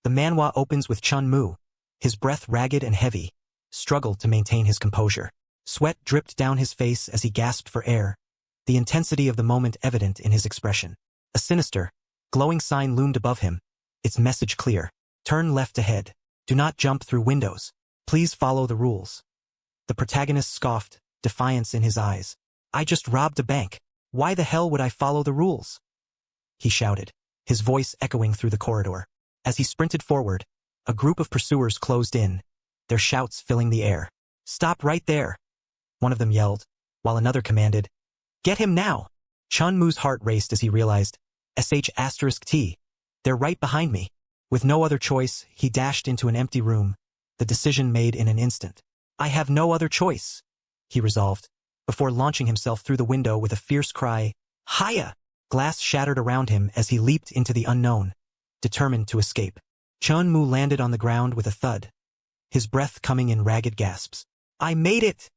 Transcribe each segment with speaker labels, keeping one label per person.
Speaker 1: The manhwa opens with Chun Mu, his breath ragged and heavy, struggled to maintain his composure. Sweat dripped down his face as he gasped for air, the intensity of the moment evident in his expression. A sinister, glowing sign loomed above him, its message clear. Turn left ahead. Do not jump through windows. Please follow the rules. The protagonist scoffed, defiance in his eyes. I just robbed a bank. Why the hell would I follow the rules? He shouted, his voice echoing through the corridor. As he sprinted forward, a group of pursuers closed in, their shouts filling the air. Stop right there, one of them yelled, while another commanded, Get him now! Chun Mu's heart raced as he realized, **T, they're right behind me. With no other choice, he dashed into an empty room, the decision made in an instant. I have no other choice, he resolved, before launching himself through the window with a fierce cry, Hiya! Glass shattered around him as he leaped into the unknown, determined to escape. Chun Mu landed on the ground with a thud, his breath coming in ragged gasps. I made it!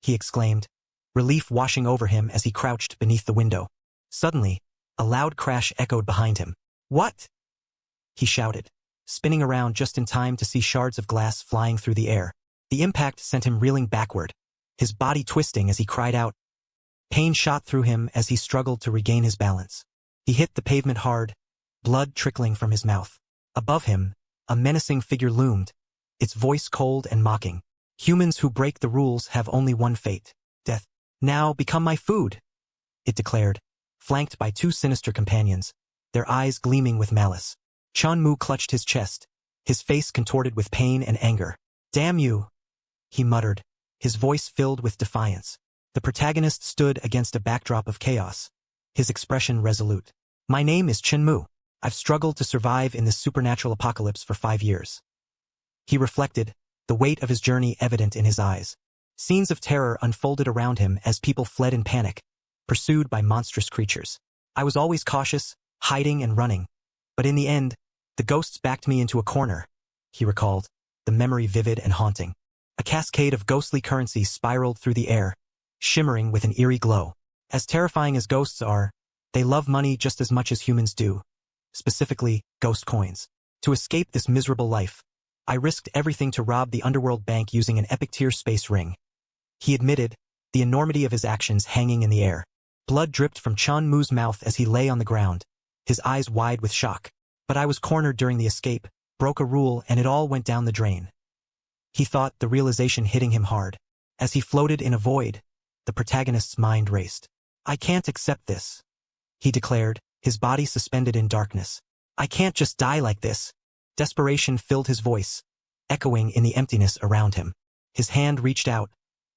Speaker 1: He exclaimed, relief washing over him as he crouched beneath the window. Suddenly, a loud crash echoed behind him. What? He shouted, spinning around just in time to see shards of glass flying through the air. The impact sent him reeling backward, his body twisting as he cried out. Pain shot through him as he struggled to regain his balance. He hit the pavement hard, blood trickling from his mouth. Above him, a menacing figure loomed, its voice cold and mocking. Humans who break the rules have only one fate, death. Now become my food, it declared, flanked by two sinister companions, their eyes gleaming with malice. Chun Mu clutched his chest, his face contorted with pain and anger. Damn you, he muttered, his voice filled with defiance. The protagonist stood against a backdrop of chaos, his expression resolute. My name is Chun Mu. I've struggled to survive in this supernatural apocalypse for 5 years. He reflected, the weight of his journey evident in his eyes. Scenes of terror unfolded around him as people fled in panic, pursued by monstrous creatures. I was always cautious, hiding and running. But in the end, the ghosts backed me into a corner, he recalled, the memory vivid and haunting. A cascade of ghostly currency spiraled through the air, shimmering with an eerie glow. As terrifying as ghosts are, they love money just as much as humans do, specifically ghost coins. To escape this miserable life, I risked everything to rob the Underworld bank using an epic tier space ring. He admitted, the enormity of his actions hanging in the air. Blood dripped from Chun Mu's mouth as he lay on the ground, his eyes wide with shock. But I was cornered during the escape, broke a rule, and it all went down the drain. He thought, the realization hitting him hard. As he floated in a void, the protagonist's mind raced. I can't accept this, he declared, his body suspended in darkness. I can't just die like this. Desperation filled his voice, echoing in the emptiness around him. His hand reached out,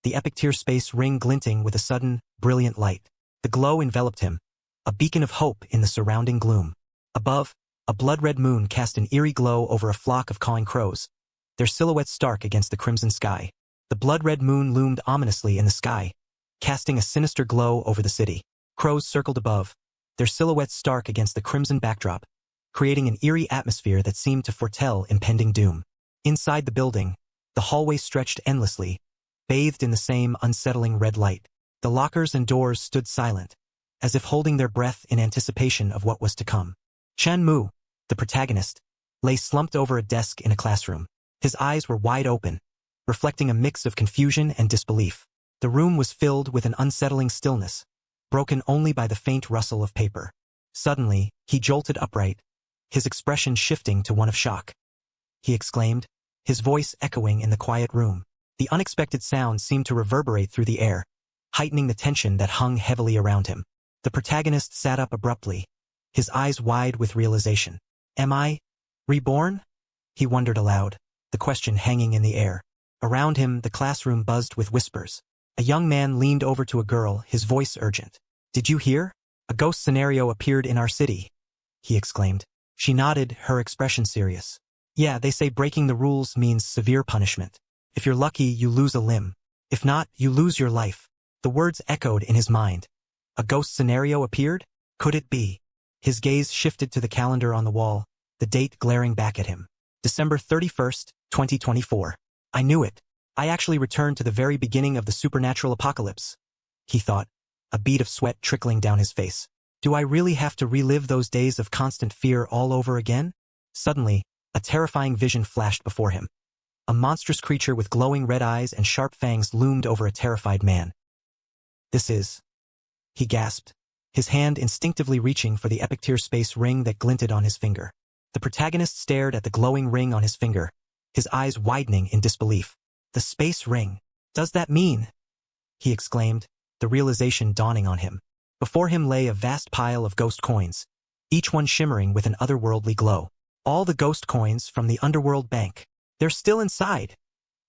Speaker 1: the epic tier space ring glinting with a sudden, brilliant light. The glow enveloped him, a beacon of hope in the surrounding gloom. Above, a blood-red moon cast an eerie glow over a flock of cawing crows, their silhouettes stark against the crimson sky. The blood-red moon loomed ominously in the sky, casting a sinister glow over the city. Crows circled above, their silhouettes stark against the crimson backdrop, creating an eerie atmosphere that seemed to foretell impending doom. Inside the building, the hallway stretched endlessly, bathed in the same unsettling red light. The lockers and doors stood silent, as if holding their breath in anticipation of what was to come. Chun Mu, the protagonist, lay slumped over a desk in a classroom. His eyes were wide open, reflecting a mix of confusion and disbelief. The room was filled with an unsettling stillness, broken only by the faint rustle of paper. Suddenly, he jolted upright, his expression shifting to one of shock. He exclaimed, his voice echoing in the quiet room. The unexpected sound seemed to reverberate through the air, heightening the tension that hung heavily around him. The protagonist sat up abruptly, his eyes wide with realization. Am I reborn? He wondered aloud, the question hanging in the air. Around him, the classroom buzzed with whispers. A young man leaned over to a girl, his voice urgent. Did you hear? A ghost scenario appeared in our city, he exclaimed. She nodded, her expression serious. Yeah, they say breaking the rules means severe punishment. If you're lucky, you lose a limb. If not, you lose your life. The words echoed in his mind. A ghost scenario appeared? Could it be? His gaze shifted to the calendar on the wall, the date glaring back at him. December 31st, 2024. I knew it. I actually returned to the very beginning of the supernatural apocalypse, he thought, a bead of sweat trickling down his face. Do I really have to relive those days of constant fear all over again? Suddenly, a terrifying vision flashed before him. A monstrous creature with glowing red eyes and sharp fangs loomed over a terrified man. "This is..." he gasped, his hand instinctively reaching for the epic tier space ring that glinted on his finger. The protagonist stared at the glowing ring on his finger, his eyes widening in disbelief. "The space ring. Does that mean?" he exclaimed, the realization dawning on him. Before him lay a vast pile of ghost coins, each one shimmering with an otherworldly glow. All the ghost coins from the Underworld bank. "They're still inside,"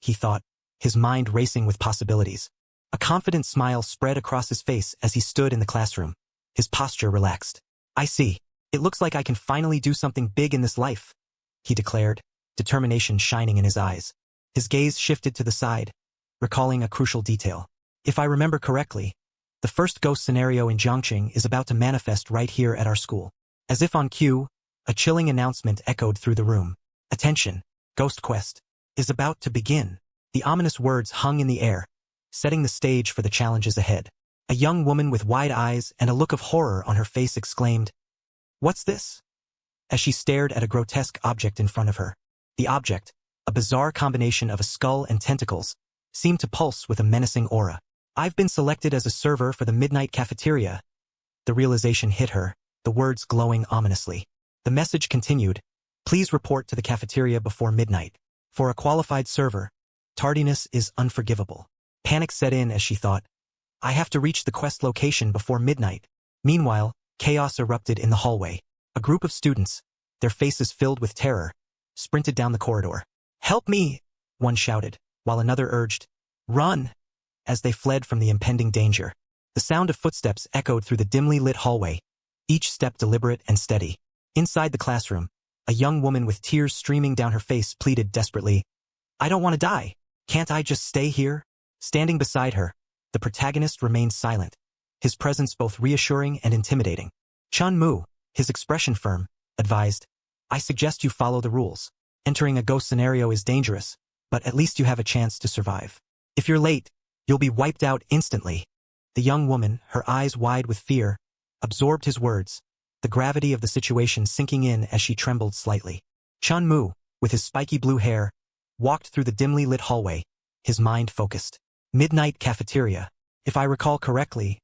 Speaker 1: he thought, his mind racing with possibilities. A confident smile spread across his face as he stood in the classroom, his posture relaxed. "I see. It looks like I can finally do something big in this life," he declared, determination shining in his eyes. His gaze shifted to the side, recalling a crucial detail. "If I remember correctly, the first ghost scenario in Zhongqing is about to manifest right here at our school." As if on cue, a chilling announcement echoed through the room. "Attention, Ghost Quest is about to begin." The ominous words hung in the air, setting the stage for the challenges ahead. A young woman with wide eyes and a look of horror on her face exclaimed, "What's this?" as she stared at a grotesque object in front of her. The object, a bizarre combination of a skull and tentacles, seemed to pulse with a menacing aura. "I've been selected as a server for the midnight cafeteria." The realization hit her, the words glowing ominously. The message continued, "Please report to the cafeteria before midnight. For a qualified server, tardiness is unforgivable." Panic set in as she thought, "I have to reach the quest location before midnight." Meanwhile, chaos erupted in the hallway. A group of students, their faces filled with terror, sprinted down the corridor. "Help me!" one shouted, while another urged, "Run!" as they fled from the impending danger. The sound of footsteps echoed through the dimly lit hallway, each step deliberate and steady. Inside the classroom, a young woman with tears streaming down her face pleaded desperately, "I don't want to die. Can't I just stay here?" Standing beside her, the protagonist remained silent, his presence both reassuring and intimidating. Chun Mu, his expression firm, advised, "I suggest you follow the rules. Entering a ghost scenario is dangerous, but at least you have a chance to survive. If you're late, you'll be wiped out instantly." The young woman, her eyes wide with fear, absorbed his words, the gravity of the situation sinking in as she trembled slightly. Chun Mu, with his spiky blue hair, walked through the dimly lit hallway, his mind focused. Midnight cafeteria. If I recall correctly,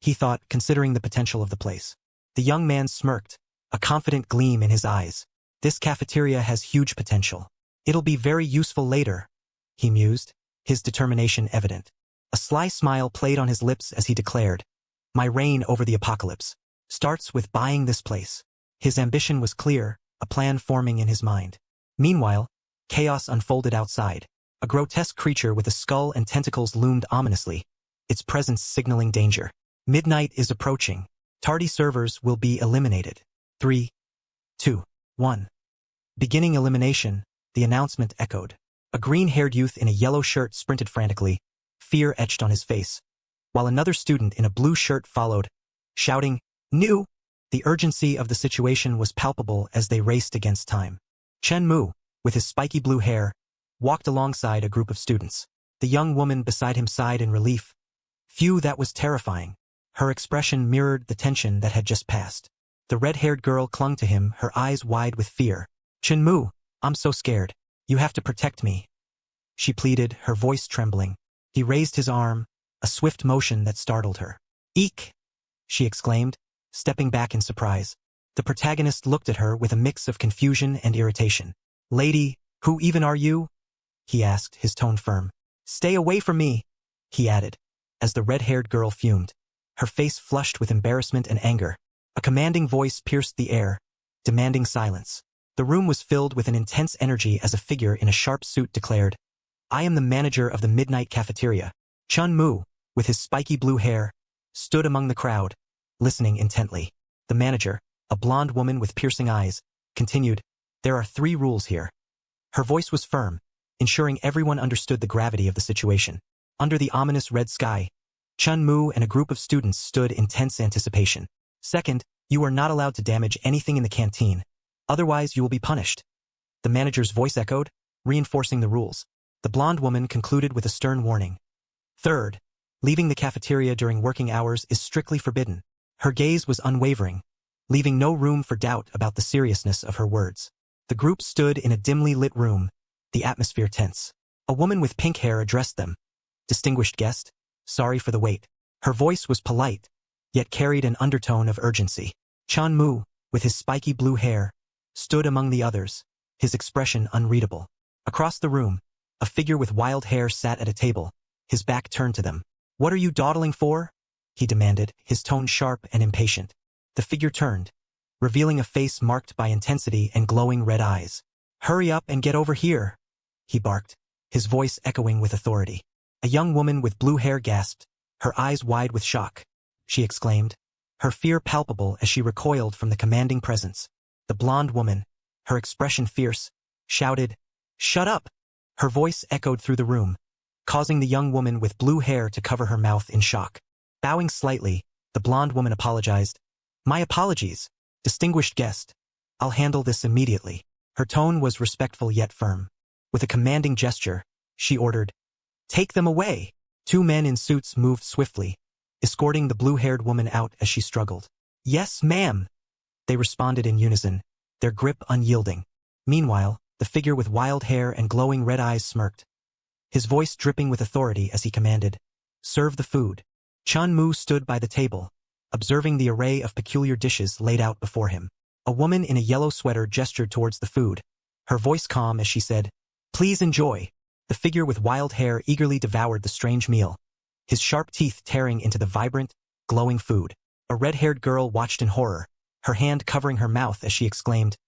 Speaker 1: he thought, considering the potential of the place. The young man smirked, a confident gleam in his eyes. "This cafeteria has huge potential. It'll be very useful later," he mused, his determination evident. A sly smile played on his lips as he declared, "My reign over the apocalypse starts with buying this place." His ambition was clear, a plan forming in his mind. Meanwhile, chaos unfolded outside. A grotesque creature with a skull and tentacles loomed ominously, its presence signaling danger. Midnight is approaching. Tardy servers will be eliminated. 3, 2, 1. Beginning elimination, the announcement echoed. A green-haired youth in a yellow shirt sprinted frantically, fear etched on his face, while another student in a blue shirt followed, shouting, "New!" The urgency of the situation was palpable as they raced against time. Chun Mu, with his spiky blue hair, walked alongside a group of students. The young woman beside him sighed in relief. Phew, that was terrifying. Her expression mirrored the tension that had just passed. The red-haired girl clung to him, her eyes wide with fear. "Chun Mu, I'm so scared. You have to protect me," she pleaded, her voice trembling. He raised his arm, a swift motion that startled her. "Eek!" she exclaimed, stepping back in surprise. The protagonist looked at her with a mix of confusion and irritation. "Lady, who even are you?" he asked, his tone firm. "Stay away from me," he added, as the red-haired girl fumed, her face flushed with embarrassment and anger. A commanding voice pierced the air, demanding silence. The room was filled with an intense energy as a figure in a sharp suit declared, "I am the manager of the midnight cafeteria." Chun Mu, with his spiky blue hair, stood among the crowd, listening intently. The manager, a blonde woman with piercing eyes, continued, "There are 3 rules here." Her voice was firm, ensuring everyone understood the gravity of the situation. Under the ominous red sky, Chun Mu and a group of students stood in tense anticipation. Second, you are not allowed to damage anything in the canteen, otherwise you will be punished. The manager's voice echoed, reinforcing the rules. The blonde woman concluded with a stern warning. Third, leaving the cafeteria during working hours is strictly forbidden. Her gaze was unwavering, leaving no room for doubt about the seriousness of her words. The group stood in a dimly lit room, the atmosphere tense. A woman with pink hair addressed them. "Distinguished guest, sorry for the wait." Her voice was polite, yet carried an undertone of urgency. Chun Mu, with his spiky blue hair, stood among the others, his expression unreadable. Across the room, a figure with wild hair sat at a table, his back turned to them. "What are you dawdling for?" he demanded, his tone sharp and impatient. The figure turned, revealing a face marked by intensity and glowing red eyes. "Hurry up and get over here," he barked, his voice echoing with authority. A young woman with blue hair gasped, her eyes wide with shock. She exclaimed, her fear palpable as she recoiled from the commanding presence. The blonde woman, her expression fierce, shouted, "Shut up!" Her voice echoed through the room, causing the young woman with blue hair to cover her mouth in shock. Bowing slightly, the blonde woman apologized. "My apologies, distinguished guest. I'll handle this immediately." Her tone was respectful yet firm. With a commanding gesture, she ordered, "Take them away." Two men in suits moved swiftly, escorting the blue-haired woman out as she struggled. "Yes, ma'am," they responded in unison, their grip unyielding. Meanwhile, the figure with wild hair and glowing red eyes smirked, his voice dripping with authority as he commanded, "Serve the food." Chun Mu stood by the table, observing the array of peculiar dishes laid out before him. A woman in a yellow sweater gestured towards the food, her voice calm as she said, "Please enjoy." The figure with wild hair eagerly devoured the strange meal, his sharp teeth tearing into the vibrant, glowing food. A red-haired girl watched in horror, her hand covering her mouth as she exclaimed,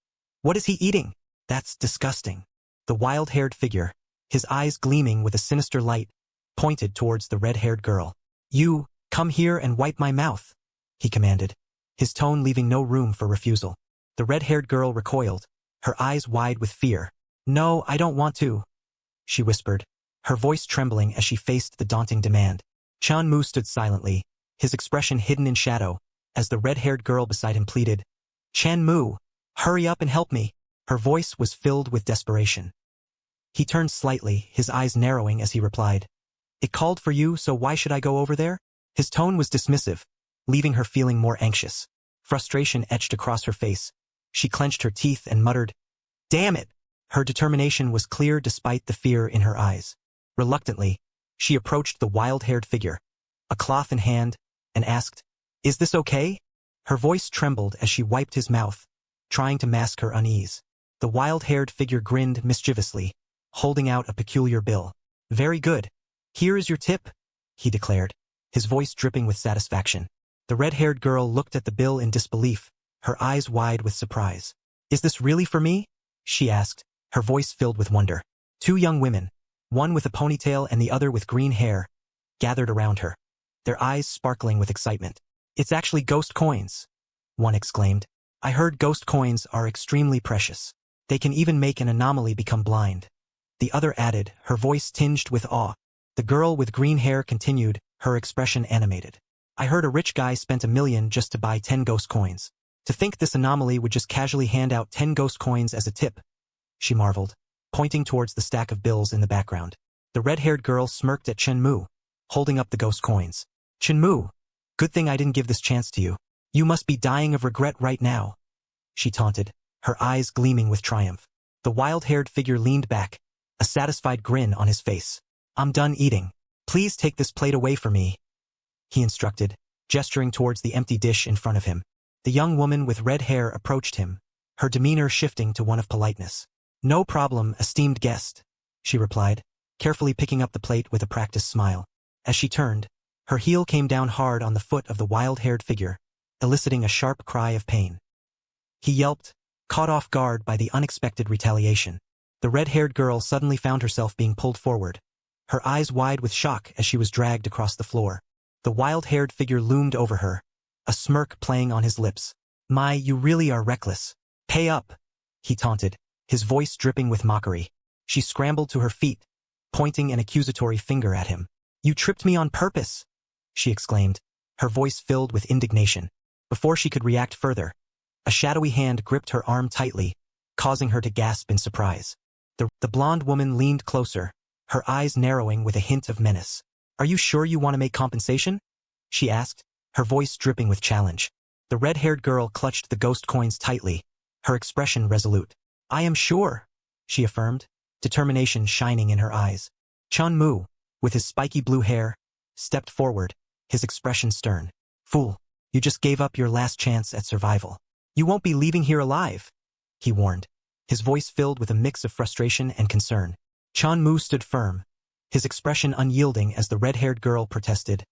Speaker 1: "What is he eating? That's disgusting." The wild-haired figure, his eyes gleaming with a sinister light, pointed towards the red-haired girl. "You, come here and wipe my mouth," he commanded, his tone leaving no room for refusal. The red-haired girl recoiled, her eyes wide with fear. "No, I don't want to," she whispered, her voice trembling as she faced the daunting demand. Chun Mu stood silently, his expression hidden in shadow, as the red-haired girl beside him pleaded, "Chun Mu, hurry up and help me." Her voice was filled with desperation. He turned slightly, his eyes narrowing as he replied, "It called for you, so why should I go over there?" His tone was dismissive, leaving her feeling more anxious. Frustration etched across her face. She clenched her teeth and muttered, "Damn it!" Her determination was clear despite the fear in her eyes. Reluctantly, she approached the wild-haired figure, a cloth in hand, and asked, "Is this okay?" Her voice trembled as she wiped his mouth, trying to mask her unease. The wild-haired figure grinned mischievously, holding out a peculiar bill. "Very good. Here is your tip," he declared, his voice dripping with satisfaction. The red-haired girl looked at the bill in disbelief, her eyes wide with surprise. "Is this really for me?" she asked, her voice filled with wonder. Two young women, one with a ponytail and the other with green hair, gathered around her, their eyes sparkling with excitement. "It's actually ghost coins," one exclaimed. "I heard ghost coins are extremely precious. They can even make an anomaly become blind." The other added, her voice tinged with awe. The girl with green hair continued, her expression animated. "I heard a rich guy spent $1 million just to buy 10 ghost coins. To think this anomaly would just casually hand out 10 ghost coins as a tip," she marveled, pointing towards the stack of bills in the background. The red-haired girl smirked at Chun Mu, holding up the ghost coins. "Chun Mu, good thing I didn't give this chance to you. You must be dying of regret right now," she taunted, her eyes gleaming with triumph. The wild-haired figure leaned back, a satisfied grin on his face. "I'm done eating. Please take this plate away from me," he instructed, gesturing towards the empty dish in front of him. The young woman with red hair approached him, her demeanor shifting to one of politeness. "No problem, esteemed guest," she replied, carefully picking up the plate with a practiced smile. As she turned, her heel came down hard on the foot of the wild-haired figure, eliciting a sharp cry of pain. He yelped, caught off guard by the unexpected retaliation. The red-haired girl suddenly found herself being pulled forward, her eyes wide with shock as she was dragged across the floor. The wild-haired figure loomed over her, a smirk playing on his lips. "My, you really are reckless. Pay up," he taunted, his voice dripping with mockery. She scrambled to her feet, pointing an accusatory finger at him. "You tripped me on purpose," she exclaimed, her voice filled with indignation. Before she could react further, a shadowy hand gripped her arm tightly, causing her to gasp in surprise. The blonde woman leaned closer, her eyes narrowing with a hint of menace. "Are you sure you want to make compensation?" she asked, her voice dripping with challenge. The red-haired girl clutched the ghost coins tightly, her expression resolute. I am sure, she affirmed, determination shining in her eyes. Chun Mu, with his spiky blue hair, stepped forward, his expression stern. Fool, you just gave up your last chance at survival. You won't be leaving here alive, he warned, his voice filled with a mix of frustration and concern. Chun Mu stood firm, his expression unyielding as the red-haired girl protested.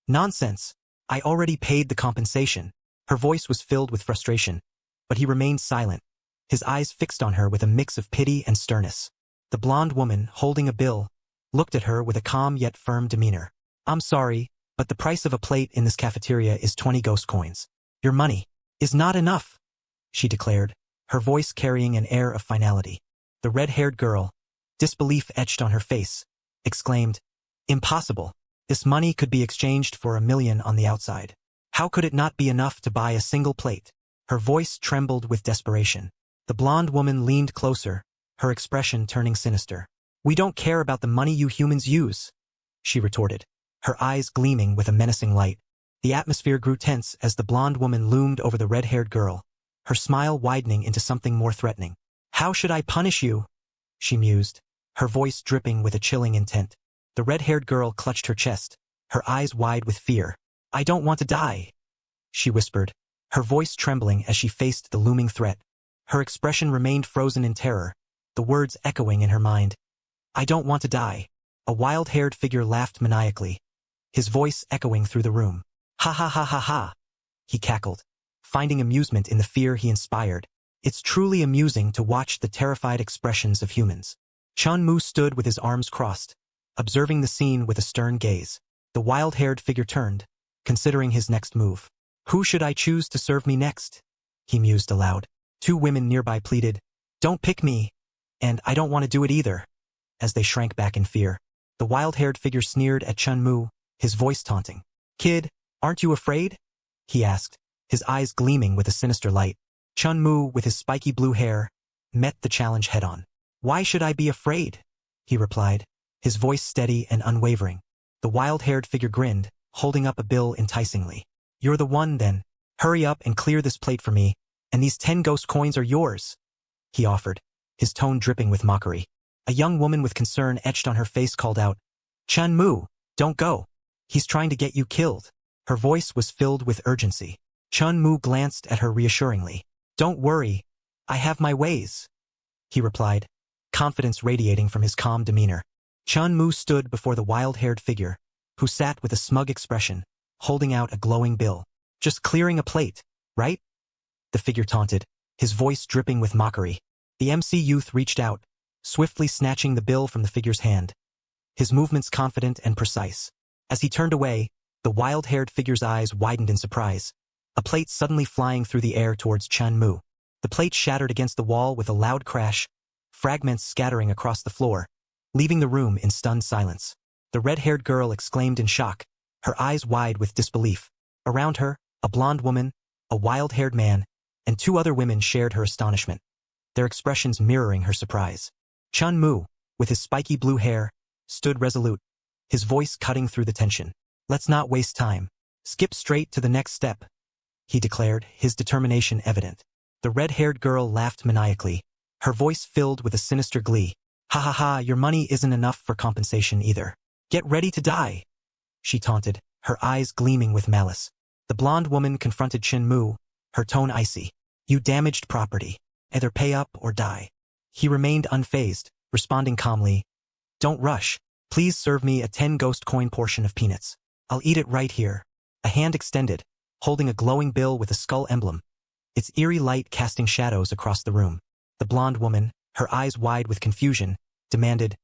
Speaker 1: Nonsense, I already paid the compensation. Her voice was filled with frustration, but he remained silent, his eyes fixed on her with a mix of pity and sternness. The blonde woman, holding a bill, looked at her with a calm yet firm demeanor. I'm sorry, but the price of a plate in this cafeteria is 20 ghost coins. Your money is not enough, she declared, her voice carrying an air of finality. The red-haired girl, disbelief etched on her face, exclaimed, Impossible. This money could be exchanged for 1,000,000 on the outside. How could it not be enough to buy a single plate? Her voice trembled with desperation. The blonde woman leaned closer, her expression turning sinister. We don't care about the money you humans use, she retorted, her eyes gleaming with a menacing light. The atmosphere grew tense as the blonde woman loomed over the red-haired girl, her smile widening into something more threatening. How should I punish you? She mused, her voice dripping with a chilling intent. The red-haired girl clutched her chest, her eyes wide with fear. I don't want to die, she whispered, her voice trembling as she faced the looming threat. Her expression remained frozen in terror, the words echoing in her mind. I don't want to die. A wild-haired figure laughed maniacally, his voice echoing through the room. Ha ha ha ha ha, he cackled, finding amusement in the fear he inspired. It's truly amusing to watch the terrified expressions of humans. Chun Mu stood with his arms crossed, observing the scene with a stern gaze. The wild-haired figure turned, considering his next move. Who should I choose to serve me next? He mused aloud. 2 women nearby pleaded, Don't pick me, and I don't want to do it either, as they shrank back in fear. The wild-haired figure sneered at Chun Mu, his voice taunting. Kid, aren't you afraid? He asked, his eyes gleaming with a sinister light. Chun Mu, with his spiky blue hair, met the challenge head-on. Why should I be afraid? He replied, his voice steady and unwavering. The wild-haired figure grinned, holding up a bill enticingly. You're the one, then. Hurry up and clear this plate for me, and these 10 ghost coins are yours, he offered, his tone dripping with mockery. A young woman with concern etched on her face called out, Chun Mu, don't go. He's trying to get you killed. Her voice was filled with urgency. Chun Mu glanced at her reassuringly. Don't worry, I have my ways, he replied, confidence radiating from his calm demeanor. Chun Mu stood before the wild-haired figure, who sat with a smug expression, holding out a glowing bill. Just clearing a plate, right? The figure taunted, his voice dripping with mockery. The MC youth reached out, swiftly snatching the bill from the figure's hand, his movements confident and precise. As he turned away, the wild-haired figure's eyes widened in surprise, a plate suddenly flying through the air towards Chun Mu. The plate shattered against the wall with a loud crash, fragments scattering across the floor, leaving the room in stunned silence. The red-haired girl exclaimed in shock, her eyes wide with disbelief. Around her, a blonde woman, a wild-haired man, and 2 other women shared her astonishment, their expressions mirroring her surprise. Chun Mu, with his spiky blue hair, stood resolute, his voice cutting through the tension. Let's not waste time. Skip straight to the next step, he declared, his determination evident. The red-haired girl laughed maniacally, her voice filled with a sinister glee. Ha ha ha, your money isn't enough for compensation either. Get ready to die, she taunted, her eyes gleaming with malice. The blonde woman confronted Chun Mu, her tone icy. You damaged property. Either pay up or die. He remained unfazed, responding calmly. Don't rush. Please serve me a 10 ghost coin portion of peanuts. I'll eat it right here. A hand extended, holding a glowing bill with a skull emblem, its eerie light casting shadows across the room. The blonde woman, her eyes wide with confusion, demanded,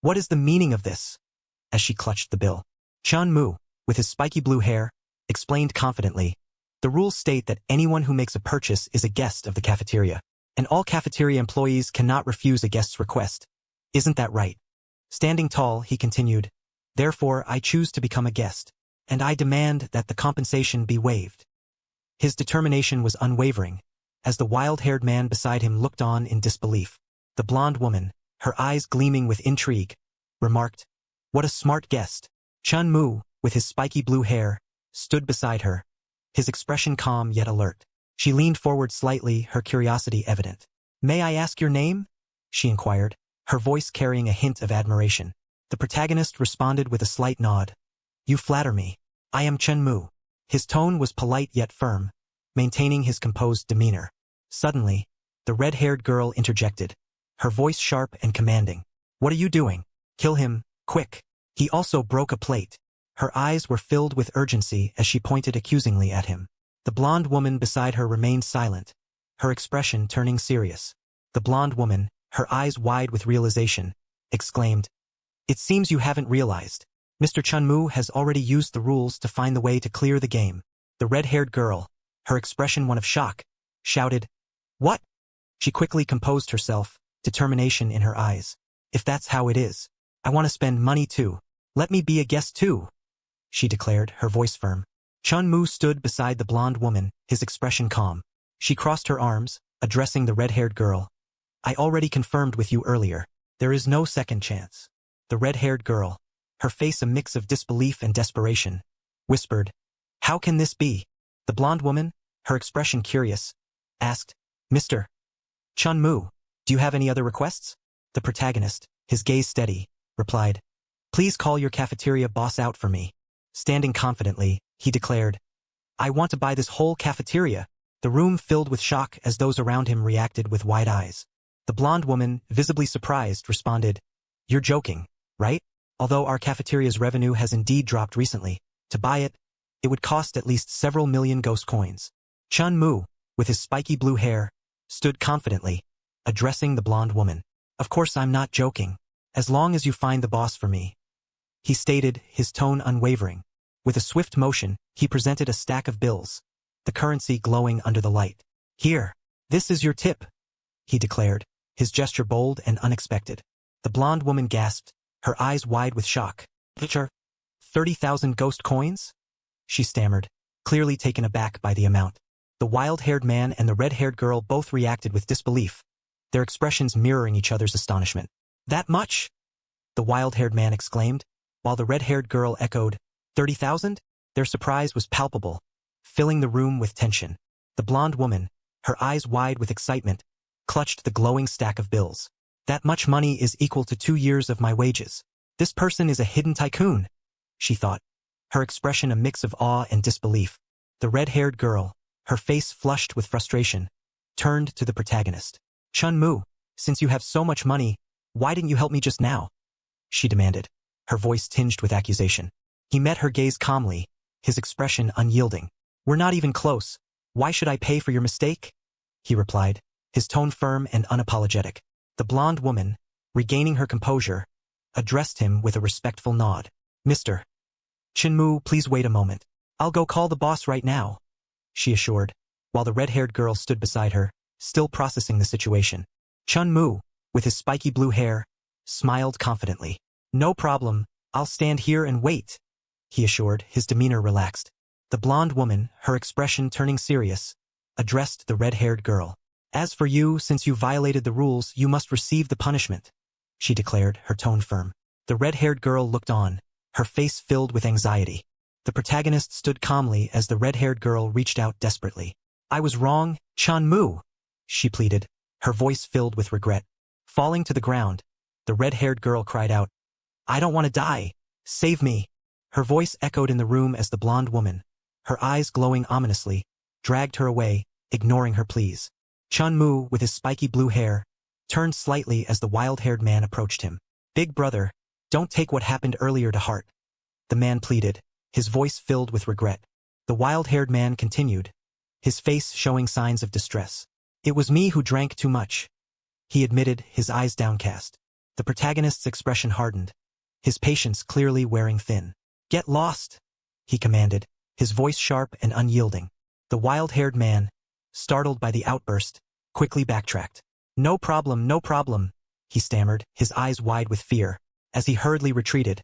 Speaker 1: What is the meaning of this? As she clutched the bill. Chun Mu, with his spiky blue hair, explained confidently, The rules state that anyone who makes a purchase is a guest of the cafeteria, and all cafeteria employees cannot refuse a guest's request. Isn't that right? Standing tall, he continued, Therefore, I choose to become a guest, and I demand that the compensation be waived. His determination was unwavering, as the wild-haired man beside him looked on in disbelief. The blonde woman, her eyes gleaming with intrigue, remarked, What a smart guest. Chun Mu, with his spiky blue hair, stood beside her, his expression calm yet alert. She leaned forward slightly, her curiosity evident. May I ask your name? She inquired, her voice carrying a hint of admiration. The protagonist responded with a slight nod. You flatter me. I am Chun Mu. His tone was polite yet firm, maintaining his composed demeanor. Suddenly, the red-haired girl interjected, her voice sharp and commanding. What are you doing? Kill him, quick. He also broke a plate. Her eyes were filled with urgency as she pointed accusingly at him. The blonde woman beside her remained silent, her expression turning serious. The blonde woman, her eyes wide with realization, exclaimed, It seems you haven't realized. Mr. Chun Mu has already used the rules to find the way to clear the game. The red-haired girl, her expression one of shock, shouted, What? She quickly composed herself, determination in her eyes. If that's how it is, I want to spend money too. Let me be a guest too, she declared, her voice firm. Chun Mu stood beside the blonde woman, his expression calm. She crossed her arms, addressing the red-haired girl. I already confirmed with you earlier. There is no second chance. The red-haired girl, her face a mix of disbelief and desperation, whispered, How can this be? The blonde woman, her expression curious, asked, Mr. Chun Mu, do you have any other requests? The protagonist, his gaze steady, replied, Please call your cafeteria boss out for me. Standing confidently, he declared, I want to buy this whole cafeteria. The room filled with shock as those around him reacted with wide eyes. The blonde woman, visibly surprised, responded, You're joking, right? Although our cafeteria's revenue has indeed dropped recently, to buy it, it would cost at least several million ghost coins. Chun Mu, with his spiky blue hair, stood confidently, addressing the blonde woman. Of course I'm not joking. As long as you find the boss for me. He stated, his tone unwavering. With a swift motion, he presented a stack of bills, the currency glowing under the light. Here, this is your tip, he declared, his gesture bold and unexpected. The blonde woman gasped, her eyes wide with shock. 30,000 ghost coins? She stammered, clearly taken aback by the amount. The wild-haired man and the red-haired girl both reacted with disbelief, their expressions mirroring each other's astonishment. That much? The wild-haired man exclaimed, while the red-haired girl echoed, 30,000? Their surprise was palpable, filling the room with tension. The blonde woman, her eyes wide with excitement, clutched the glowing stack of bills. That much money is equal to 2 years of my wages. This person is a hidden tycoon, she thought, her expression a mix of awe and disbelief. The red-haired girl, her face flushed with frustration, turned to the protagonist. Chun Mu, since you have so much money, why didn't you help me just now? She demanded, her voice tinged with accusation. He met her gaze calmly, his expression unyielding. We're not even close. Why should I pay for your mistake? He replied, his tone firm and unapologetic. The blonde woman, regaining her composure, addressed him with a respectful nod. Mr. Chun Mu, please wait a moment. I'll go call the boss right now, she assured, while the red-haired girl stood beside her, still processing the situation. Chun Mu, with his spiky blue hair, smiled confidently. No problem, I'll stand here and wait, he assured, his demeanor relaxed. The blonde woman, her expression turning serious, addressed the red-haired girl. As for you, since you violated the rules, you must receive the punishment, she declared, her tone firm. The red-haired girl looked on, her face filled with anxiety. The protagonist stood calmly as the red-haired girl reached out desperately. I was wrong, Chun Mu, she pleaded, her voice filled with regret. Falling to the ground, the red-haired girl cried out, I don't want to die. Save me. Her voice echoed in the room as the blonde woman, her eyes glowing ominously, dragged her away, ignoring her pleas. Chun Mu, with his spiky blue hair, turned slightly as the wild-haired man approached him. Big brother, don't take what happened earlier to heart, the man pleaded, his voice filled with regret. The wild-haired man continued, his face showing signs of distress. It was me who drank too much, he admitted, his eyes downcast. The protagonist's expression hardened, his patience clearly wearing thin. Get lost, he commanded, his voice sharp and unyielding. The wild-haired man, startled by the outburst, quickly backtracked. No problem, he stammered, his eyes wide with fear. As he hurriedly retreated,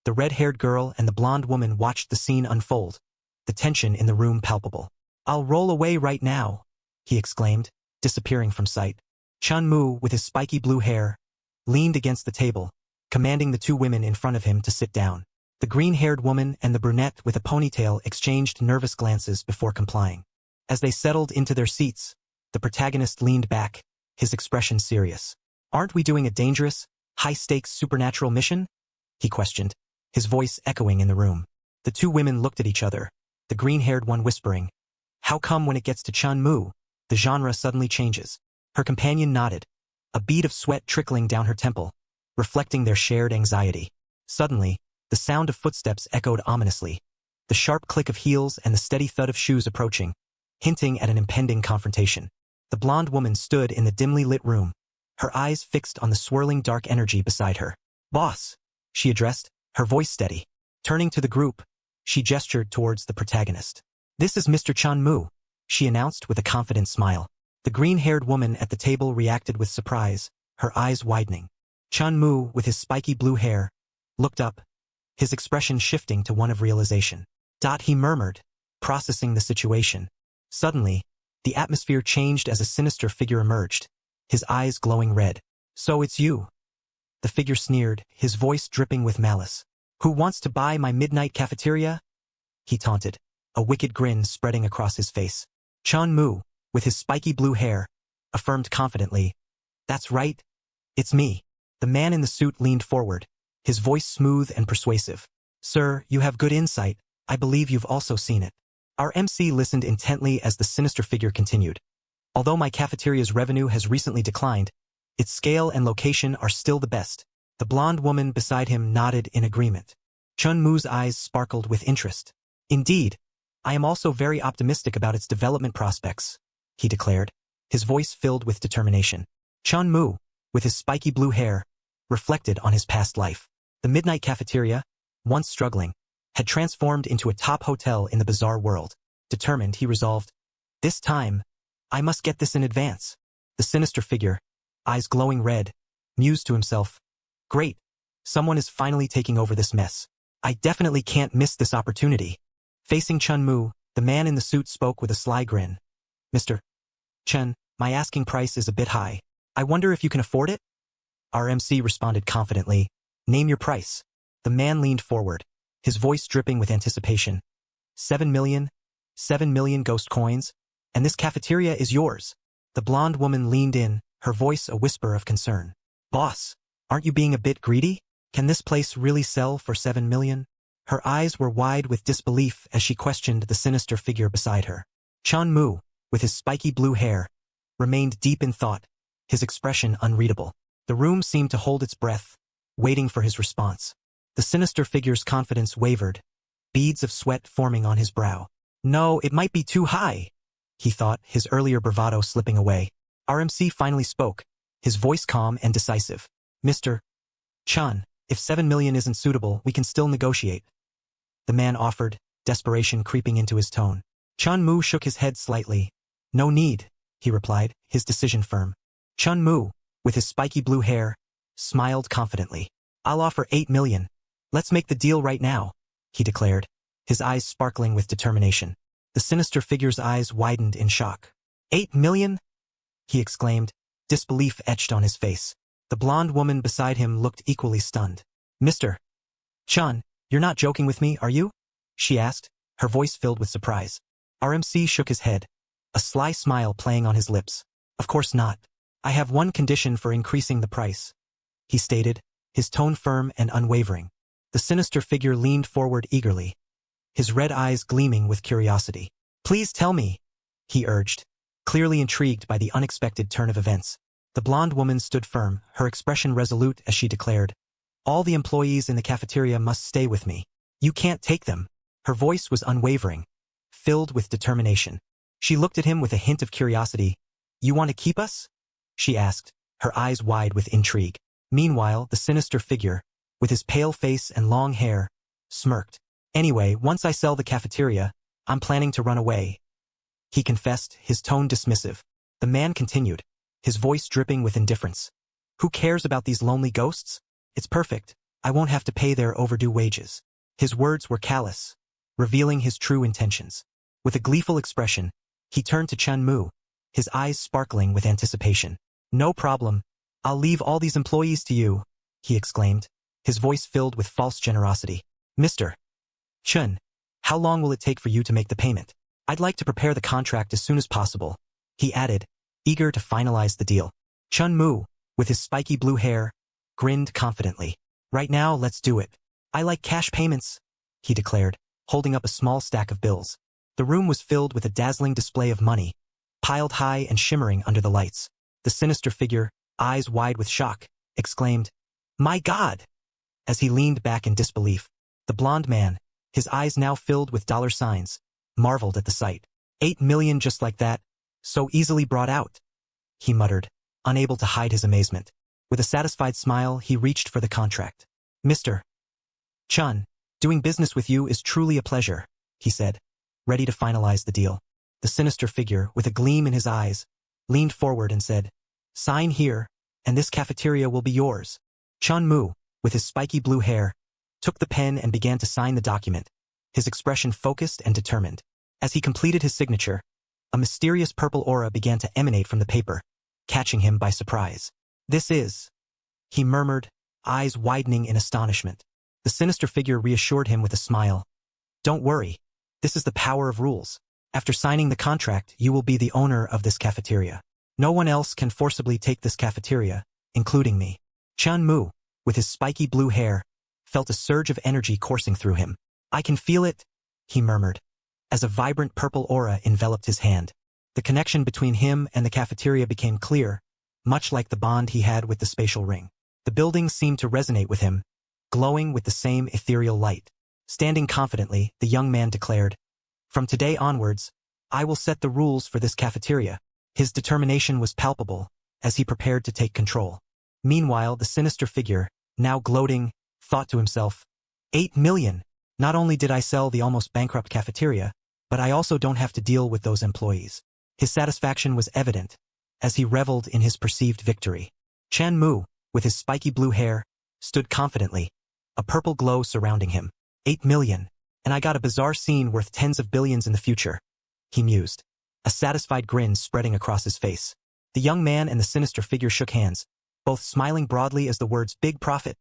Speaker 1: the red-haired girl and the blonde woman watched the scene unfold, the tension in the room palpable. I'll roll away right now, he exclaimed, disappearing from sight. Chun Mu, with his spiky blue hair, leaned against the table, commanding the two women in front of him to sit down. The green-haired woman and the brunette with a ponytail exchanged nervous glances before complying. As they settled into their seats, the protagonist leaned back, his expression serious. Aren't we doing a dangerous, high-stakes supernatural mission? He questioned, his voice echoing in the room. The two women looked at each other, the green-haired one whispering, "How come when it gets to Chun Mu, the genre suddenly changes?" Her companion nodded, a bead of sweat trickling down her temple, reflecting their shared anxiety. Suddenly, the sound of footsteps echoed ominously, the sharp click of heels and the steady thud of shoes approaching, hinting at an impending confrontation. The blonde woman stood in the dimly lit room, her eyes fixed on the swirling dark energy beside her. "Boss," she addressed, her voice steady. Turning to the group, she gestured towards the protagonist. "This is Mr. Chun Mu," she announced with a confident smile. The green-haired woman at the table reacted with surprise, her eyes widening. Chun Mu, with his spiky blue hair, looked up, his expression shifting to one of realization. He murmured, processing the situation. Suddenly, the atmosphere changed as a sinister figure emerged, his eyes glowing red. "So it's you." The figure sneered, his voice dripping with malice. "Who wants to buy my midnight cafeteria?" he taunted, a wicked grin spreading across his face. Chun Mu, with his spiky blue hair, affirmed confidently, "That's right. It's me." The man in the suit leaned forward, his voice smooth and persuasive. "Sir, you have good insight. I believe you've also seen it." Our MC listened intently as the sinister figure continued. "Although my cafeteria's revenue has recently declined, its scale and location are still the best." The blonde woman beside him nodded in agreement. Chun Mu's eyes sparkled with interest. "Indeed, I am also very optimistic about its development prospects," he declared, his voice filled with determination. Chun Mu, with his spiky blue hair, reflected on his past life. The midnight cafeteria, once struggling, had transformed into a top hotel in the bizarre world. Determined, he resolved, "This time, I must get this in advance." The sinister figure, eyes glowing red, mused to himself, "Great, someone is finally taking over this mess. I definitely can't miss this opportunity." Facing Chun Mu, the man in the suit spoke with a sly grin. "Mr. Chun, my asking price is a bit high. I wonder if you can afford it?" Our MC responded confidently, "Name your price." The man leaned forward, his voice dripping with anticipation. 7 million? 7 million ghost coins? And this cafeteria is yours." The blonde woman leaned in, her voice a whisper of concern. "Boss, aren't you being a bit greedy? Can this place really sell for 7 million? Her eyes were wide with disbelief as she questioned the sinister figure beside her. Chun Mu, with his spiky blue hair, remained deep in thought, his expression unreadable. The room seemed to hold its breath, waiting for his response. The sinister figure's confidence wavered, beads of sweat forming on his brow. "No, it might be too high," he thought, his earlier bravado slipping away. Our MC finally spoke, his voice calm and decisive. "Mr. Chun, if 7 million isn't suitable, we can still negotiate," the man offered, desperation creeping into his tone. Chun Mu shook his head slightly. "No need," he replied, his decision firm. Chun Mu, with his spiky blue hair, smiled confidently. "I'll offer 8 million. Let's make the deal right now," he declared, his eyes sparkling with determination. The sinister figure's eyes widened in shock. 8 million? He exclaimed, disbelief etched on his face. The blonde woman beside him looked equally stunned. "Mr. Chun, you're not joking with me, are you?" she asked, her voice filled with surprise. RMC shook his head, a sly smile playing on his lips. "Of course not. I have one condition for increasing the price," he stated, his tone firm and unwavering. The sinister figure leaned forward eagerly, his red eyes gleaming with curiosity. "Please tell me," he urged, clearly intrigued by the unexpected turn of events. The blonde woman stood firm, her expression resolute as she declared, "All the employees in the cafeteria must stay with me. You can't take them." Her voice was unwavering, filled with determination. She looked at him with a hint of curiosity. "You want to keep us?" she asked, her eyes wide with intrigue. Meanwhile, the sinister figure, with his pale face and long hair, smirked. "Anyway, once I sell the cafeteria, I'm planning to run away," he confessed, his tone dismissive. The man continued, his voice dripping with indifference. "Who cares about these lonely ghosts? It's perfect. I won't have to pay their overdue wages." His words were callous, revealing his true intentions. With a gleeful expression, he turned to Chun Mu, his eyes sparkling with anticipation. "No problem. I'll leave all these employees to you," he exclaimed, his voice filled with false generosity. "Mr. Chun, how long will it take for you to make the payment? I'd like to prepare the contract as soon as possible," he added, eager to finalize the deal. Chun Mu, with his spiky blue hair, grinned confidently. Right now, let's do it. I like cash payments, he declared, holding up a small stack of bills. The room was filled with a dazzling display of money, piled high and shimmering under the lights. The sinister figure, eyes wide with shock, exclaimed, "My God!" As he leaned back in disbelief. The blond man, his eyes now filled with dollar signs, marveled at the sight. 8 million just like that, so easily brought out, he muttered, unable to hide his amazement. With a satisfied smile, he reached for the contract. Mr. Chun, doing business with you is truly a pleasure, he said, ready to finalize the deal. The sinister figure, with a gleam in his eyes, leaned forward and said, "Sign here, and this cafeteria will be yours." Chun Mu, with his spiky blue hair, took the pen and began to sign the document, his expression focused and determined. As he completed his signature, a mysterious purple aura began to emanate from the paper, catching him by surprise. "This is," he murmured, eyes widening in astonishment. The sinister figure reassured him with a smile. "Don't worry, this is the power of rules. After signing the contract, you will be the owner of this cafeteria. No one else can forcibly take this cafeteria, including me." Chun Mu, with his spiky blue hair, felt a surge of energy coursing through him. "I can feel it," he murmured, as a vibrant purple aura enveloped his hand. The connection between him and the cafeteria became clear, much like the bond he had with the spatial ring. The building seemed to resonate with him, glowing with the same ethereal light. Standing confidently, the young man declared, "From today onwards, I will set the rules for this cafeteria." His determination was palpable, as he prepared to take control. Meanwhile, the sinister figure, now gloating, thought to himself, 8 million! Not only did I sell the almost bankrupt cafeteria, but I also don't have to deal with those employees. His satisfaction was evident, as he reveled in his perceived victory. Chun Mu, with his spiky blue hair, stood confidently, a purple glow surrounding him. 8 million, and I got a bizarre scene worth tens of billions in the future, he mused, a satisfied grin spreading across his face. The young man and the sinister figure shook hands, both smiling broadly as the words "big profit"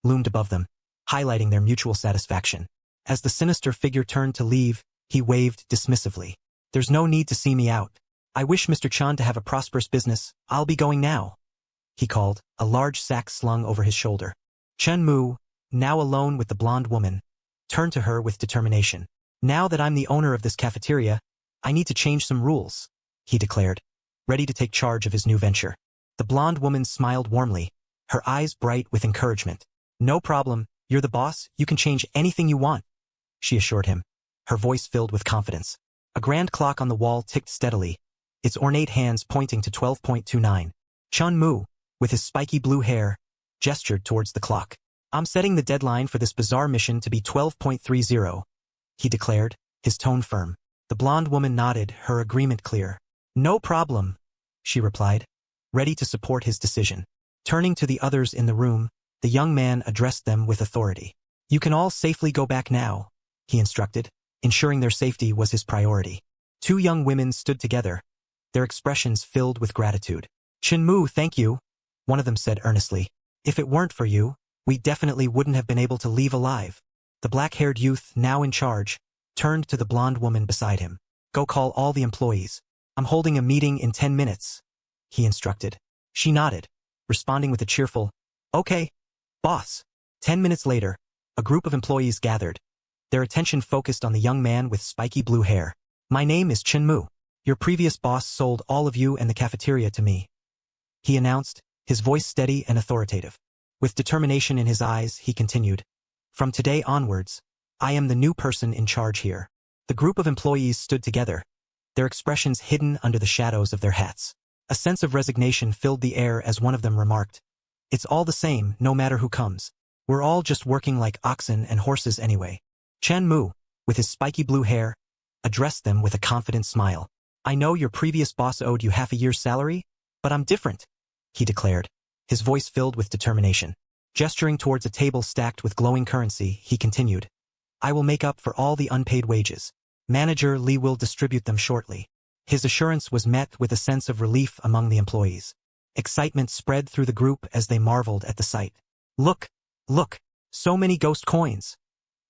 Speaker 1: loomed above them, highlighting their mutual satisfaction. As the sinister figure turned to leave, he waved dismissively. "There's no need to see me out. I wish Mr. Chun to have a prosperous business. I'll be going now," he called, a large sack slung over his shoulder. Chun Mu, now alone with the blonde woman, turned to her with determination. "Now that I'm the owner of this cafeteria, I need to change some rules," he declared, ready to take charge of his new venture. The blonde woman smiled warmly, her eyes bright with encouragement. "No problem, you're the boss, you can change anything you want," she assured him, her voice filled with confidence. A grand clock on the wall ticked steadily, its ornate hands pointing to 12.29. Chun Mu, with his spiky blue hair, gestured towards the clock. "I'm setting the deadline for this bizarre mission to be 12.30, he declared, his tone firm. The blonde woman nodded, her agreement clear. "No problem," she replied, ready to support his decision. Turning to the others in the room, the young man addressed them with authority. "You can all safely go back now," he instructed, ensuring their safety was his priority. Two young women stood together, their expressions filled with gratitude. "Chun Mu, thank you," one of them said earnestly. "If it weren't for you, we definitely wouldn't have been able to leave alive." The black-haired youth, now in charge, turned to the blonde woman beside him. "Go call all the employees. I'm holding a meeting in 10 minutes, he instructed. She nodded, responding with a cheerful, "Okay, boss." 10 minutes later, a group of employees gathered, their attention focused on the young man with spiky blue hair. "My name is Chun Mu. Your previous boss sold all of you and the cafeteria to me," he announced, his voice steady and authoritative. With determination in his eyes, he continued, "From today onwards, I am the new person in charge here." The group of employees stood together, their expressions hidden under the shadows of their hats. A sense of resignation filled the air as one of them remarked, "It's all the same, no matter who comes. We're all just working like oxen and horses anyway." Chun Mu, with his spiky blue hair, addressed them with a confident smile. "I know your previous boss owed you half a year's salary, but I'm different," he declared, his voice filled with determination. Gesturing towards a table stacked with glowing currency, he continued, "I will make up for all the unpaid wages. Manager Lee will distribute them shortly." His assurance was met with a sense of relief among the employees. Excitement spread through the group as they marveled at the sight. Look, so many ghost coins,"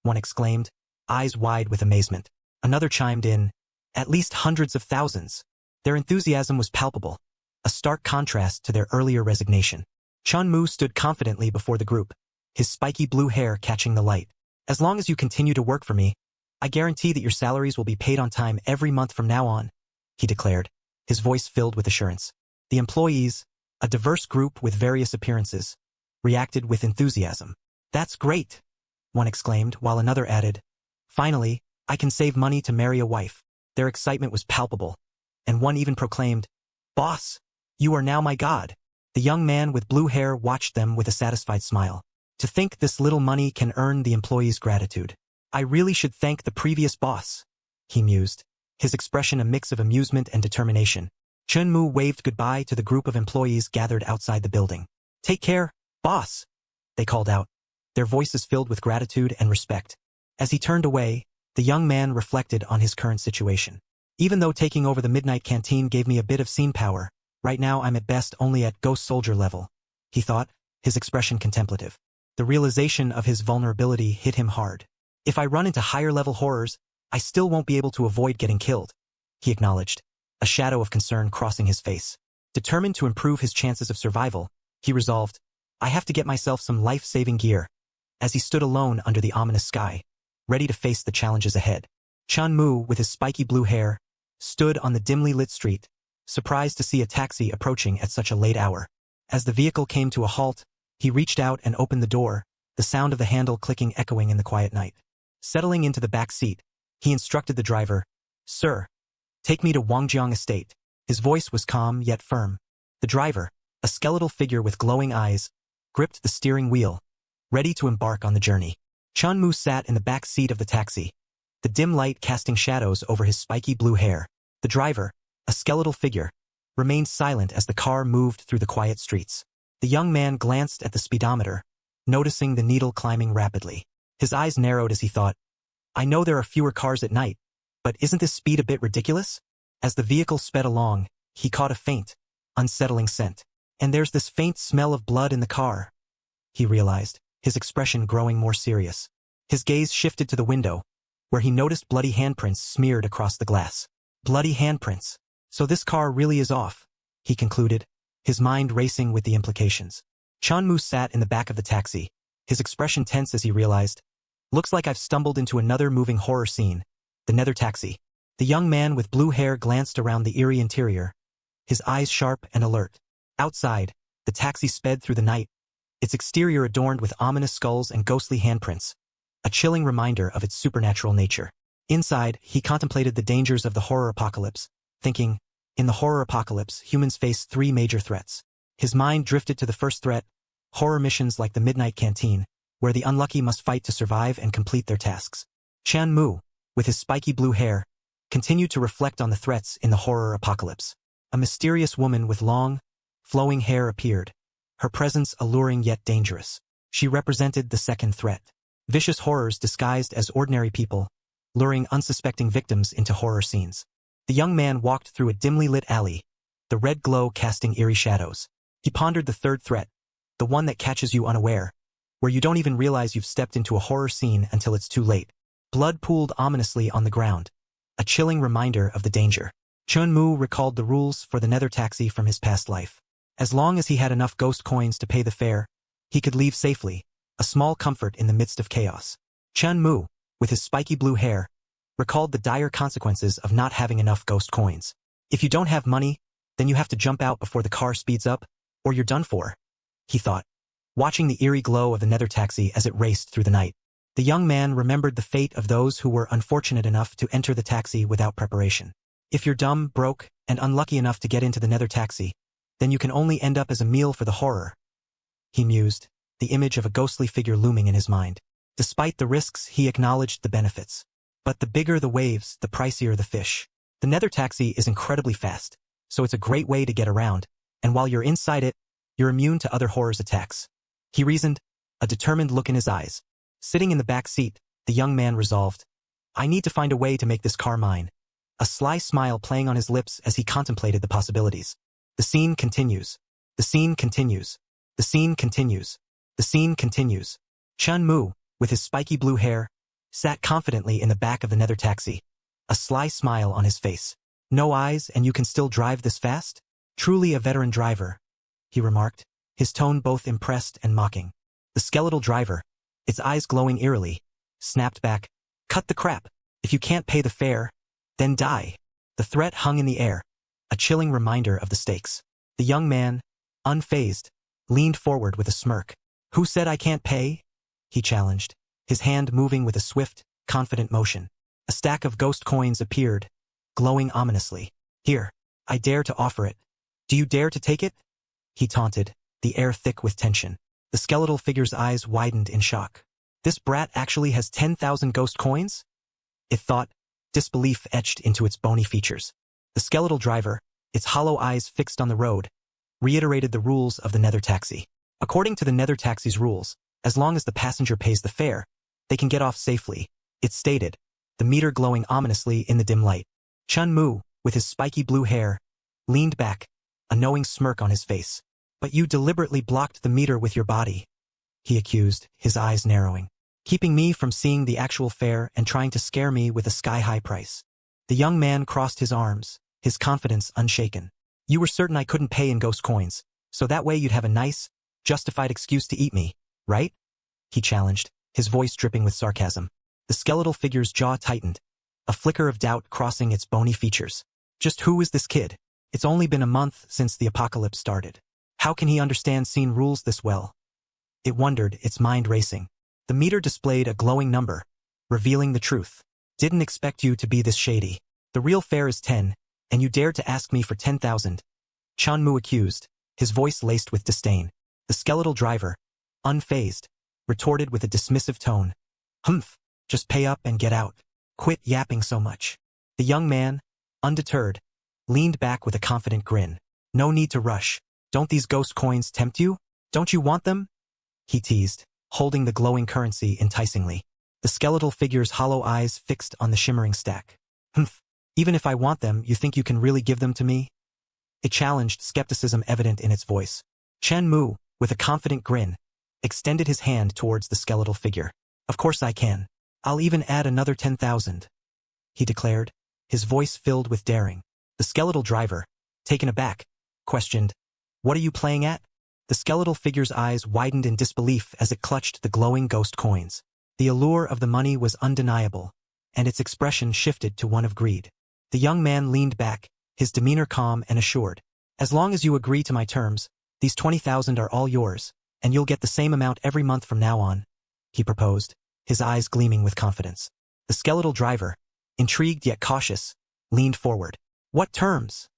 Speaker 1: one exclaimed, eyes wide with amazement. Another chimed in, "At least hundreds of thousands." Their enthusiasm was palpable, a stark contrast to their earlier resignation. Chun Mu stood confidently before the group, his spiky blue hair catching the light. As long as you continue to work for me, I guarantee that your salaries will be paid on time every month from now on, he declared, his voice filled with assurance. The employees, a diverse group with various appearances, reacted with enthusiasm. That's great, one exclaimed, while another added, finally, I can save money to marry a wife. Their excitement was palpable, and one even proclaimed, Boss, you are now my god. The young man with blue hair watched them with a satisfied smile. To think this little money can earn the employees' gratitude. I really should thank the previous boss, he mused, his expression a mix of amusement and determination. Chun Mu waved goodbye to the group of employees gathered outside the building. Take care, boss, they called out, their voices filled with gratitude and respect. As he turned away, the young man reflected on his current situation. Even though taking over the midnight canteen gave me a bit of scene power, right now I'm at best only at ghost soldier level, he thought, his expression contemplative. The realization of his vulnerability hit him hard. If I run into higher-level horrors, I still won't be able to avoid getting killed, he acknowledged, a shadow of concern crossing his face. Determined to improve his chances of survival, he resolved, I have to get myself some life-saving gear. As he stood alone under the ominous sky, ready to face the challenges ahead, Chun Mu, with his spiky blue hair, stood on the dimly lit street, surprised to see a taxi approaching at such a late hour. As the vehicle came to a halt, he reached out and opened the door, the sound of the handle clicking echoing in the quiet night. Settling into the back seat, he instructed the driver, Sir, take me to Wangjiang Estate. His voice was calm yet firm. The driver, a skeletal figure with glowing eyes, gripped the steering wheel, ready to embark on the journey. Chun Mu sat in the back seat of the taxi, the dim light casting shadows over his spiky blue hair. The driver, a skeletal figure, remained silent as the car moved through the quiet streets. The young man glanced at the speedometer, noticing the needle climbing rapidly. His eyes narrowed as he thought, I know there are fewer cars at night, but isn't this speed a bit ridiculous? As the vehicle sped along, he caught a faint, unsettling scent. And there's this faint smell of blood in the car, he realized, his expression growing more serious. His gaze shifted to the window, where he noticed bloody handprints smeared across the glass. Bloody handprints. So this car really is off, he concluded, his mind racing with the implications. Chun Mu sat in the back of the taxi, his expression tense as he realized, looks like I've stumbled into another moving horror scene, the nether taxi. The young man with blue hair glanced around the eerie interior, his eyes sharp and alert. Outside, the taxi sped through the night, its exterior adorned with ominous skulls and ghostly handprints, a chilling reminder of its supernatural nature. Inside, he contemplated the dangers of the horror apocalypse, thinking, in the horror apocalypse, humans face three major threats. His mind drifted to the first threat, horror missions like the Midnight Canteen, where the unlucky must fight to survive and complete their tasks. Chun Mu, with his spiky blue hair, continued to reflect on the threats in the horror apocalypse. A mysterious woman with long, flowing hair appeared, her presence alluring yet dangerous. She represented the second threat. Vicious horrors disguised as ordinary people, luring unsuspecting victims into horror scenes. The young man walked through a dimly lit alley, the red glow casting eerie shadows. He pondered the third threat, the one that catches you unaware, where you don't even realize you've stepped into a horror scene until it's too late. Blood pooled ominously on the ground, a chilling reminder of the danger. Chun Mu recalled the rules for the nether taxi from his past life. As long as he had enough ghost coins to pay the fare, he could leave safely, a small comfort in the midst of chaos. Chun Mu, with his spiky blue hair, recalled the dire consequences of not having enough ghost coins. If you don't have money, then you have to jump out before the car speeds up, or you're done for, he thought, watching the eerie glow of the nether taxi as it raced through the night. The young man remembered the fate of those who were unfortunate enough to enter the taxi without preparation. If you're dumb, broke, and unlucky enough to get into the nether taxi, then you can only end up as a meal for the horror, he mused, the image of a ghostly figure looming in his mind. Despite the risks, he acknowledged the benefits. But the bigger the waves, the pricier the fish. The nether taxi is incredibly fast, so it's a great way to get around, and while you're inside it, you're immune to other horror's attacks. He reasoned, a determined look in his eyes. Sitting in the back seat, the young man resolved, I need to find a way to make this car mine. A sly smile playing on his lips as he contemplated the possibilities. The scene continues. The scene continues. The scene continues. The scene continues. Chun Mu, with his spiky blue hair, sat confidently in the back of the nether taxi, a sly smile on his face. No eyes and you can still drive this fast? Truly a veteran driver, he remarked, his tone both impressed and mocking. The skeletal driver, its eyes glowing eerily, snapped back, "Cut the crap. If you can't pay the fare, then die." The threat hung in the air, a chilling reminder of the stakes. The young man, unfazed, leaned forward with a smirk. "Who said I can't pay?" he challenged, his hand moving with a swift, confident motion. A stack of ghost coins appeared, glowing ominously. "Here, I dare to offer it. Do you dare to take it?" he taunted, the air thick with tension. The skeletal figure's eyes widened in shock. "This brat actually has 10,000 ghost coins?" it thought, disbelief etched into its bony features. The skeletal driver, its hollow eyes fixed on the road, reiterated the rules of the nether taxi. According to the nether taxi's rules, as long as the passenger pays the fare, they can get off safely, it stated, the meter glowing ominously in the dim light. Chun Mu, with his spiky blue hair, leaned back, a knowing smirk on his face. "But you deliberately blocked the meter with your body," he accused, his eyes narrowing, "keeping me from seeing the actual fare and trying to scare me with a sky-high price." The young man crossed his arms, his confidence unshaken. "You were certain I couldn't pay in ghost coins, so that way you'd have a nice, justified excuse to eat me, right?" he challenged, his voice dripping with sarcasm. The skeletal figure's jaw tightened, a flicker of doubt crossing its bony features. Just who is this kid? It's only been a month since the apocalypse started. How can he understand scene rules this well? It wondered, its mind racing. The meter displayed a glowing number, revealing the truth. "Didn't expect you to be this shady. The real fare is 10, and you dared to ask me for 10,000. Chun Mu accused, his voice laced with disdain. The skeletal driver, unfazed, retorted with a dismissive tone. "Humph, just pay up and get out. Quit yapping so much." The young man, undeterred, leaned back with a confident grin. "No need to rush. Don't these ghost coins tempt you? Don't you want them?" he teased, holding the glowing currency enticingly. The skeletal figure's hollow eyes fixed on the shimmering stack. "Humph, even if I want them, you think you can really give them to me?" It challenged, skepticism evident in its voice. Chun Mu, with a confident grin, extended his hand towards the skeletal figure. "Of course I can. I'll even add another 10,000, he declared, his voice filled with daring. The skeletal driver, taken aback, questioned, "What are you playing at?" The skeletal figure's eyes widened in disbelief as it clutched the glowing ghost coins. The allure of the money was undeniable, and its expression shifted to one of greed. The young man leaned back, his demeanor calm and assured. "As long as you agree to my terms, these 20,000 are all yours, and you'll get the same amount every month from now on," he proposed, his eyes gleaming with confidence. The skeletal driver, intrigued yet cautious, leaned forward. "What terms?"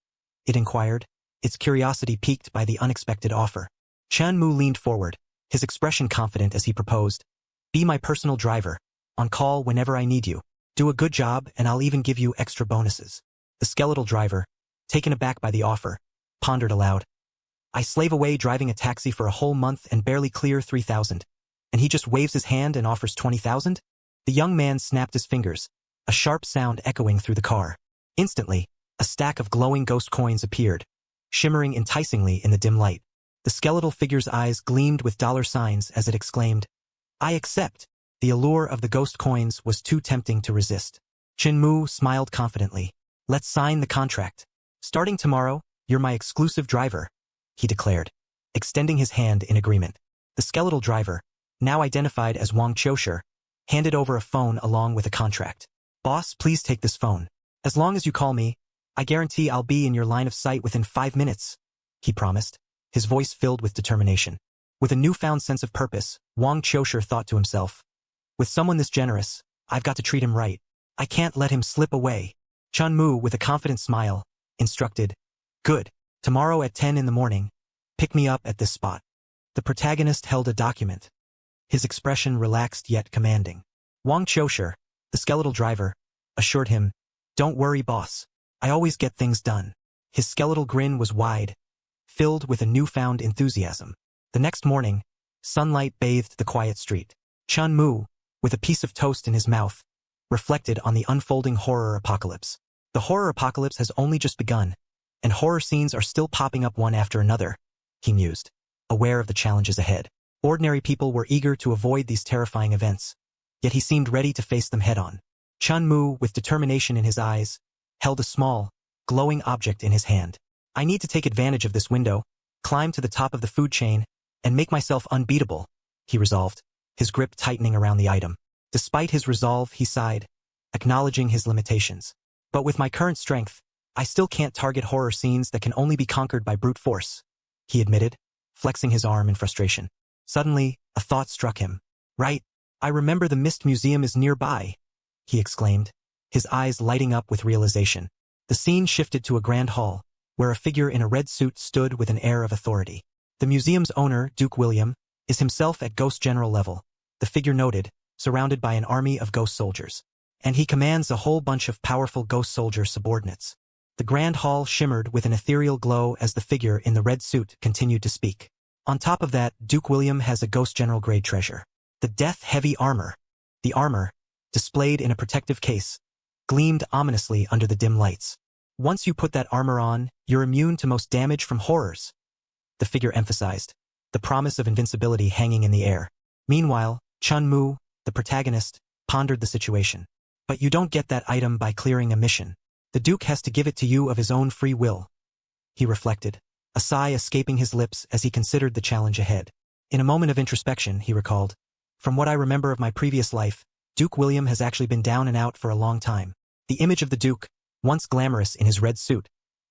Speaker 1: it inquired, its curiosity piqued by the unexpected offer. Chun Mu leaned forward, his expression confident as he proposed. "Be my personal driver, on call whenever I need you. Do a good job and I'll even give you extra bonuses." The skeletal driver, taken aback by the offer, pondered aloud. "I slave away driving a taxi for a whole month and barely clear 3,000. And he just waves his hand and offers 20,000? The young man snapped his fingers, a sharp sound echoing through the car. Instantly, a stack of glowing ghost coins appeared, shimmering enticingly in the dim light. The skeletal figure's eyes gleamed with dollar signs as it exclaimed, "I accept." The allure of the ghost coins was too tempting to resist. Chun Mu smiled confidently. "Let's sign the contract. Starting tomorrow, you're my exclusive driver," he declared, extending his hand in agreement. The skeletal driver, now identified as Wang Chosher, handed over a phone along with a contract. "Boss, please take this phone. As long as you call me, I guarantee I'll be in your line of sight within 5 minutes, he promised, his voice filled with determination. With a newfound sense of purpose, Wang Chosher thought to himself, "With someone this generous, I've got to treat him right. I can't let him slip away." Chun Mu, with a confident smile, instructed, "Good. Tomorrow at 10 in the morning, pick me up at this spot." The protagonist held a document, his expression relaxed yet commanding. Wang Chosher, the skeletal driver, assured him, "Don't worry, boss. I always get things done." His skeletal grin was wide, filled with a newfound enthusiasm. The next morning, sunlight bathed the quiet street. Chun Mu, with a piece of toast in his mouth, reflected on the unfolding horror apocalypse. The horror apocalypse has only just begun, and horror scenes are still popping up one after another, he mused, aware of the challenges ahead. Ordinary people were eager to avoid these terrifying events, yet he seemed ready to face them head-on. Chun Mu, with determination in his eyes, held a small, glowing object in his hand. I need to take advantage of this window, climb to the top of the food chain, and make myself unbeatable, he resolved, his grip tightening around the item. Despite his resolve, he sighed, acknowledging his limitations. But with my current strength, I still can't target horror scenes that can only be conquered by brute force, he admitted, flexing his arm in frustration. Suddenly, a thought struck him. Right, I remember the Mist Museum is nearby, he exclaimed, his eyes lighting up with realization. The scene shifted to a grand hall, where a figure in a red suit stood with an air of authority. The museum's owner, Duke William, is himself at Ghost General level, the figure noted, surrounded by an army of ghost soldiers. And he commands a whole bunch of powerful ghost soldier subordinates. The grand hall shimmered with an ethereal glow as the figure in the red suit continued to speak. On top of that, Duke William has a Ghost General grade treasure. The death-heavy armor. The armor, displayed in a protective case, gleamed ominously under the dim lights. Once you put that armor on, you're immune to most damage from horrors, the figure emphasized, the promise of invincibility hanging in the air. Meanwhile, Chun Mu, the protagonist, pondered the situation. But you don't get that item by clearing a mission. The Duke has to give it to you of his own free will, he reflected, a sigh escaping his lips as he considered the challenge ahead. In a moment of introspection, he recalled, from what I remember of my previous life, Duke William has actually been down and out for a long time. The image of the Duke, once glamorous in his red suit,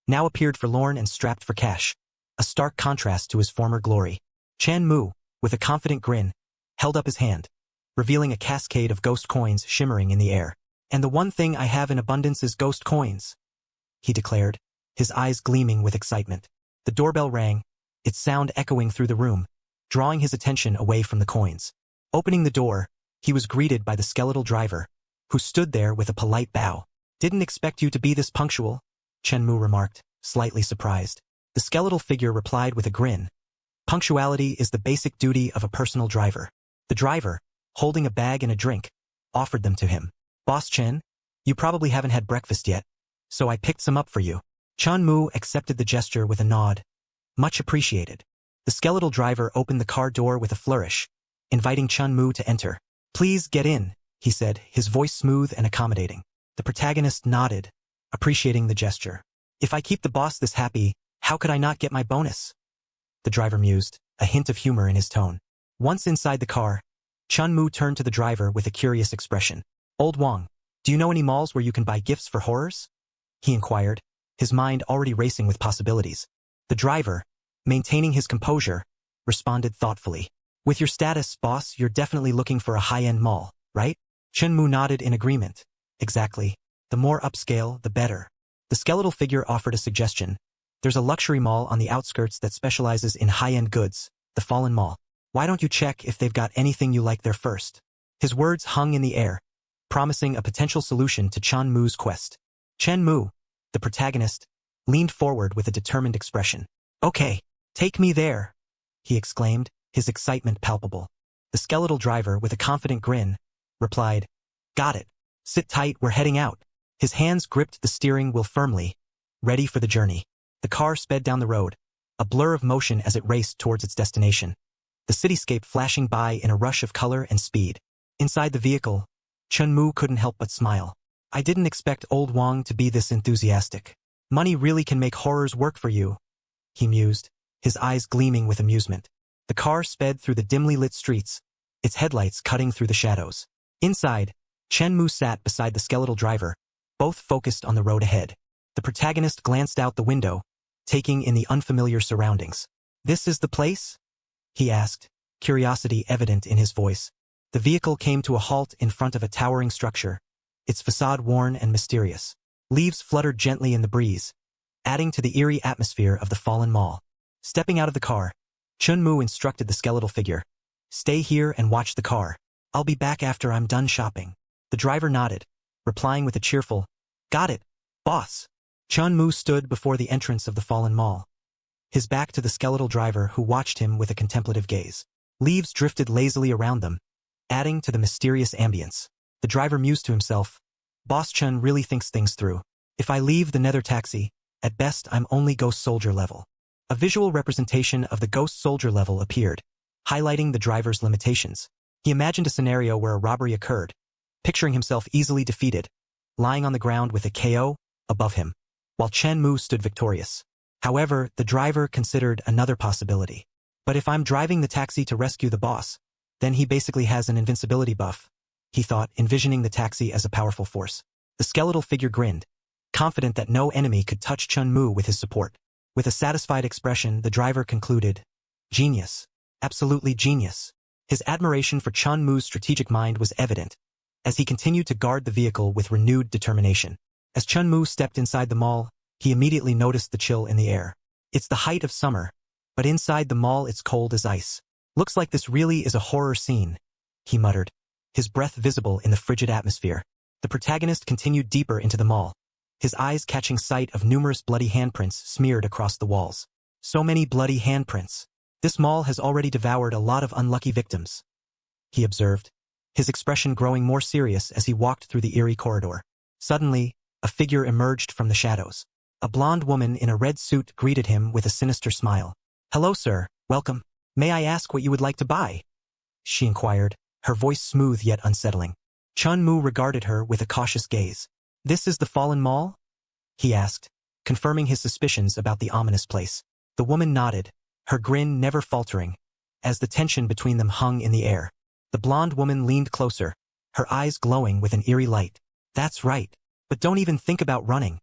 Speaker 1: now appeared forlorn and strapped for cash, a stark contrast to his former glory. Chun Mu, with a confident grin, held up his hand, revealing a cascade of ghost coins shimmering in the air. And the one thing I have in abundance is ghost coins, he declared, his eyes gleaming with excitement. The doorbell rang, its sound echoing through the room, drawing his attention away from the coins. Opening the door, he was greeted by the skeletal driver, who stood there with a polite bow. Didn't expect you to be this punctual, Chun Mu remarked, slightly surprised. The skeletal figure replied with a grin. Punctuality is the basic duty of a personal driver. The driver, holding a bag and a drink, offered them to him. Boss Chen, you probably haven't had breakfast yet, so I picked some up for you. Chun Mu accepted the gesture with a nod. Much appreciated. The skeletal driver opened the car door with a flourish, inviting Chun Mu to enter. Please get in, he said, his voice smooth and accommodating. The protagonist nodded, appreciating the gesture. If I keep the boss this happy, how could I not get my bonus? The driver mused, a hint of humor in his tone. Once inside the car, Chun Mu turned to the driver with a curious expression. Old Wang, do you know any malls where you can buy gifts for horrors? He inquired, his mind already racing with possibilities. The driver, maintaining his composure, responded thoughtfully. With your status, boss, you're definitely looking for a high-end mall, right? Chun Mu nodded in agreement. Exactly. The more upscale, the better. The skeletal figure offered a suggestion. There's a luxury mall on the outskirts that specializes in high-end goods, the Fallen Mall. Why don't you check if they've got anything you like there first? His words hung in the air, promising a potential solution to Chun Mu's quest. Chun Mu, the protagonist, leaned forward with a determined expression. Okay, take me there, he exclaimed, his excitement palpable. The skeletal driver, with a confident grin, replied, Got it. Sit tight, we're heading out. His hands gripped the steering wheel firmly, ready for the journey. The car sped down the road, a blur of motion as it raced towards its destination, the cityscape flashing by in a rush of color and speed. Inside the vehicle, Chun Mu couldn't help but smile. I didn't expect old Wang to be this enthusiastic. Money really can make horrors work for you, he mused, his eyes gleaming with amusement. The car sped through the dimly lit streets, its headlights cutting through the shadows. Inside, Chun Mu sat beside the skeletal driver, both focused on the road ahead. The protagonist glanced out the window, taking in the unfamiliar surroundings. This is the place? He asked, curiosity evident in his voice. The vehicle came to a halt in front of a towering structure, its facade worn and mysterious. Leaves fluttered gently in the breeze, adding to the eerie atmosphere of the fallen mall. Stepping out of the car, Chun Mu instructed the skeletal figure. Stay here and watch the car. I'll be back after I'm done shopping. The driver nodded, replying with a cheerful, Got it, boss. Chun Mu stood before the entrance of the fallen mall, his back to the skeletal driver who watched him with a contemplative gaze. Leaves drifted lazily around them, adding to the mysterious ambience. The driver mused to himself, Boss Chun really thinks things through. If I leave the nether taxi, at best I'm only ghost soldier level. A visual representation of the ghost soldier level appeared, highlighting the driver's limitations. He imagined a scenario where a robbery occurred, picturing himself easily defeated, lying on the ground with a KO above him, while Chun Mu stood victorious. However, the driver considered another possibility. But if I'm driving the taxi to rescue the boss, then he basically has an invincibility buff, he thought, envisioning the taxi as a powerful force. The skeletal figure grinned, confident that no enemy could touch Chun Mu with his support. With a satisfied expression, the driver concluded, "Genius. Absolutely genius." His admiration for Chun Mu's strategic mind was evident, as he continued to guard the vehicle with renewed determination. As Chun Mu stepped inside the mall, he immediately noticed the chill in the air. It's the height of summer, but inside the mall it's cold as ice. Looks like this really is a horror scene, he muttered, his breath visible in the frigid atmosphere. The protagonist continued deeper into the mall, his eyes catching sight of numerous bloody handprints smeared across the walls. So many bloody handprints. This mall has already devoured a lot of unlucky victims, he observed, his expression growing more serious as he walked through the eerie corridor. Suddenly, a figure emerged from the shadows. A blonde woman in a red suit greeted him with a sinister smile. "Hello, sir. Welcome. May I ask what you would like to buy?" she inquired, her voice smooth yet unsettling. Chun Mu regarded her with a cautious gaze. "This is the Fallen Mall?" he asked, confirming his suspicions about the ominous place. The woman nodded, her grin never faltering, as the tension between them hung in the air. The blonde woman leaned closer, her eyes glowing with an eerie light. "That's right. But don't even think about running,"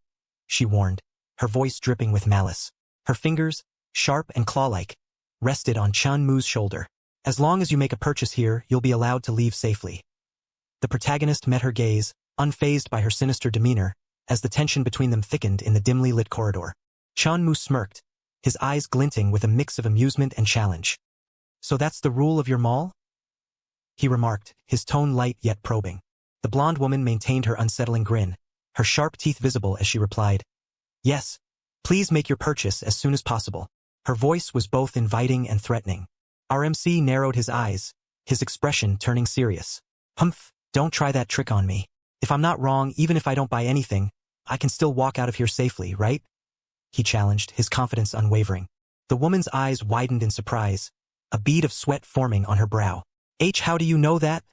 Speaker 1: she warned, her voice dripping with malice. Her fingers, sharp and claw-like, rested on Chun Mu's shoulder. "As long as you make a purchase here, you'll be allowed to leave safely." The protagonist met her gaze, unfazed by her sinister demeanor, as the tension between them thickened in the dimly lit corridor. Chun Mu smirked, his eyes glinting with a mix of amusement and challenge. "So that's the rule of your mall?" he remarked, his tone light yet probing. The blonde woman maintained her unsettling grin, her sharp teeth visible as she replied, "Yes. Please make your purchase as soon as possible." Her voice was both inviting and threatening. RMC narrowed his eyes, his expression turning serious. "Humph, don't try that trick on me. If I'm not wrong, even if I don't buy anything, I can still walk out of here safely, right?" he challenged, his confidence unwavering. The woman's eyes widened in surprise, a bead of sweat forming on her brow. How do you know that?"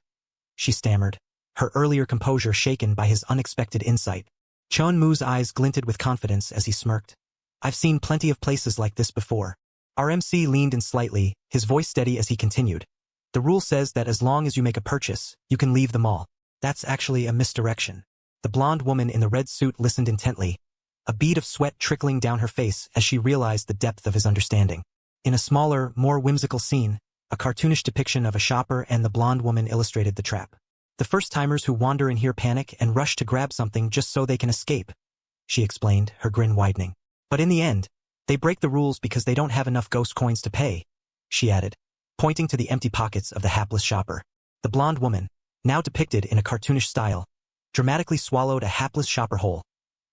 Speaker 1: she stammered, her earlier composure shaken by his unexpected insight. Chun Mu's eyes glinted with confidence as he smirked. "I've seen plenty of places like this before." RMC leaned in slightly, his voice steady as he continued. "The rule says that as long as you make a purchase, you can leave the mall. That's actually a misdirection." The blonde woman in the red suit listened intently, a bead of sweat trickling down her face as she realized the depth of his understanding. In a smaller, more whimsical scene, a cartoonish depiction of a shopper and the blonde woman illustrated the trap. "The first-timers who wander in here panic and rush to grab something just so they can escape," she explained, her grin widening. "But in the end, they break the rules because they don't have enough ghost coins to pay," she added, pointing to the empty pockets of the hapless shopper. The blonde woman, now depicted in a cartoonish style, dramatically swallowed a hapless shopper whole,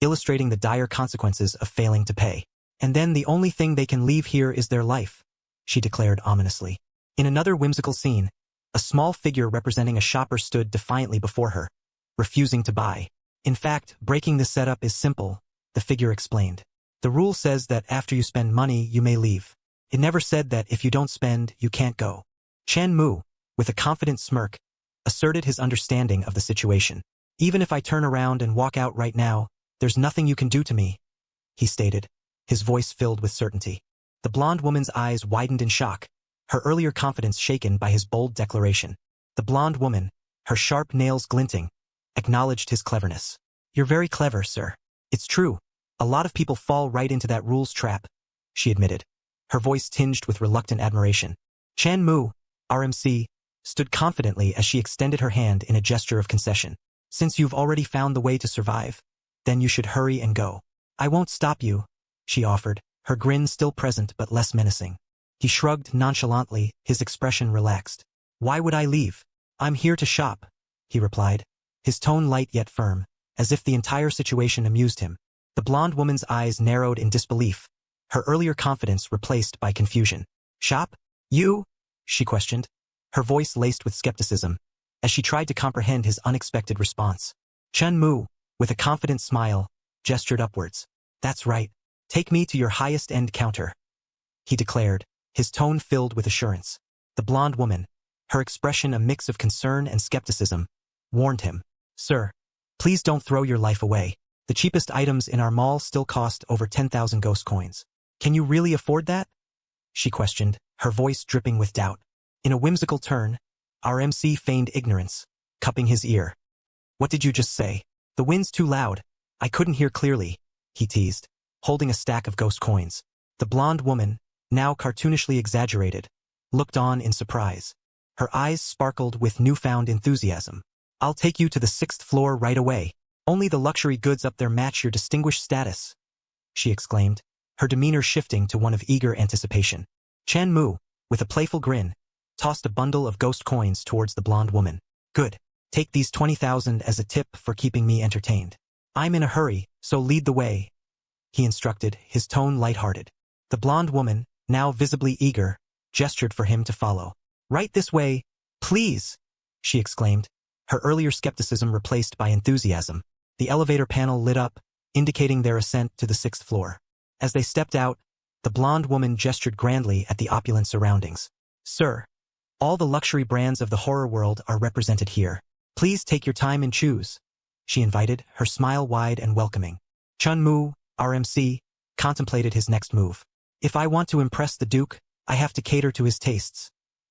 Speaker 1: illustrating the dire consequences of failing to pay. "And then the only thing they can leave here is their life," she declared ominously. In another whimsical scene, a small figure representing a shopper stood defiantly before her, refusing to buy. "In fact, breaking this setup is simple," the figure explained. "The rule says that after you spend money, you may leave. It never said that if you don't spend, you can't go." Chun Mu, with a confident smirk, asserted his understanding of the situation. "Even if I turn around and walk out right now, there's nothing you can do to me," he stated, his voice filled with certainty. The blonde woman's eyes widened in shock, her earlier confidence shaken by his bold declaration. The blonde woman, her sharp nails glinting, acknowledged his cleverness. "You're very clever, sir. It's true. A lot of people fall right into that rules trap," she admitted, her voice tinged with reluctant admiration. Chun Mu, RMC, stood confidently as she extended her hand in a gesture of concession. "Since you've already found the way to survive, then you should hurry and go." "I won't stop you," she offered, her grin still present but less menacing. He shrugged nonchalantly, his expression relaxed. "Why would I leave? I'm here to shop," he replied, his tone light yet firm, as if the entire situation amused him. The blonde woman's eyes narrowed in disbelief, her earlier confidence replaced by confusion. "Shop? You?" she questioned, her voice laced with skepticism, as she tried to comprehend his unexpected response. Chun Mu, with a confident smile, gestured upwards. "That's right. Take me to your highest-end counter," he declared, his tone filled with assurance. The blonde woman, her expression a mix of concern and skepticism, warned him. "Sir, please don't throw your life away. The cheapest items in our mall still cost over 10,000 ghost coins." Can you really afford that? She questioned, her voice dripping with doubt. In a whimsical turn, our MC feigned ignorance, cupping his ear. What did you just say? The wind's too loud. I couldn't hear clearly, he teased, holding a stack of ghost coins. The blonde woman, now cartoonishly exaggerated, looked on in surprise. Her eyes sparkled with newfound enthusiasm. I'll take you to the 6th floor right away. Only the luxury goods up there match your distinguished status, she exclaimed, her demeanor shifting to one of eager anticipation. Chun Mu, with a playful grin, tossed a bundle of ghost coins towards the blonde woman. Good. Take these 20,000 as a tip for keeping me entertained. I'm in a hurry, so lead the way, he instructed, his tone lighthearted. The blonde woman, now visibly eager, gestured for him to follow. Right this way, please, she exclaimed, her earlier skepticism replaced by enthusiasm. The elevator panel lit up, indicating their ascent to the 6th floor. As they stepped out, the blonde woman gestured grandly at the opulent surroundings. Sir, all the luxury brands of the horror world are represented here. Please take your time and choose, she invited, her smile wide and welcoming. Chun Mu, our MC, contemplated his next move. If I want to impress the Duke, I have to cater to his tastes,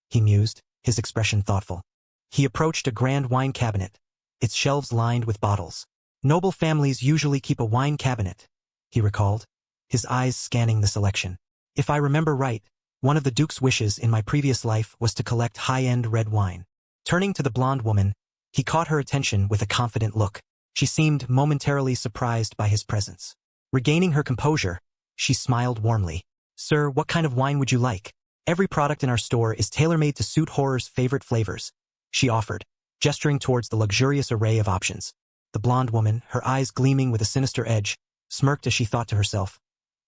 Speaker 1: he mused, his expression thoughtful. He approached a grand wine cabinet, its shelves lined with bottles. Noble families usually keep a wine cabinet, he recalled, his eyes scanning the selection. If I remember right, one of the Duke's wishes in my previous life was to collect high-end red wine. Turning to the blonde woman, he caught her attention with a confident look. She seemed momentarily surprised by his presence. Regaining her composure, she smiled warmly. Sir, what kind of wine would you like? Every product in our store is tailor-made to suit horror's favorite flavors, she offered, gesturing towards the luxurious array of options. The blonde woman, her eyes gleaming with a sinister edge, smirked as she thought to herself.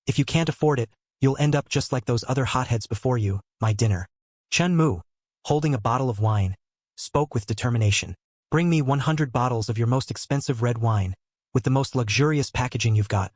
Speaker 1: If you can't afford it, you'll end up just like those other hotheads before you, my dinner. Chun Mu, holding a bottle of wine, spoke with determination. Bring me 100 bottles of your most expensive red wine, with the most luxurious packaging you've got,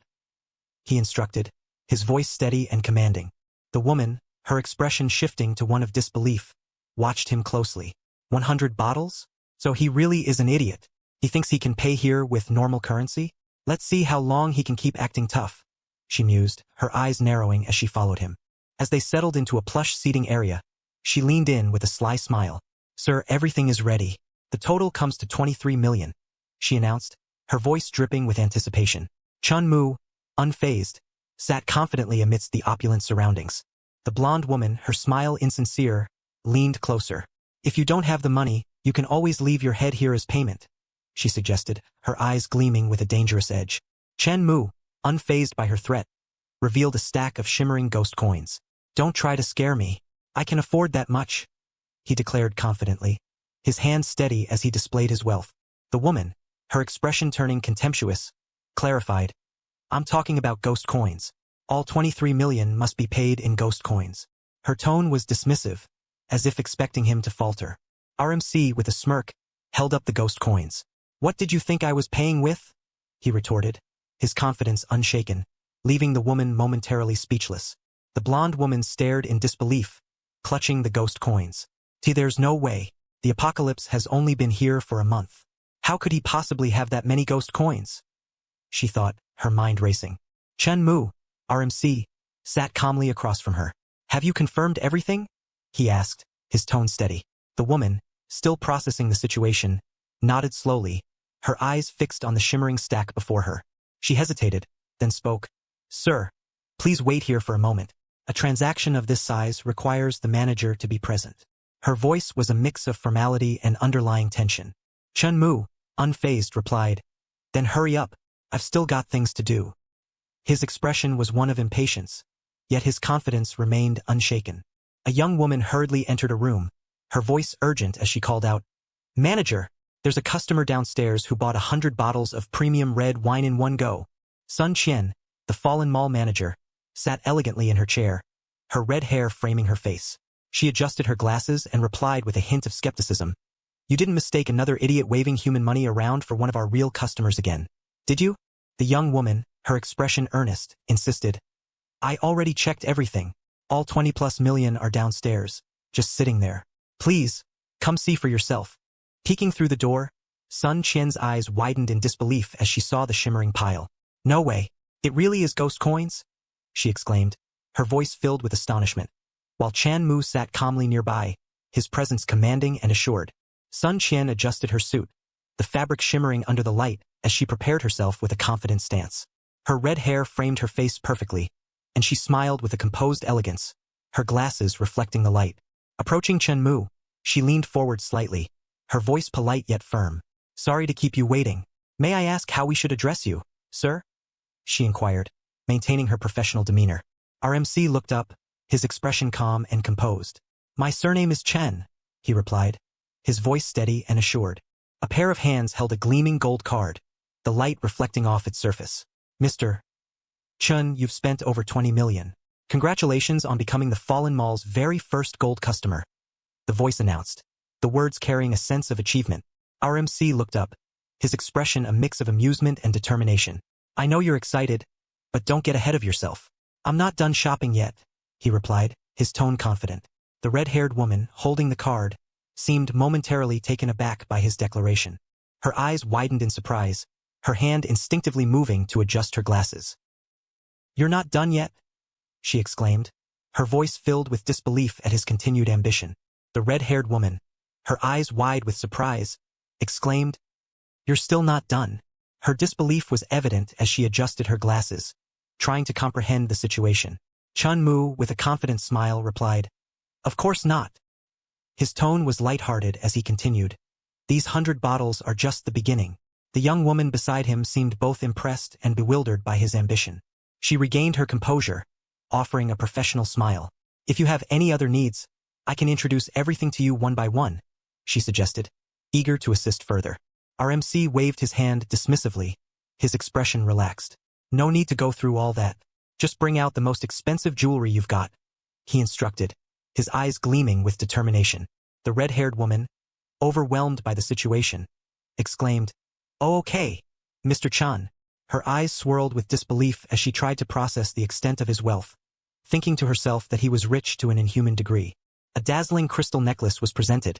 Speaker 1: he instructed, his voice steady and commanding. The woman, her expression shifting to one of disbelief, watched him closely. 100 bottles? So he really is an idiot. He thinks he can pay here with normal currency? Let's see how long he can keep acting tough, she mused, her eyes narrowing as she followed him. As they settled into a plush seating area, she leaned in with a sly smile. Sir, everything is ready. The total comes to 23 million, she announced, her voice dripping with anticipation. Chun Mu, unfazed, sat confidently amidst the opulent surroundings. The blonde woman, her smile insincere, leaned closer. If you don't have the money, you can always leave your head here as payment, she suggested, her eyes gleaming with a dangerous edge. Chun Mu, unfazed by her threat, revealed a stack of shimmering ghost coins. Don't try to scare me. I can afford that much, he declared confidently, his hand steady as he displayed his wealth. The woman, her expression turning contemptuous, clarified. I'm talking about ghost coins. All 23 million must be paid in ghost coins. Her tone was dismissive, as if expecting him to falter. RMC, with a smirk, held up the ghost coins. What did you think I was paying with? He retorted, his confidence unshaken, leaving the woman momentarily speechless. The blonde woman stared in disbelief, clutching the ghost coins. There's no way. The apocalypse has only been here for a month. How could he possibly have that many ghost coins? She thought, her mind racing. Chun Mu, RMC, sat calmly across from her. Have you confirmed everything? He asked, his tone steady. The woman, still processing the situation, nodded slowly, her eyes fixed on the shimmering stack before her. She hesitated, then spoke. Sir, please wait here for a moment. A transaction of this size requires the manager to be present. Her voice was a mix of formality and underlying tension. Chun Mu, unfazed, replied. Then hurry up, I've still got things to do. His expression was one of impatience, yet his confidence remained unshaken. A young woman hurriedly entered a room, her voice urgent as she called out, Manager, there's a customer downstairs who bought 100 bottles of premium red wine in one go. Sun Qian, the fallen mall manager, sat elegantly in her chair, her red hair framing her face. She adjusted her glasses and replied with a hint of skepticism. You didn't mistake another idiot waving human money around for one of our real customers again, did you? The young woman, her expression earnest, insisted. I already checked everything. All 20+ million are downstairs, just sitting there. Please, come see for yourself. Peeking through the door, Sun Qian's eyes widened in disbelief as she saw the shimmering pile. No way, it really is ghost coins? She exclaimed, her voice filled with astonishment. While Chun Mu sat calmly nearby, his presence commanding and assured. Sun Qian adjusted her suit, the fabric shimmering under the light as she prepared herself with a confident stance. Her red hair framed her face perfectly, and she smiled with a composed elegance, her glasses reflecting the light. Approaching Chun Mu, she leaned forward slightly, her voice polite yet firm. "Sorry to keep you waiting. May I ask how we should address you, sir?" she inquired, maintaining her professional demeanor. RMC looked up, his expression calm and composed. "My surname is Chen," he replied, his voice steady and assured. A pair of hands held a gleaming gold card, the light reflecting off its surface. "Mr. Chun, you've spent over 20 million. Congratulations on becoming the Fallen Mall's very first gold customer," the voice announced, the words carrying a sense of achievement. RMC looked up, his expression a mix of amusement and determination. "I know you're excited, but don't get ahead of yourself. I'm not done shopping yet," he replied, his tone confident. The red-haired woman, holding the card, seemed momentarily taken aback by his declaration. Her eyes widened in surprise, her hand instinctively moving to adjust her glasses. "You're not done yet?" she exclaimed, her voice filled with disbelief at his continued ambition. The red-haired woman, her eyes wide with surprise, exclaimed, "You're still not done." Her disbelief was evident as she adjusted her glasses, trying to comprehend the situation. Chun Mu, with a confident smile, replied, "Of course not." His tone was light-hearted as he continued, "These 100 bottles are just the beginning." The young woman beside him seemed both impressed and bewildered by his ambition. She regained her composure, offering a professional smile. "If you have any other needs, I can introduce everything to you one by one," she suggested, eager to assist further. RMC waved his hand dismissively, his expression relaxed. "No need to go through all that. Just bring out the most expensive jewelry you've got," he instructed, his eyes gleaming with determination. The red-haired woman, overwhelmed by the situation, exclaimed, "Oh, okay, Mr. Chan." Her eyes swirled with disbelief as she tried to process the extent of his wealth, thinking to herself that he was rich to an inhuman degree. A dazzling crystal necklace was presented,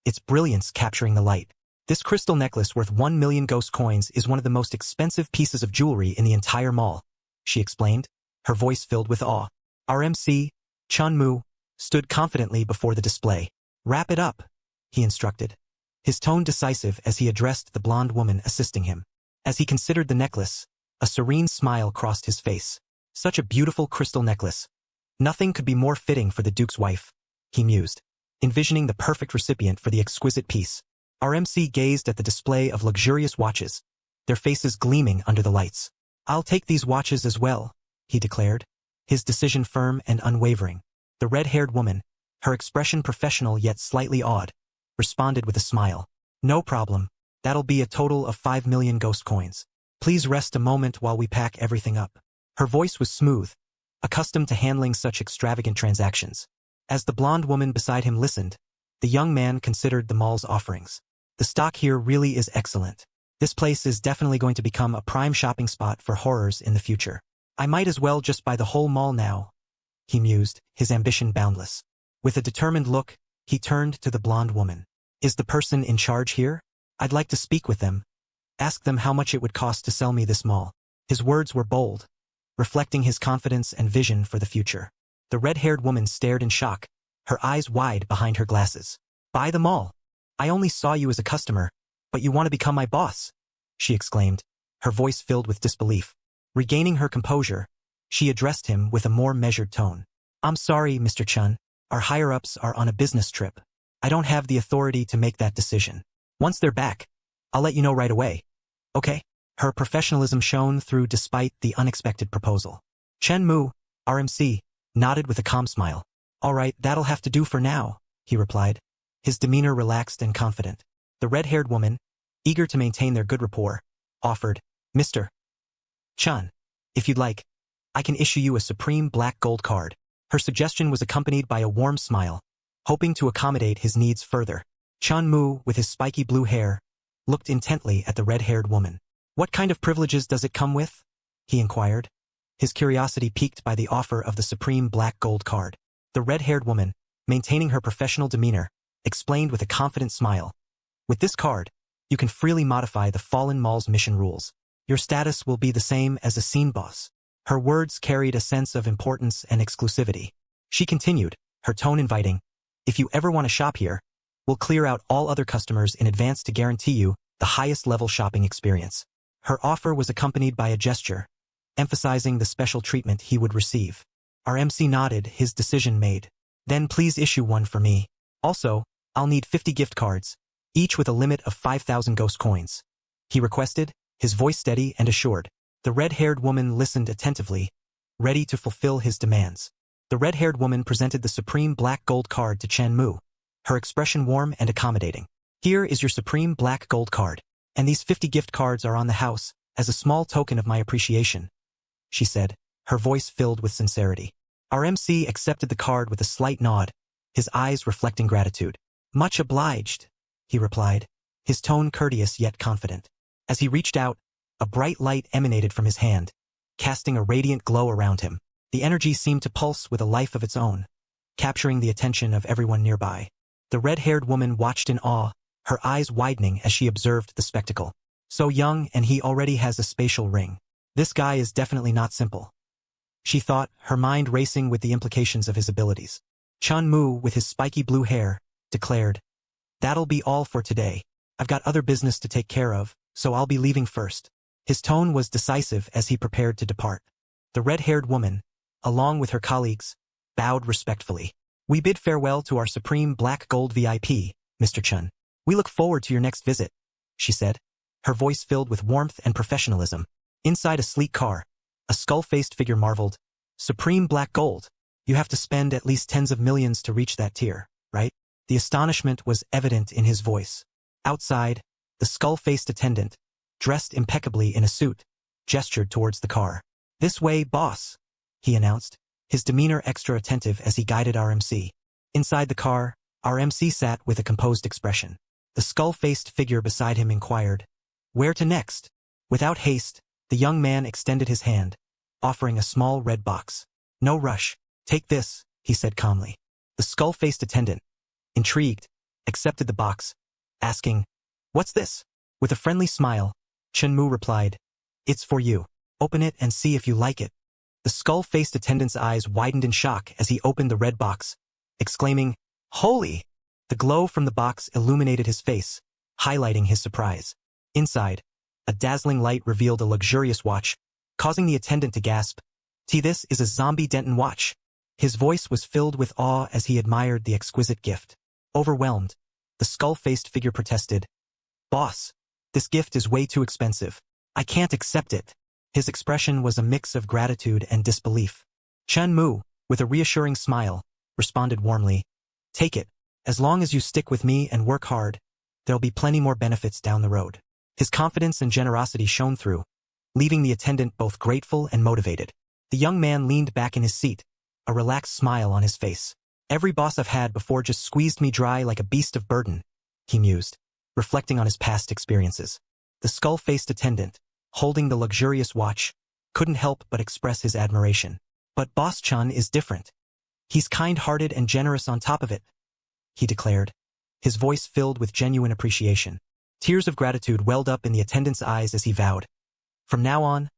Speaker 1: its brilliance capturing the light. This crystal necklace worth 1 million ghost coins is one of the most expensive pieces of jewelry in the entire mall, she explained, her voice filled with awe. RMC, Chun Mu, stood confidently before the display. "Wrap it up," he instructed, his tone decisive as he addressed the blonde woman assisting him. As he considered the necklace, a serene smile crossed his face. Such a beautiful crystal necklace. Nothing could be more fitting for the Duke's wife, he mused, envisioning the perfect recipient for the exquisite piece. RMC gazed at the display of luxurious watches, their faces gleaming under the lights. "I'll take these watches as well," he declared, his decision firm and unwavering. The red-haired woman, her expression professional yet slightly awed, responded with a smile. "No problem. That'll be a total of 5 million ghost coins. Please rest a moment while we pack everything up." Her voice was smooth, accustomed to handling such extravagant transactions. As the blonde woman beside him listened, the young man considered the mall's offerings. "The stock here really is excellent. This place is definitely going to become a prime shopping spot for horrors in the future. I might as well just buy the whole mall now," he mused, his ambition boundless. With a determined look, he turned to the blonde woman. "Is the person in charge here? I'd like to speak with them. Ask them how much it would cost to sell me this mall." His words were bold, reflecting his confidence and vision for the future. The red-haired woman stared in shock, her eyes wide behind her glasses. "Buy the mall? I only saw you as a customer, but you want to become my boss?" she exclaimed, her voice filled with disbelief. Regaining her composure, she addressed him with a more measured tone. "I'm sorry, Mr. Chun. Our higher-ups are on a business trip. I don't have the authority to make that decision. Once they're back, I'll let you know right away. Okay?" Her professionalism shone through despite the unexpected proposal. Chun Mu, RMC, nodded with a calm smile. "All right, that'll have to do for now," he replied, his demeanor relaxed and confident. The red-haired woman, eager to maintain their good rapport, offered, "Mr. Chun, if you'd like, I can issue you a supreme black gold card." Her suggestion was accompanied by a warm smile, hoping to accommodate his needs further. Chun Mu, with his spiky blue hair, looked intently at the red-haired woman. "What kind of privileges does it come with?" he inquired, his curiosity piqued by the offer of the supreme black gold card. The red-haired woman, maintaining her professional demeanor, explained with a confident smile. "With this card, you can freely modify the Fallen Mall's mission rules. Your status will be the same as a scene boss. Her words carried a sense of importance and exclusivity. She continued, her tone inviting, "If you ever want to shop here, we'll clear out all other customers in advance to guarantee you the highest level shopping experience." Her offer was accompanied by a gesture, emphasizing the special treatment he would receive. Our MC nodded, his decision made. "Then please issue one for me. Also, I'll need 50 gift cards, each with a limit of 5,000 ghost coins," he requested, his voice steady and assured. The red-haired woman listened attentively, ready to fulfill his demands. The red-haired woman presented the supreme black gold card to Chun Mu, her expression warm and accommodating. "Here is your supreme black gold card, and these 50 gift cards are on the house as a small token of my appreciation," she said, her voice filled with sincerity. Our MC accepted the card with a slight nod, his eyes reflecting gratitude. "Much obliged," he replied, his tone courteous yet confident. As he reached out, a bright light emanated from his hand, casting a radiant glow around him. The energy seemed to pulse with a life of its own, capturing the attention of everyone nearby. The red-haired woman watched in awe, her eyes widening as she observed the spectacle. So young and he already has a spatial ring. This guy is definitely not simple, she thought, her mind racing with the implications of his abilities. Chun Mu, with his spiky blue hair, declared, "That'll be all for today. I've got other business to take care of, so I'll be leaving first." His tone was decisive as he prepared to depart. The red-haired woman, along with her colleagues, bowed respectfully. "We bid farewell to our supreme black gold VIP, Mr. Chun. We look forward to your next visit," she said, her voice filled with warmth and professionalism. Inside a sleek car, a skull-faced figure marveled, "Supreme black gold? You have to spend at least tens of millions to reach that tier, right?" The astonishment was evident in his voice. Outside, the skull-faced attendant, dressed impeccably in a suit, gestured towards the car. "This way, boss," he announced, his demeanor extra attentive as he guided our MC. Inside the car, our MC sat with a composed expression. The skull-faced figure beside him inquired, "Where to next?" Without haste, the young man extended his hand, offering a small red box. "No rush. Take this," he said calmly. The skull-faced attendant, intrigued, accepted the box, asking, "What's this?" With a friendly smile, Chun Mu replied, "It's for you. Open it and see if you like it." The skull-faced attendant's eyes widened in shock as he opened the red box, exclaiming, "Holy!" The glow from the box illuminated his face, highlighting his surprise. Inside, a dazzling light revealed a luxurious watch, causing the attendant to gasp, "This is a zombie Denton watch." His voice was filled with awe as he admired the exquisite gift. Overwhelmed, the skull-faced figure protested, "Boss, this gift is way too expensive. I can't accept it." His expression was a mix of gratitude and disbelief. Chun Mu, with a reassuring smile, responded warmly, "Take it. As long as you stick with me and work hard, there'll be plenty more benefits down the road." His confidence and generosity shone through, leaving the attendant both grateful and motivated. The young man leaned back in his seat, a relaxed smile on his face. "Every boss I've had before just squeezed me dry like a beast of burden," he mused, reflecting on his past experiences. The skull-faced attendant, holding the luxurious watch, couldn't help but express his admiration. "But Boss Chun is different. He's kind-hearted and generous on top of it," he declared, his voice filled with genuine appreciation. Tears of gratitude welled up in the attendant's eyes as he vowed, "From now on,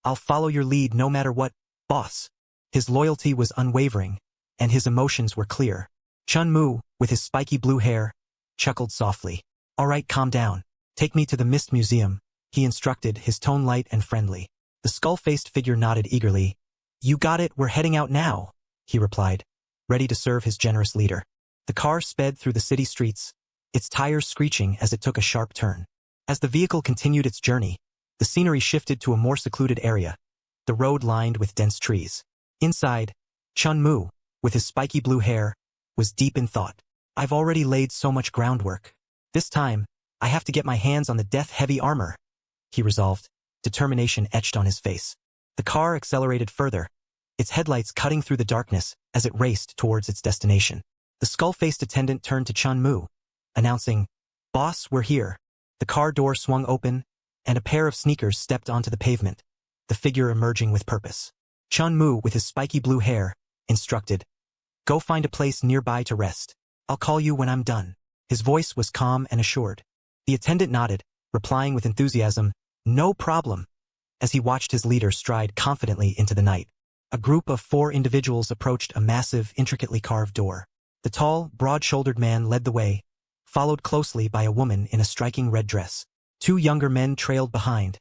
Speaker 1: I'll follow your lead no matter what, boss." His loyalty was unwavering, and his emotions were clear. Chun Mu, with his spiky blue hair, chuckled softly. "All right, calm down. Take me to the Mist Museum," he instructed, his tone light and friendly. The skull-faced figure nodded eagerly. "You got it, we're heading out now," he replied, ready to serve his generous leader. The car sped through the city streets, its tires screeching as it took a sharp turn. As the vehicle continued its journey, the scenery shifted to a more secluded area, the road lined with dense trees. Inside, Chun Mu, with his spiky blue hair, was deep in thought. "I've already laid so much groundwork. This time, I have to get my hands on the death-heavy armor," he resolved, determination etched on his face. The car accelerated further, its headlights cutting through the darkness as it raced towards its destination. The skull-faced attendant turned to Chun Mu, announcing, "Boss, we're here." The car door swung open, and a pair of sneakers stepped onto the pavement, the figure emerging with purpose. Chun Mu, with his spiky blue hair, instructed, "Go find a place nearby to rest. I'll call you when I'm done." His voice was calm and assured. The attendant nodded, replying with enthusiasm, "No problem." as he watched his leader stride confidently into the night. A group of 4 individuals approached a massive, intricately carved door. The tall, broad-shouldered man led the way, followed closely by a woman in a striking red dress. 2 younger men trailed behind,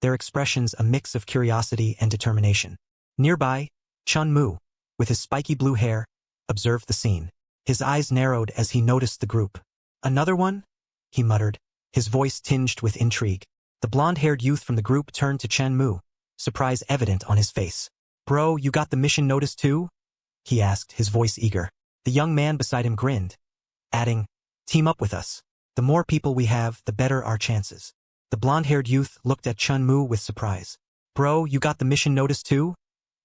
Speaker 1: their expressions a mix of curiosity and determination. Nearby, Chun Mu, with his spiky blue hair, observed the scene. His eyes narrowed as he noticed the group. "Another one?" he muttered, his voice tinged with intrigue. The blonde-haired youth from the group turned to Chun Mu, surprise evident on his face. "Bro, you got the mission notice too?" he asked, his voice eager. The young man beside him grinned, adding, "Team up with us. The more people we have, the better our chances." The blonde-haired youth looked at Chun Mu with surprise. "Bro, you got the mission notice too?"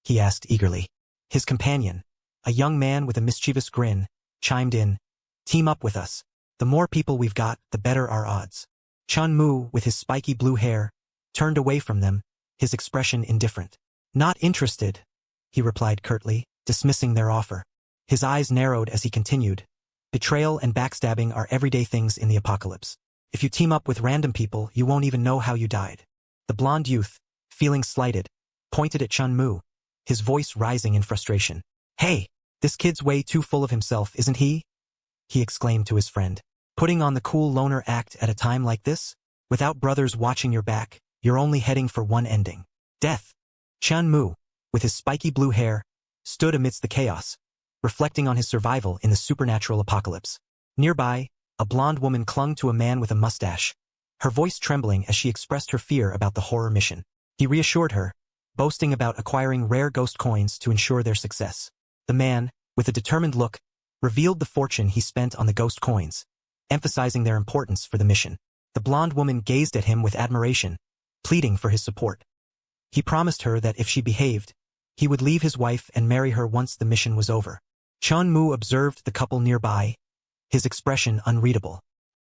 Speaker 1: he asked eagerly. His companion, a young man with a mischievous grin, chimed in, "Team up with us. The more people we've got, the better our odds." Chun Mu, with his spiky blue hair, turned away from them, his expression indifferent. "Not interested," he replied curtly, dismissing their offer. His eyes narrowed as he continued, "Betrayal and backstabbing are everyday things in the apocalypse. If you team up with random people, you won't even know how you died." The blonde youth, feeling slighted, pointed at Chun Mu, his voice rising in frustration. "Hey, this kid's way too full of himself, isn't he?" he exclaimed to his friend. "Putting on the cool loner act at a time like this? Without brothers watching your back, you're only heading for one ending. Death." Chun Mu, with his spiky blue hair, stood amidst the chaos, reflecting on his survival in the supernatural apocalypse. Nearby, a blonde woman clung to a man with a mustache, her voice trembling as she expressed her fear about the horror mission. He reassured her, boasting about acquiring rare ghost coins to ensure their success. The man, with a determined look, revealed the fortune he spent on the ghost coins, emphasizing their importance for the mission. The blonde woman gazed at him with admiration, pleading for his support. He promised her that if she behaved, he would leave his wife and marry her once the mission was over. Chun Mu observed the couple nearby, his expression unreadable.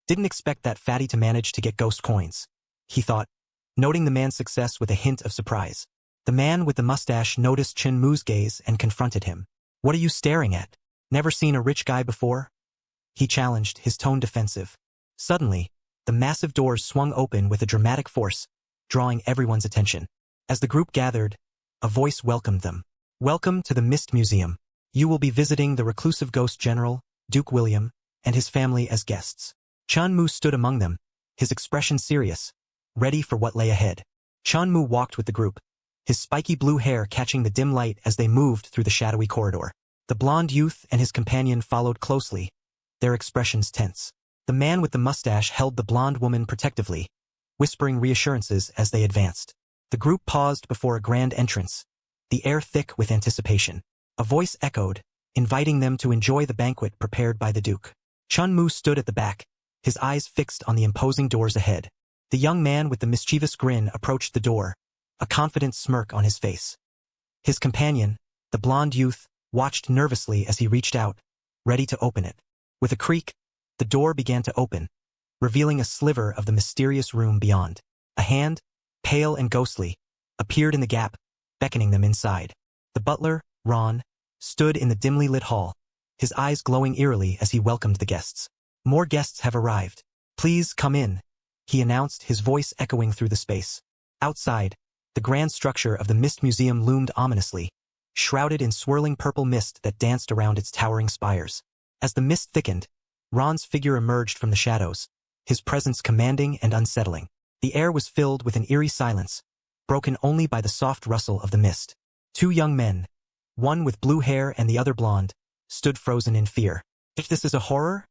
Speaker 1: Didn't expect that fatty to manage to get ghost coins, he thought, noting the man's success with a hint of surprise. The man with the mustache noticed Chun Mu's gaze and confronted him. "What are you staring at? Never seen a rich guy before?" he challenged, his tone defensive. Suddenly, the massive doors swung open with a dramatic force, drawing everyone's attention. As the group gathered, a voice welcomed them. "Welcome to the Mist Museum. You will be visiting the reclusive ghost general, Duke William, and his family as guests." Chun Mu stood among them, his expression serious, ready for what lay ahead. Chun Mu walked with the group, his spiky blue hair catching the dim light as they moved through the shadowy corridor. The blonde youth and his companion followed closely, their expressions tense. The man with the mustache held the blonde woman protectively, whispering reassurances as they advanced. The group paused before a grand entrance, the air thick with anticipation. A voice echoed, inviting them to enjoy the banquet prepared by the Duke. Chun Mu stood at the back, his eyes fixed on the imposing doors ahead. The young man with the mischievous grin approached the door, a confident smirk on his face. His companion, the blonde youth, watched nervously as he reached out, ready to open it. With a creak, the door began to open, revealing a sliver of the mysterious room beyond. A hand, pale and ghostly, appeared in the gap, beckoning them inside. The butler, Ron, stood in the dimly lit hall, his eyes glowing eerily as he welcomed the guests. "More guests have arrived. Please come in," he announced, his voice echoing through the space. Outside, the grand structure of the Mist Museum loomed ominously, shrouded in swirling purple mist that danced around its towering spires. As the mist thickened, Ron's figure emerged from the shadows, his presence commanding and unsettling. The air was filled with an eerie silence, broken only by the soft rustle of the mist. 2 young men, one with blue hair and the other blonde, stood frozen in fear. "If this is a horror?"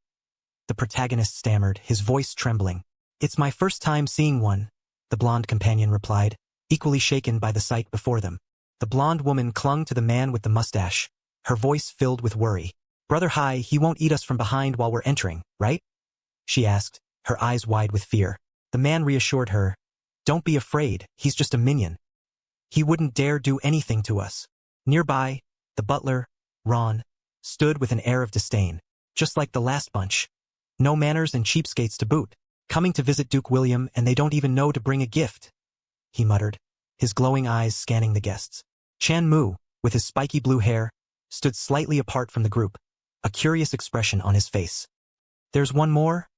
Speaker 1: the protagonist stammered, his voice trembling. "It's my first time seeing one," the blonde companion replied, equally shaken by the sight before them. The blonde woman clung to the man with the mustache, her voice filled with worry. "Brother Hai, he won't eat us from behind while we're entering, right?" she asked, her eyes wide with fear. The man reassured her, "Don't be afraid, he's just a minion. He wouldn't dare do anything to us." Nearby, the butler, Ron, stood with an air of disdain, just like the last bunch. No manners and cheapskates to boot, coming to visit Duke William and they don't even know to bring a gift, he muttered, his glowing eyes scanning the guests. Chun Mu, with his spiky blue hair, stood slightly apart from the group, a curious expression on his face. "There's one more?"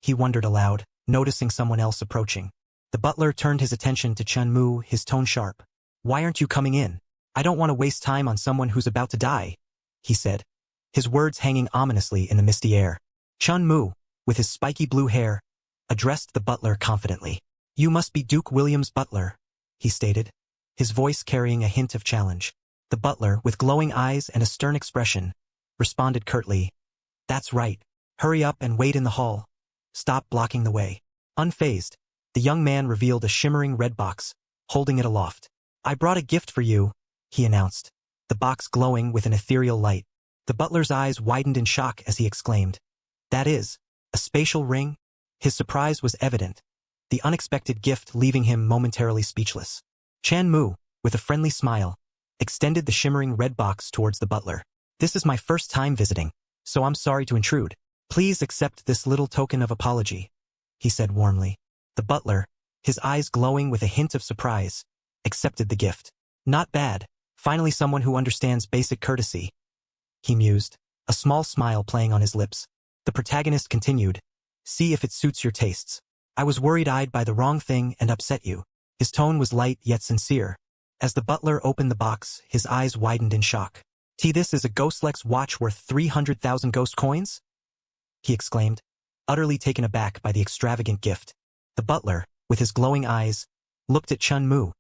Speaker 1: he wondered aloud, noticing someone else approaching. The butler turned his attention to Chun Mu, his tone sharp. "Why aren't you coming in? I don't want to waste time on someone who's about to die," he said, his words hanging ominously in the misty air. Chun Mu, with his spiky blue hair, addressed the butler confidently. "You must be Duke William's butler," he stated, his voice carrying a hint of challenge. The butler, with glowing eyes and a stern expression, responded curtly, "That's right. Hurry up and wait in the hall. Stop blocking the way." Unfazed, the young man revealed a shimmering red box, holding it aloft. "I brought a gift for you," he announced, the box glowing with an ethereal light. The butler's eyes widened in shock as he exclaimed, "That is, a spatial ring?" His surprise was evident, the unexpected gift leaving him momentarily speechless. Chun Mu, with a friendly smile, extended the shimmering red box towards the butler. "This is my first time visiting, so I'm sorry to intrude. Please accept this little token of apology," he said warmly. The butler, his eyes glowing with a hint of surprise, accepted the gift. "Not bad. Finally someone who understands basic courtesy," he mused, a small smile playing on his lips. The protagonist continued, "See if it suits your tastes. I was worried I'd buy the wrong thing and upset you." His tone was light yet sincere. As the butler opened the box, his eyes widened in shock. "This is a Ghostlex watch worth 300,000 ghost coins?" he exclaimed, utterly taken aback by the extravagant gift. The butler, with his glowing eyes, looked at Chun Mu,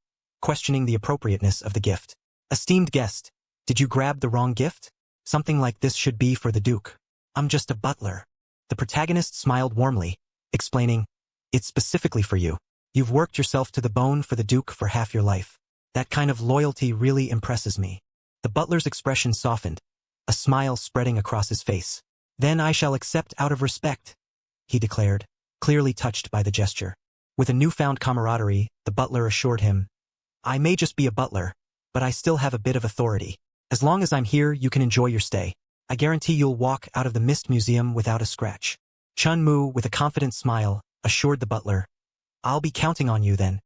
Speaker 1: questioning the appropriateness of the gift. "Esteemed guest, did you grab the wrong gift? Something like this should be for the Duke. I'm just a butler." The protagonist smiled warmly, explaining, "It's specifically for you. You've worked yourself to the bone for the Duke for half your life. That kind of loyalty really impresses me." The butler's expression softened, a smile spreading across his face. "Then I shall accept out of respect," he declared, clearly touched by the gesture. With a newfound camaraderie, the butler assured him, "I may just be a butler, but I still have a bit of authority. As long as I'm here, you can enjoy your stay. I guarantee you'll walk out of the Mist Museum without a scratch." Chun Mu, with a confident smile, assured the butler, "I'll be counting on you then."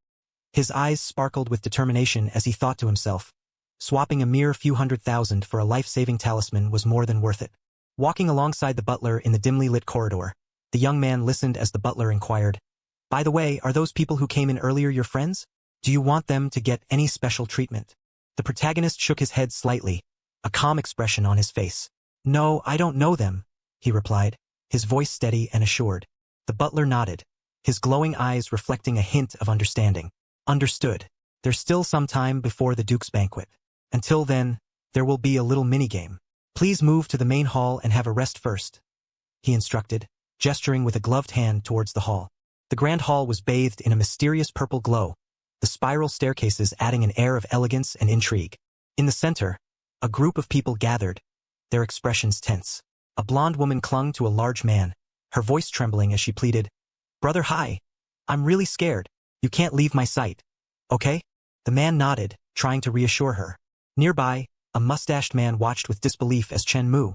Speaker 1: His eyes sparkled with determination as he thought to himself, swapping a mere few 100,000 for a life-saving talisman was more than worth it. Walking alongside the butler in the dimly lit corridor, the young man listened as the butler inquired, "By the way, are those people who came in earlier your friends? Do you want them to get any special treatment?" The protagonist shook his head slightly, a calm expression on his face. "No, I don't know them," he replied, his voice steady and assured. The butler nodded, his glowing eyes reflecting a hint of understanding. "Understood. There's still some time before the Duke's banquet. Until then, there will be a little minigame. Please move to the main hall and have a rest first," he instructed, gesturing with a gloved hand towards the hall. The grand hall was bathed in a mysterious purple glow, the spiral staircases adding an air of elegance and intrigue. In the center, a group of people gathered, their expressions tense. A blonde woman clung to a large man, her voice trembling as she pleaded, "Brother, hi. I'm really scared. You can't leave my sight. Okay?" The man nodded, trying to reassure her. Nearby, a mustached man watched with disbelief as Chun Mu,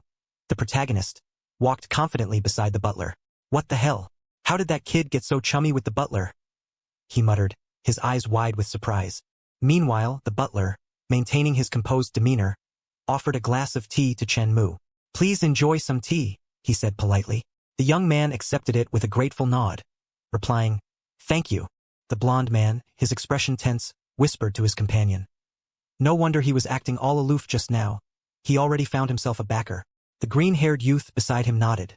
Speaker 1: the protagonist, walked confidently beside the butler. "What the hell? How did that kid get so chummy with the butler?" he muttered, his eyes wide with surprise. Meanwhile, the butler, maintaining his composed demeanor, offered a glass of tea to Chun Mu. "Please enjoy some tea," he said politely. The young man accepted it with a grateful nod, replying, "Thank you." The blond man, his expression tense, whispered to his companion. No wonder he was acting all aloof just now. He already found himself a backer. The green-haired youth beside him nodded,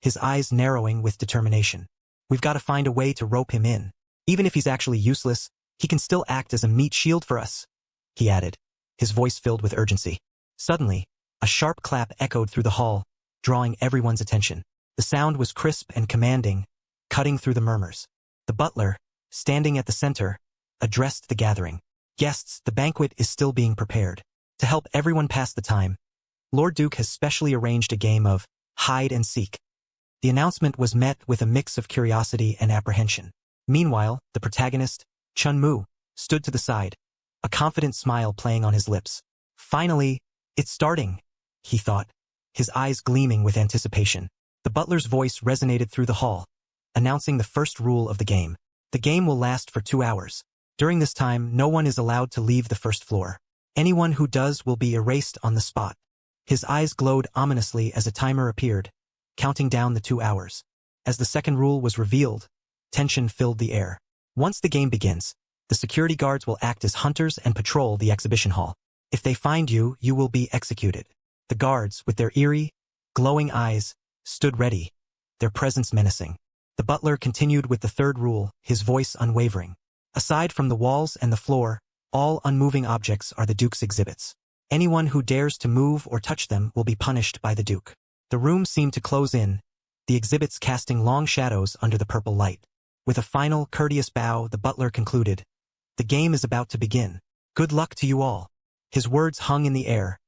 Speaker 1: his eyes narrowing with determination. "We've got to find a way to rope him in. Even if he's actually useless, he can still act as a meat shield for us," he added, his voice filled with urgency. Suddenly, a sharp clap echoed through the hall, drawing everyone's attention. The sound was crisp and commanding, cutting through the murmurs. The butler, standing at the center, addressed the gathering. "Guests, the banquet is still being prepared. To help everyone pass the time, Lord Duke has specially arranged a game of hide and seek." The announcement was met with a mix of curiosity and apprehension. Meanwhile, the protagonist, Chun Mu, stood to the side, a confident smile playing on his lips. "Finally, it's starting," he thought, his eyes gleaming with anticipation. The butler's voice resonated through the hall, announcing the first rule of the game. The game will last for 2 hours. During this time, no one is allowed to leave the first floor. Anyone who does will be erased on the spot. His eyes glowed ominously as a timer appeared, counting down the 2 hours. As the second rule was revealed, tension filled the air. Once the game begins, the security guards will act as hunters and patrol the exhibition hall. If they find you, you will be executed. The guards, with their eerie, glowing eyes, stood ready, their presence menacing. The butler continued with the third rule, his voice unwavering. Aside from the walls and the floor, all unmoving objects are the Duke's exhibits. Anyone who dares to move or touch them will be punished by the Duke. The room seemed to close in, the exhibits casting long shadows under the purple light. With a final, courteous bow, the butler concluded, "The game is about to begin. Good luck to you all." His words hung in the air,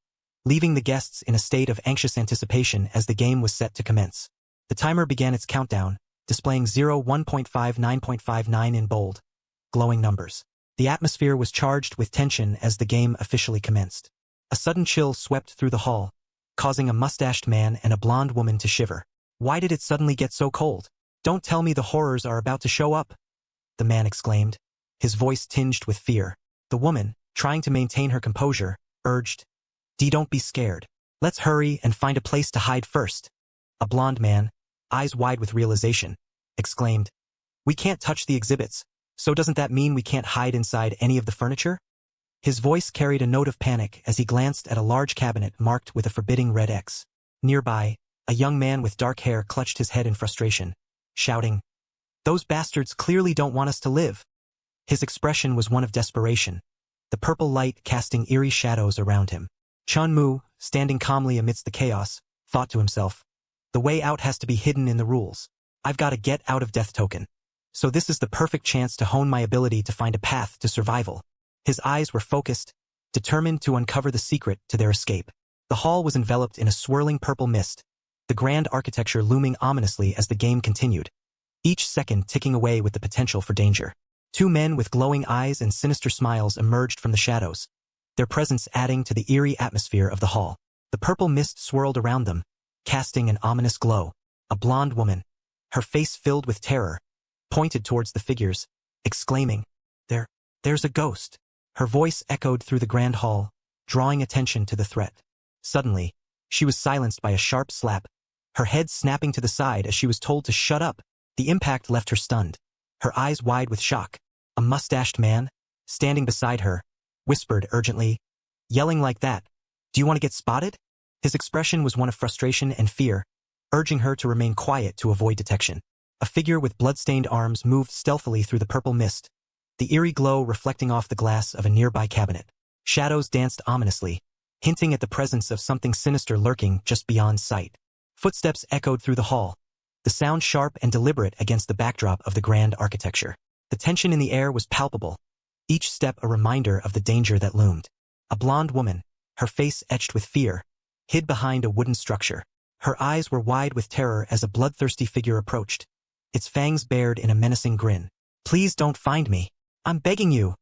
Speaker 1: leaving the guests in a state of anxious anticipation as the game was set to commence. The timer began its countdown, displaying 0, 1.5, 9.59 in bold, glowing numbers. The atmosphere was charged with tension as the game officially commenced. A sudden chill swept through the hall, causing a mustached man and a blonde woman to shiver. "Why did it suddenly get so cold? Don't tell me the horrors are about to show up," the man exclaimed, his voice tinged with fear. The woman, trying to maintain her composure, urged, Don't be scared. Let's hurry and find a place to hide first." A blonde man, eyes wide with realization, exclaimed, "We can't touch the exhibits, so doesn't that mean we can't hide inside any of the furniture?" His voice carried a note of panic as he glanced at a large cabinet marked with a forbidding red X. Nearby, a young man with dark hair clutched his head in frustration, shouting, "Those bastards clearly don't want us to live." His expression was one of desperation, the purple light casting eerie shadows around him. Chun Mu, standing calmly amidst the chaos, thought to himself, "The way out has to be hidden in the rules. I've got a get out of death token. So this is the perfect chance to hone my ability to find a path to survival." His eyes were focused, determined to uncover the secret to their escape. The hall was enveloped in a swirling purple mist, the grand architecture looming ominously as the game continued, each second ticking away with the potential for danger. Two men with glowing eyes and sinister smiles emerged from the shadows, their presence adding to the eerie atmosphere of the hall. The purple mist swirled around them, casting an ominous glow. A blonde woman, her face filled with terror, pointed towards the figures, exclaiming, There's a ghost." Her voice echoed through the grand hall, drawing attention to the threat. Suddenly, she was silenced by a sharp slap, her head snapping to the side as she was told to shut up. The impact left her stunned, her eyes wide with shock. A mustached man, standing beside her, whispered urgently, "Yelling like that, do you want to get spotted?" His expression was one of frustration and fear, urging her to remain quiet to avoid detection. A figure with blood-stained arms moved stealthily through the purple mist, the eerie glow reflecting off the glass of a nearby cabinet. Shadows danced ominously, hinting at the presence of something sinister lurking just beyond sight. Footsteps echoed through the hall, the sound sharp and deliberate against the backdrop of the grand architecture. The tension in the air was palpable, each step a reminder of the danger that loomed. A blonde woman, her face etched with fear, hid behind a wooden structure. Her eyes were wide with terror as a bloodthirsty figure approached, its fangs bared in a menacing grin. "Please don't find me. I'm begging you,"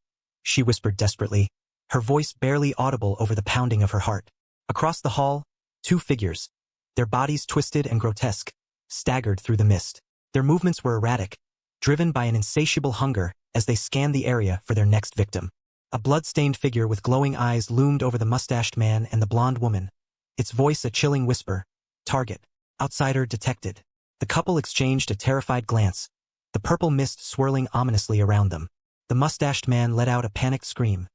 Speaker 1: she whispered desperately, her voice barely audible over the pounding of her heart. Across the hall, two figures, their bodies twisted and grotesque, staggered through the mist. Their movements were erratic, driven by an insatiable hunger as they scanned the area for their next victim. A blood-stained figure with glowing eyes loomed over the mustached man and the blonde woman, its voice a chilling whisper, "Target. Outsider detected." The couple exchanged a terrified glance, the purple mist swirling ominously around them. The mustached man let out a panicked scream,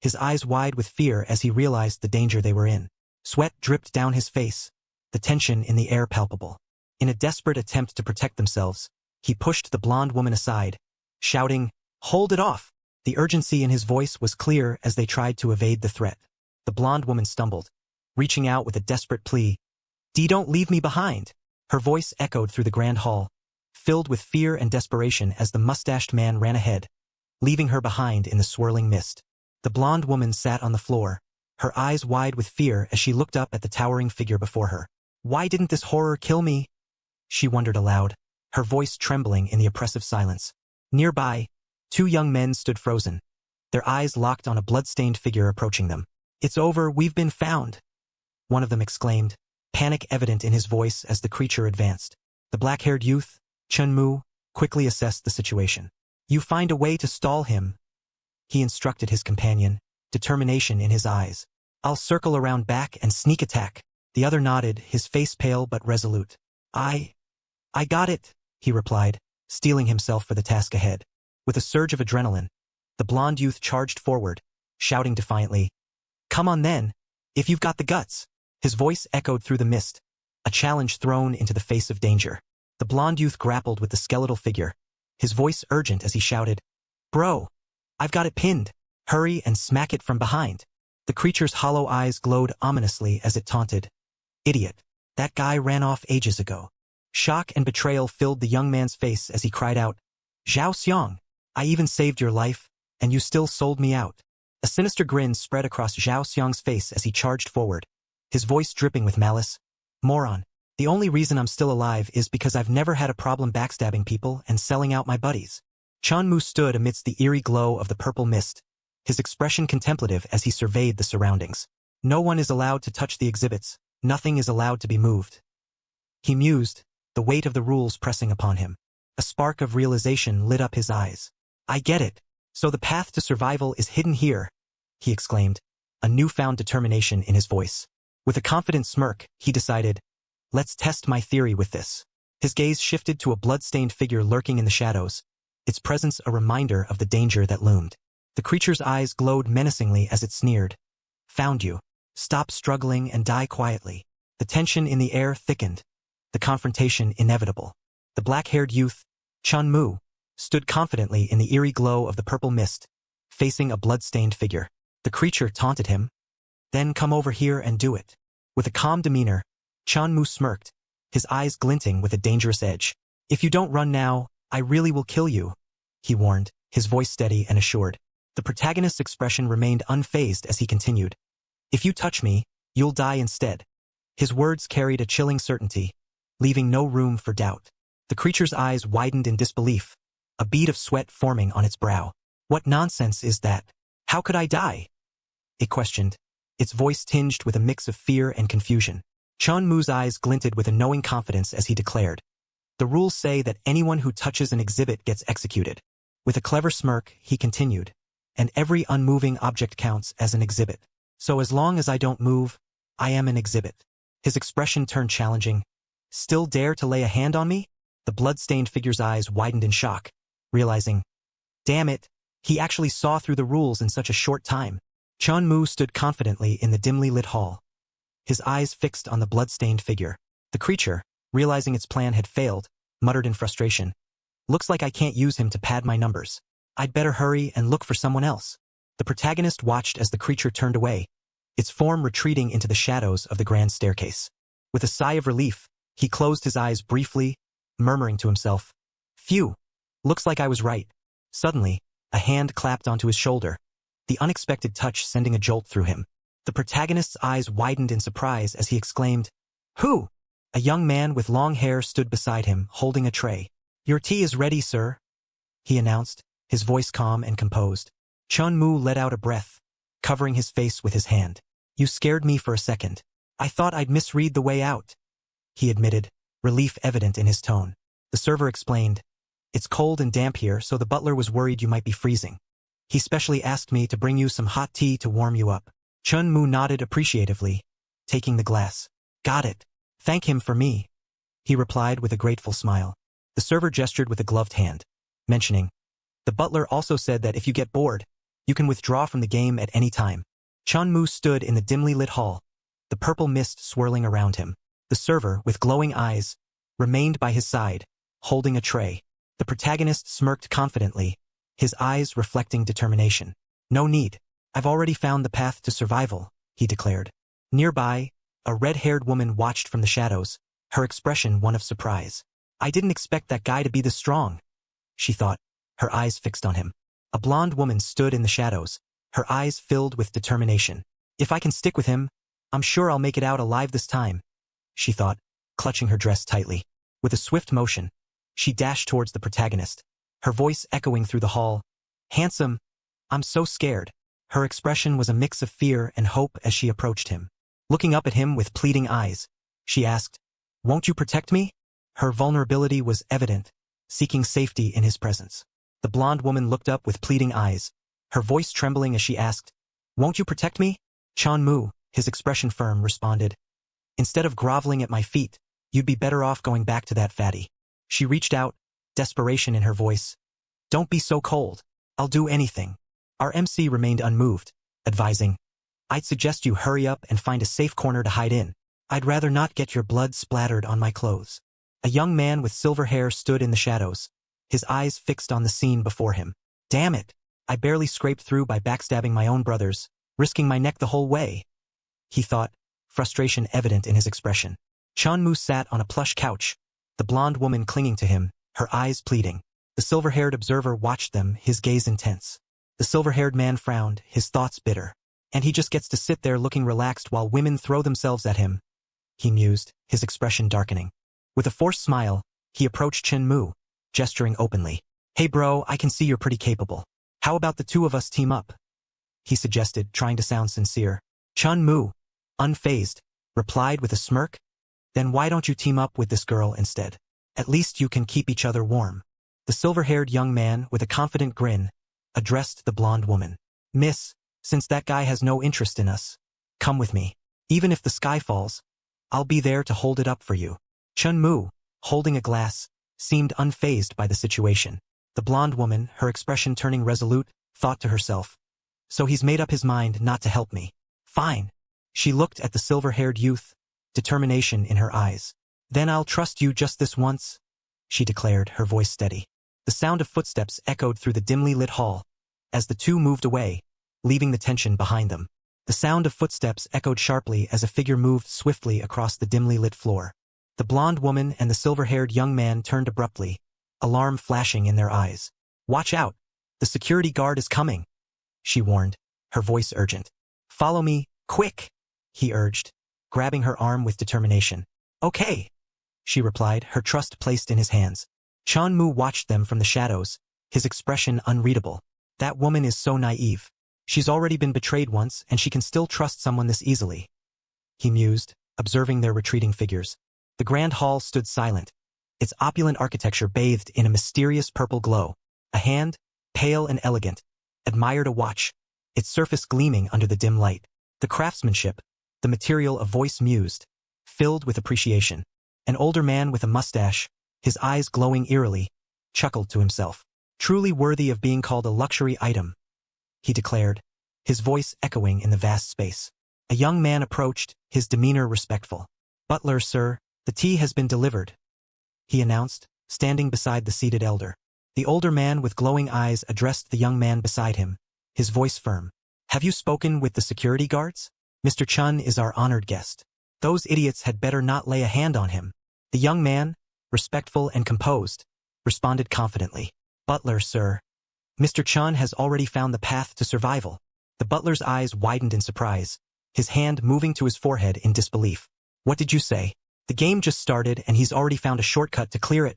Speaker 1: his eyes wide with fear as he realized the danger they were in. Sweat dripped down his face, the tension in the air palpable. In a desperate attempt to protect themselves, he pushed the blonde woman aside, shouting, "Hold it off!" The urgency in his voice was clear as they tried to evade the threat. The blonde woman stumbled, reaching out with a desperate plea, Don't leave me behind." Her voice echoed through the grand hall, filled with fear and desperation as the mustached man ran ahead, leaving her behind in the swirling mist. The blonde woman sat on the floor, her eyes wide with fear as she looked up at the towering figure before her. "Why didn't this horror kill me?" she wondered aloud, her voice trembling in the oppressive silence. Nearby, two young men stood frozen, their eyes locked on a blood-stained figure approaching them. "It's over, we've been found," one of them exclaimed, panic evident in his voice as the creature advanced. The black-haired youth, Chun Mu, quickly assessed the situation. "You find a way to stall him," he instructed his companion, determination in his eyes. "I'll circle around back and sneak attack." The other nodded, his face pale but resolute. I got it," he replied, steeling himself for the task ahead. With a surge of adrenaline, the blonde youth charged forward, shouting defiantly, "Come on then, if you've got the guts." His voice echoed through the mist, a challenge thrown into the face of danger. The blonde youth grappled with the skeletal figure, his voice urgent as he shouted, "Bro, I've got it pinned. Hurry and smack it from behind." The creature's hollow eyes glowed ominously as it taunted, "Idiot, that guy ran off ages ago." Shock and betrayal filled the young man's face as he cried out, "Zhao Xiong, I even saved your life, and you still sold me out." A sinister grin spread across Zhao Xiong's face as he charged forward, his voice dripping with malice. "Moron, the only reason I'm still alive is because I've never had a problem backstabbing people and selling out my buddies." Chun Mu stood amidst the eerie glow of the purple mist, his expression contemplative as he surveyed the surroundings. No one is allowed to touch the exhibits, nothing is allowed to be moved. He mused, the weight of the rules pressing upon him. A spark of realization lit up his eyes. "I get it. So the path to survival is hidden here," he exclaimed, a newfound determination in his voice. With a confident smirk, he decided, "Let's test my theory with this." His gaze shifted to a blood-stained figure lurking in the shadows, its presence a reminder of the danger that loomed. The creature's eyes glowed menacingly as it sneered, "Found you. Stop struggling and die quietly." The tension in the air thickened, the confrontation inevitable. The black-haired youth, Chun Mu, stood confidently in the eerie glow of the purple mist, facing a blood-stained figure. The creature taunted him, "Then come over here and do it." With a calm demeanor, Chun Mu smirked, his eyes glinting with a dangerous edge. "If you don't run now, I really will kill you," he warned, his voice steady and assured. The protagonist's expression remained unfazed as he continued, "If you touch me, you'll die instead." His words carried a chilling certainty, leaving no room for doubt. The creature's eyes widened in disbelief, a bead of sweat forming on its brow. "What nonsense is that? How could I die?" it questioned, its voice tinged with a mix of fear and confusion. Chun Mu's eyes glinted with a knowing confidence as he declared, "The rules say that anyone who touches an exhibit gets executed." With a clever smirk, he continued, "And every unmoving object counts as an exhibit. So as long as I don't move, I am an exhibit." His expression turned challenging. "Still dare to lay a hand on me?" The blood-stained figure's eyes widened in shock, realizing, damn it, he actually saw through the rules in such a short time. Chun Mu stood confidently in the dimly lit hall, his eyes fixed on the blood-stained figure. The creature, realizing its plan had failed, muttered in frustration, "Looks like I can't use him to pad my numbers. I'd better hurry and look for someone else." The protagonist watched as the creature turned away, its form retreating into the shadows of the grand staircase. With a sigh of relief, he closed his eyes briefly, murmuring to himself, "Phew, looks like I was right." Suddenly, a hand clapped onto his shoulder, the unexpected touch sending a jolt through him. The protagonist's eyes widened in surprise as he exclaimed, "Who?" A young man with long hair stood beside him, holding a tray. "Your tea is ready, sir," he announced, his voice calm and composed. Chun Mu let out a breath, covering his face with his hand. "You scared me for a second. I thought I'd misread the way out," he admitted, relief evident in his tone. The server explained, "It's cold and damp here, so the butler was worried you might be freezing. He specially asked me to bring you some hot tea to warm you up." Chun Mu nodded appreciatively, taking the glass. "Got it. Thank him for me," he replied with a grateful smile. The server gestured with a gloved hand, mentioning, "The butler also said that if you get bored, you can withdraw from the game at any time." Chun Mu stood in the dimly lit hall, the purple mist swirling around him. The server, with glowing eyes, remained by his side, holding a tray. The protagonist smirked confidently, his eyes reflecting determination. "No need. I've already found the path to survival," he declared. Nearby, a red-haired woman watched from the shadows, her expression one of surprise. "I didn't expect that guy to be this strong," she thought, her eyes fixed on him. A blonde woman stood in the shadows, her eyes filled with determination. "If I can stick with him, I'm sure I'll make it out alive this time," she thought, clutching her dress tightly. With a swift motion, she dashed towards the protagonist, her voice echoing through the hall. "Handsome, I'm so scared." Her expression was a mix of fear and hope as she approached him. Looking up at him with pleading eyes, she asked, "Won't you protect me?" Her vulnerability was evident, seeking safety in his presence. The blonde woman looked up with pleading eyes, her voice trembling as she asked, "Won't you protect me?" Chun Mu, his expression firm, responded, "Instead of groveling at my feet, you'd be better off going back to that fatty." She reached out, desperation in her voice, Don't be so cold. I'll do anything. Our MC remained unmoved, advising, I'd suggest you hurry up and find a safe corner to hide in. I'd rather not get your blood splattered on my clothes. A young man with silver hair stood in the shadows, his eyes fixed on the scene before him. Damn it! I barely scraped through by backstabbing my own brothers, risking my neck the whole way, he thought, frustration evident in his expression. Chun Mu sat on a plush couch, the blonde woman clinging to him, her eyes pleading. The silver-haired observer watched them, his gaze intense. The silver-haired man frowned, his thoughts bitter. And he just gets to sit there looking relaxed while women throw themselves at him, he mused, his expression darkening. With a forced smile, he approached Chun Mu, gesturing openly. Hey bro, I can see you're pretty capable. How about the two of us team up? He suggested, trying to sound sincere. Chun Mu, unfazed, replied with a smirk. Then why don't you team up with this girl instead? At least you can keep each other warm. The silver-haired young man, with a confident grin, addressed the blonde woman. Miss, since that guy has no interest in us, come with me. Even if the sky falls, I'll be there to hold it up for you. Chun Mu, holding a glass, seemed unfazed by the situation. The blonde woman, her expression turning resolute, thought to herself. So he's made up his mind not to help me. Fine. She looked at the silver-haired youth, determination in her eyes. Then I'll trust you just this once, she declared, her voice steady. The sound of footsteps echoed through the dimly lit hall, as the two moved away, leaving the tension behind them. The sound of footsteps echoed sharply as a figure moved swiftly across the dimly lit floor. The blonde woman and the silver-haired young man turned abruptly, alarm flashing in their eyes. Watch out! The security guard is coming, she warned, her voice urgent. Follow me, quick, he urged, grabbing her arm with determination. Okay, she replied, her trust placed in his hands. Chun Mu watched them from the shadows, his expression unreadable. That woman is so naive. She's already been betrayed once and she can still trust someone this easily, he mused, observing their retreating figures. The grand hall stood silent, its opulent architecture bathed in a mysterious purple glow. A hand, pale and elegant, admired a watch, its surface gleaming under the dim light. The craftsmanship, the material, a voice mused, filled with appreciation. An older man with a mustache, his eyes glowing eerily, chuckled to himself. Truly worthy of being called a luxury item, he declared, his voice echoing in the vast space. A young man approached, his demeanor respectful. Butler, sir, the tea has been delivered, he announced, standing beside the seated elder. The older man with glowing eyes addressed the young man beside him, his voice firm. Have you spoken with the security guards? Mr. Chun is our honored guest. Those idiots had better not lay a hand on him. The young man, respectful and composed, responded confidently. Butler, sir. Mr. Chun has already found the path to survival. The butler's eyes widened in surprise, his hand moving to his forehead in disbelief. What did you say? The game just started and he's already found a shortcut to clear it.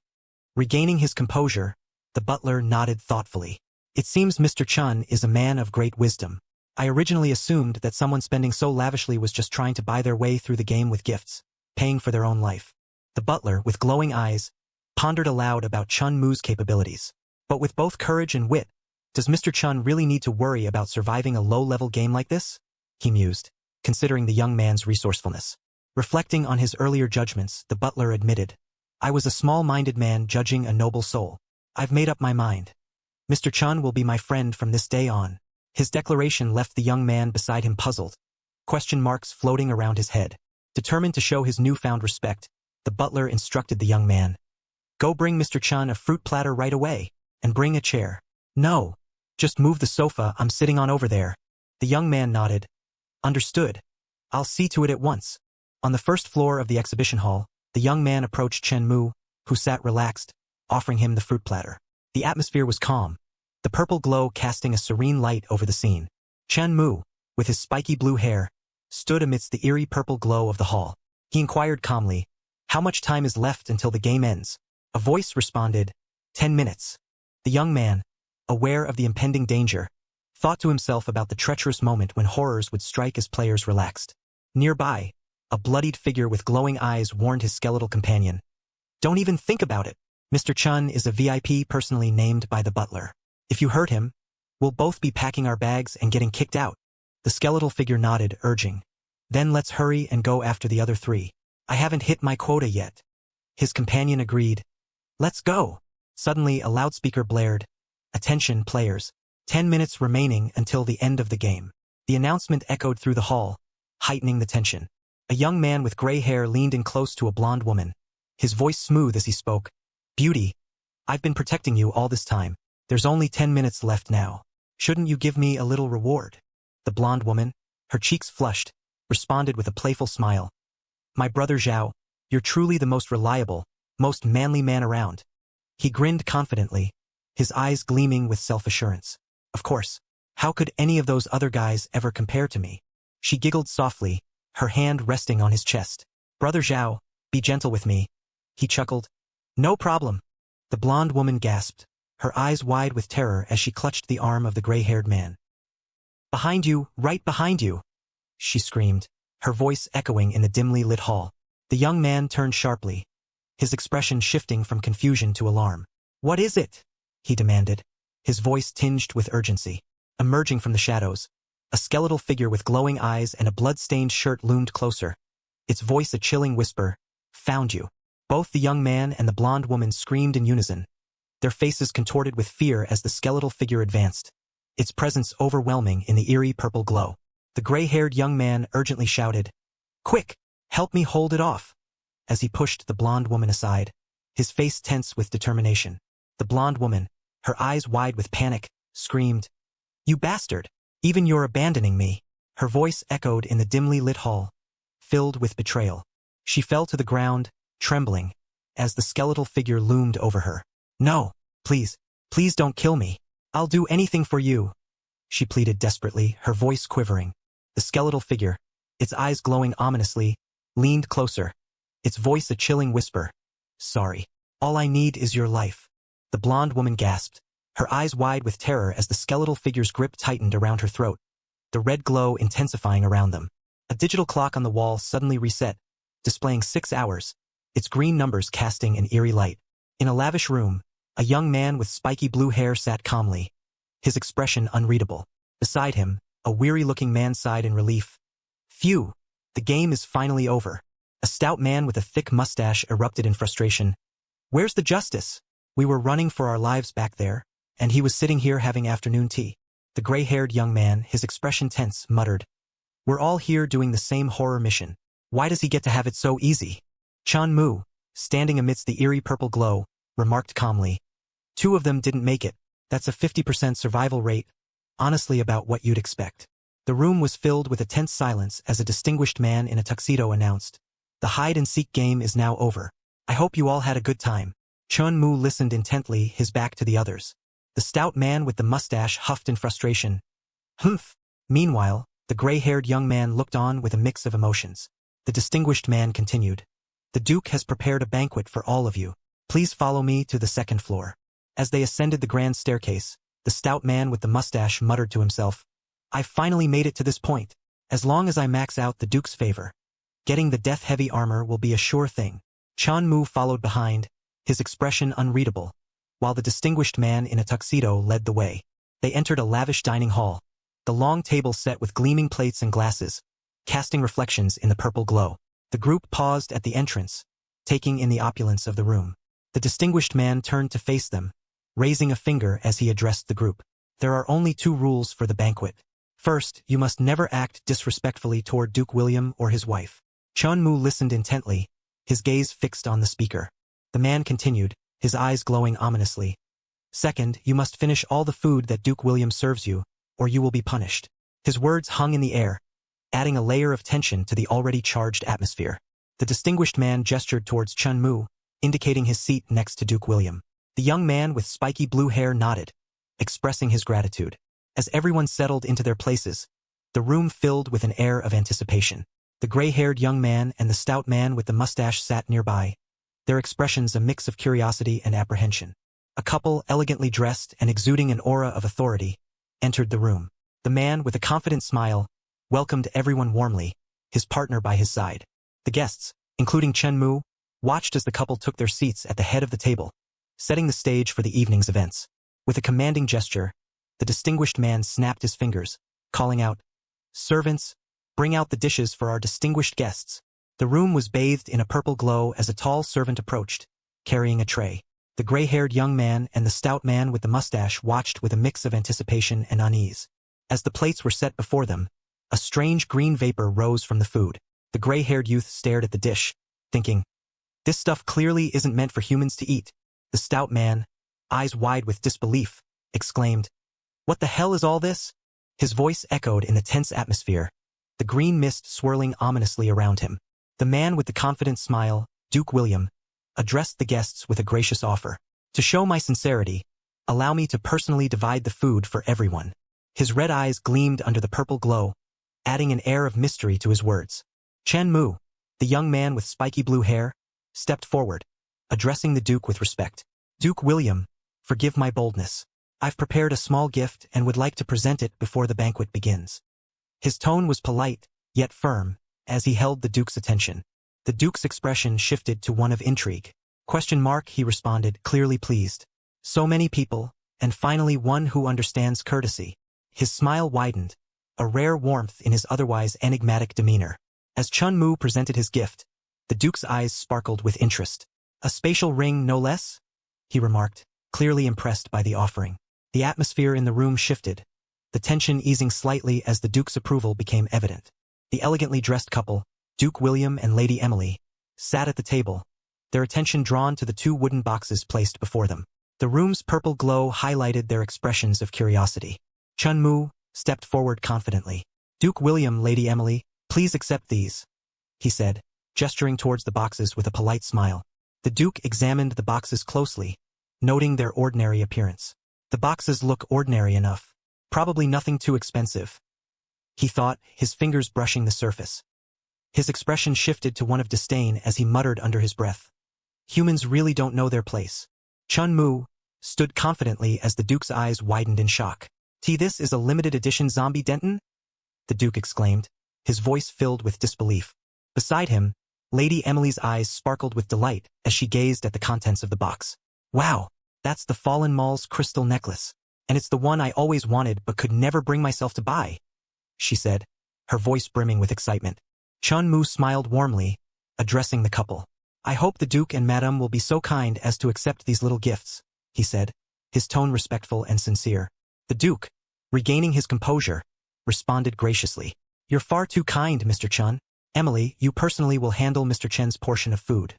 Speaker 1: Regaining his composure, the butler nodded thoughtfully. It seems Mr. Chun is a man of great wisdom. I originally assumed that someone spending so lavishly was just trying to buy their way through the game with gifts, paying for their own life. The butler, with glowing eyes, pondered aloud about Chun Mu's capabilities. But with both courage and wit, does Mr. Chun really need to worry about surviving a low-level game like this? He mused, considering the young man's resourcefulness. Reflecting on his earlier judgments, the butler admitted, I was a small-minded man judging a noble soul. I've made up my mind. Mr. Chun will be my friend from this day on. His declaration left the young man beside him puzzled, question marks floating around his head. Determined to show his newfound respect, the butler instructed the young man. Go bring Mr. Chun a fruit platter right away, and bring a chair. No, just move the sofa I'm sitting on over there. The young man nodded. Understood. I'll see to it at once. On the first floor of the exhibition hall, the young man approached Chun Mu, who sat relaxed, offering him the fruit platter. The atmosphere was calm, the purple glow casting a serene light over the scene. Chun Mu, with his spiky blue hair, stood amidst the eerie purple glow of the hall. He inquired calmly, how much time is left until the game ends? A voice responded, 10 minutes. The young man, aware of the impending danger, thought to himself about the treacherous moment when horrors would strike as players relaxed. Nearby, a bloodied figure with glowing eyes warned his skeletal companion. Don't even think about it. Mr. Chun is a VIP personally named by the butler. If you hurt him, we'll both be packing our bags and getting kicked out. The skeletal figure nodded, urging. Then let's hurry and go after the other three. I haven't hit my quota yet. His companion agreed. Let's go. Suddenly a loudspeaker blared, "Attention, players. 10 minutes remaining until the end of the game." The announcement echoed through the hall, heightening the tension. A young man with gray hair leaned in close to a blonde woman, his voice smooth as he spoke. "Beauty, I've been protecting you all this time. There's only 10 minutes left now. Shouldn't you give me a little reward?" The blonde woman, her cheeks flushed, responded with a playful smile. "My brother Zhao, you're truly the most reliable, most manly man around." He grinned confidently, his eyes gleaming with self-assurance. "Of course. How could any of those other guys ever compare to me?" She giggled softly, her hand resting on his chest. "Brother Zhao, be gentle with me." He chuckled. "No problem." The blonde woman gasped, her eyes wide with terror as she clutched the arm of the gray-haired man. "Behind you, right behind you!" she screamed, her voice echoing in the dimly lit hall. The young man turned sharply, his expression shifting from confusion to alarm. "What is it?" he demanded, his voice tinged with urgency. Emerging from the shadows, a skeletal figure with glowing eyes and a blood-stained shirt loomed closer, its voice a chilling whisper. "Found you." Both the young man and the blonde woman screamed in unison, their faces contorted with fear as the skeletal figure advanced, its presence overwhelming in the eerie purple glow. The gray-haired young man urgently shouted, "Quick, help me hold it off," as he pushed the blonde woman aside, his face tense with determination. The blonde woman, her eyes wide with panic, screamed, "You bastard! Even you're abandoning me!" Her voice echoed in the dimly lit hall, filled with betrayal. She fell to the ground, trembling, as the skeletal figure loomed over her. "No, please, please don't kill me. I'll do anything for you," she pleaded desperately, her voice quivering. The skeletal figure, its eyes glowing ominously, leaned closer, its voice a chilling whisper. "Sorry. All I need is your life." The blonde woman gasped, her eyes wide with terror as the skeletal figure's grip tightened around her throat, the red glow intensifying around them. A digital clock on the wall suddenly reset, displaying 6 hours, its green numbers casting an eerie light. In a lavish room, a young man with spiky blue hair sat calmly, his expression unreadable. Beside him, a weary-looking man sighed in relief. "Phew, the game is finally over." A stout man with a thick mustache erupted in frustration. "Where's the justice? We were running for our lives back there, and he was sitting here having afternoon tea." The gray-haired young man, his expression tense, muttered, "We're all here doing the same horror mission. Why does he get to have it so easy?" Chun Mu, standing amidst the eerie purple glow, remarked calmly, "2 of them didn't make it. That's a 50% survival rate. Honestly, about what you'd expect." The room was filled with a tense silence as a distinguished man in a tuxedo announced, "The hide-and-seek game is now over. I hope you all had a good time." Chun Mu listened intently, his back to the others. The stout man with the mustache huffed in frustration. "Humph." Meanwhile, the gray-haired young man looked on with a mix of emotions. The distinguished man continued, "The Duke has prepared a banquet for all of you. Please follow me to the 2nd floor." As they ascended the grand staircase, the stout man with the mustache muttered to himself, "I've finally made it to this point. As long as I max out the Duke's favor, getting the death-heavy armor will be a sure thing." Chun Mu followed behind, his expression unreadable, while the distinguished man in a tuxedo led the way. They entered a lavish dining hall, the long table set with gleaming plates and glasses, casting reflections in the purple glow. The group paused at the entrance, taking in the opulence of the room. The distinguished man turned to face them, raising a finger as he addressed the group. "There are only 2 rules for the banquet. First, you must never act disrespectfully toward Duke William or his wife." Chun Mu listened intently, his gaze fixed on the speaker. The man continued, his eyes glowing ominously. "Second, you must finish all the food that Duke William serves you, or you will be punished." His words hung in the air, adding a layer of tension to the already charged atmosphere. The distinguished man gestured towards Chun Mu, indicating his seat next to Duke William. The young man with spiky blue hair nodded, expressing his gratitude. As everyone settled into their places, the room filled with an air of anticipation. The gray-haired young man and the stout man with the mustache sat nearby, their expressions a mix of curiosity and apprehension. A couple, elegantly dressed and exuding an aura of authority, entered the room. The man, with a confident smile, welcomed everyone warmly, his partner by his side. The guests, including Chun Mu, watched as the couple took their seats at the head of the table, setting the stage for the evening's events. With a commanding gesture, the distinguished man snapped his fingers, calling out, "Servants, bring out the dishes for our distinguished guests." The room was bathed in a purple glow as a tall servant approached, carrying a tray. The gray-haired young man and the stout man with the mustache watched with a mix of anticipation and unease. As the plates were set before them, a strange green vapor rose from the food. The gray-haired youth stared at the dish, thinking, "This stuff clearly isn't meant for humans to eat." The stout man, eyes wide with disbelief, exclaimed, "What the hell is all this?" His voice echoed in the tense atmosphere, the green mist swirling ominously around him. The man with the confident smile, Duke William, addressed the guests with a gracious offer. "To show my sincerity, allow me to personally divide the food for everyone." His red eyes gleamed under the purple glow, adding an air of mystery to his words. Chun Mu, the young man with spiky blue hair, stepped forward, addressing the Duke with respect. "Duke William, forgive my boldness. I've prepared a small gift and would like to present it before the banquet begins." His tone was polite, yet firm, as he held the Duke's attention. The Duke's expression shifted to one of intrigue. He responded, clearly pleased. "So many people, and finally one who understands courtesy." His smile widened, a rare warmth in his otherwise enigmatic demeanor. As Chun Mu presented his gift, the Duke's eyes sparkled with interest. "A spatial ring, no less?" he remarked, clearly impressed by the offering. The atmosphere in the room shifted, the tension easing slightly as the Duke's approval became evident. The elegantly dressed couple, Duke William and Lady Emily, sat at the table, their attention drawn to the two wooden boxes placed before them. The room's purple glow highlighted their expressions of curiosity. Chun Mu stepped forward confidently. "Duke William, Lady Emily, please accept these," he said, gesturing towards the boxes with a polite smile. The Duke examined the boxes closely, noting their ordinary appearance. "The boxes look ordinary enough. Probably nothing too expensive," he thought, his fingers brushing the surface. His expression shifted to one of disdain as he muttered under his breath. "Humans really don't know their place." Chun Mu stood confidently as the Duke's eyes widened in shock. "This is a limited edition zombie Denton?" the Duke exclaimed, his voice filled with disbelief. Beside him, Lady Emily's eyes sparkled with delight as she gazed at the contents of the box. "Wow, that's the Fallen Mall's crystal necklace, and it's the one I always wanted but could never bring myself to buy," she said, her voice brimming with excitement. Chun Mu smiled warmly, addressing the couple. "I hope the Duke and Madame will be so kind as to accept these little gifts," he said, his tone respectful and sincere. The Duke, regaining his composure, responded graciously. "You're far too kind, Mr. Chun. Emily, you personally will handle Mr. Chen's portion of food,"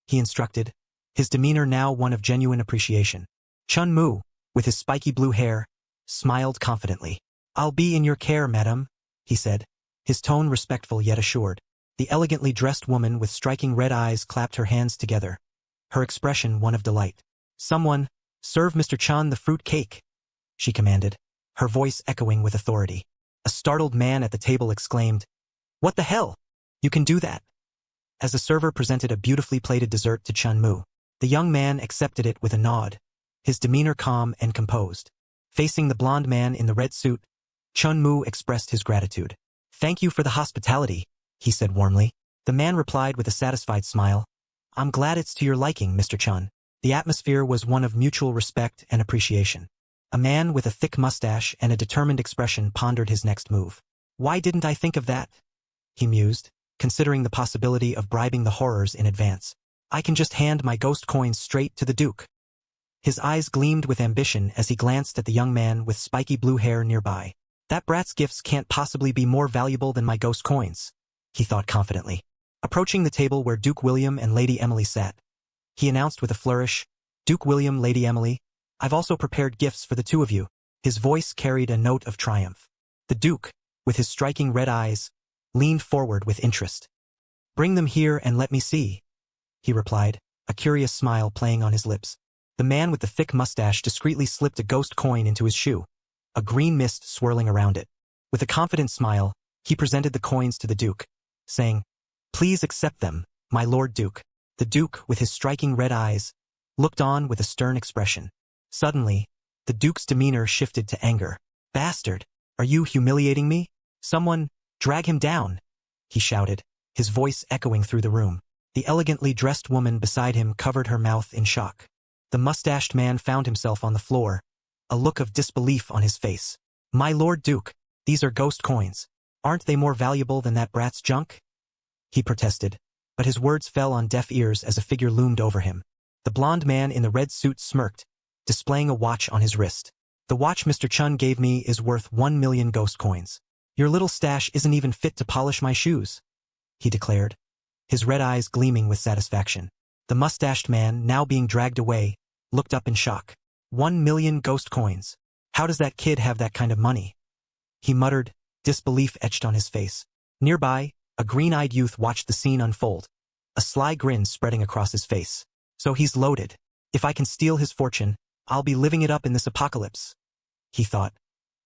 Speaker 1: he instructed, his demeanor now one of genuine appreciation. Chun Mu, with his spiky blue hair, smiled confidently. "I'll be in your care, madam," he said, his tone respectful yet assured. The elegantly dressed woman with striking red eyes clapped her hands together, her expression one of delight. "Someone, serve Mr. Chun the fruit cake," she commanded, her voice echoing with authority. A startled man at the table exclaimed, "What the hell? You can do that?" As the server presented a beautifully plated dessert to Chun Mu, the young man accepted it with a nod, his demeanor calm and composed. Facing the blond man in the red suit, Chun Mu expressed his gratitude. "Thank you for the hospitality," he said warmly. The man replied with a satisfied smile. "I'm glad it's to your liking, Mr. Chun." The atmosphere was one of mutual respect and appreciation. A man with a thick mustache and a determined expression pondered his next move. "Why didn't I think of that?" he mused, considering the possibility of bribing the horrors in advance. "I can just hand my ghost coins straight to the Duke." His eyes gleamed with ambition as he glanced at the young man with spiky blue hair nearby. "That brat's gifts can't possibly be more valuable than my ghost coins," he thought confidently. Approaching the table where Duke William and Lady Emily sat, he announced with a flourish, "Duke William, Lady Emily, I've also prepared gifts for the two of you." His voice carried a note of triumph. The Duke, with his striking red eyes, leaned forward with interest. "Bring them here and let me see," he replied, a curious smile playing on his lips. The man with the thick mustache discreetly slipped a ghost coin into his shoe, a green mist swirling around it. With a confident smile, he presented the coins to the Duke, saying, "Please accept them, my Lord Duke." The Duke, with his striking red eyes, looked on with a stern expression. Suddenly, the Duke's demeanor shifted to anger. "Bastard, are you humiliating me? Someone, drag him down," he shouted, his voice echoing through the room. The elegantly dressed woman beside him covered her mouth in shock. The mustached man found himself on the floor, a look of disbelief on his face. "My Lord Duke, these are ghost coins. Aren't they more valuable than that brat's junk?" he protested, but his words fell on deaf ears as a figure loomed over him. The blonde man in the red suit smirked, displaying a watch on his wrist. The watch Mr. Chun gave me is worth 1 million ghost coins. Your little stash isn't even fit to polish my shoes, he declared, his red eyes gleaming with satisfaction. The mustached man, now being dragged away, looked up in shock. 1 million ghost coins. How does that kid have that kind of money? He muttered, disbelief etched on his face. Nearby, a green-eyed youth watched the scene unfold, a sly grin spreading across his face. So he's loaded. If I can steal his fortune, I'll be living it up in this apocalypse, he thought,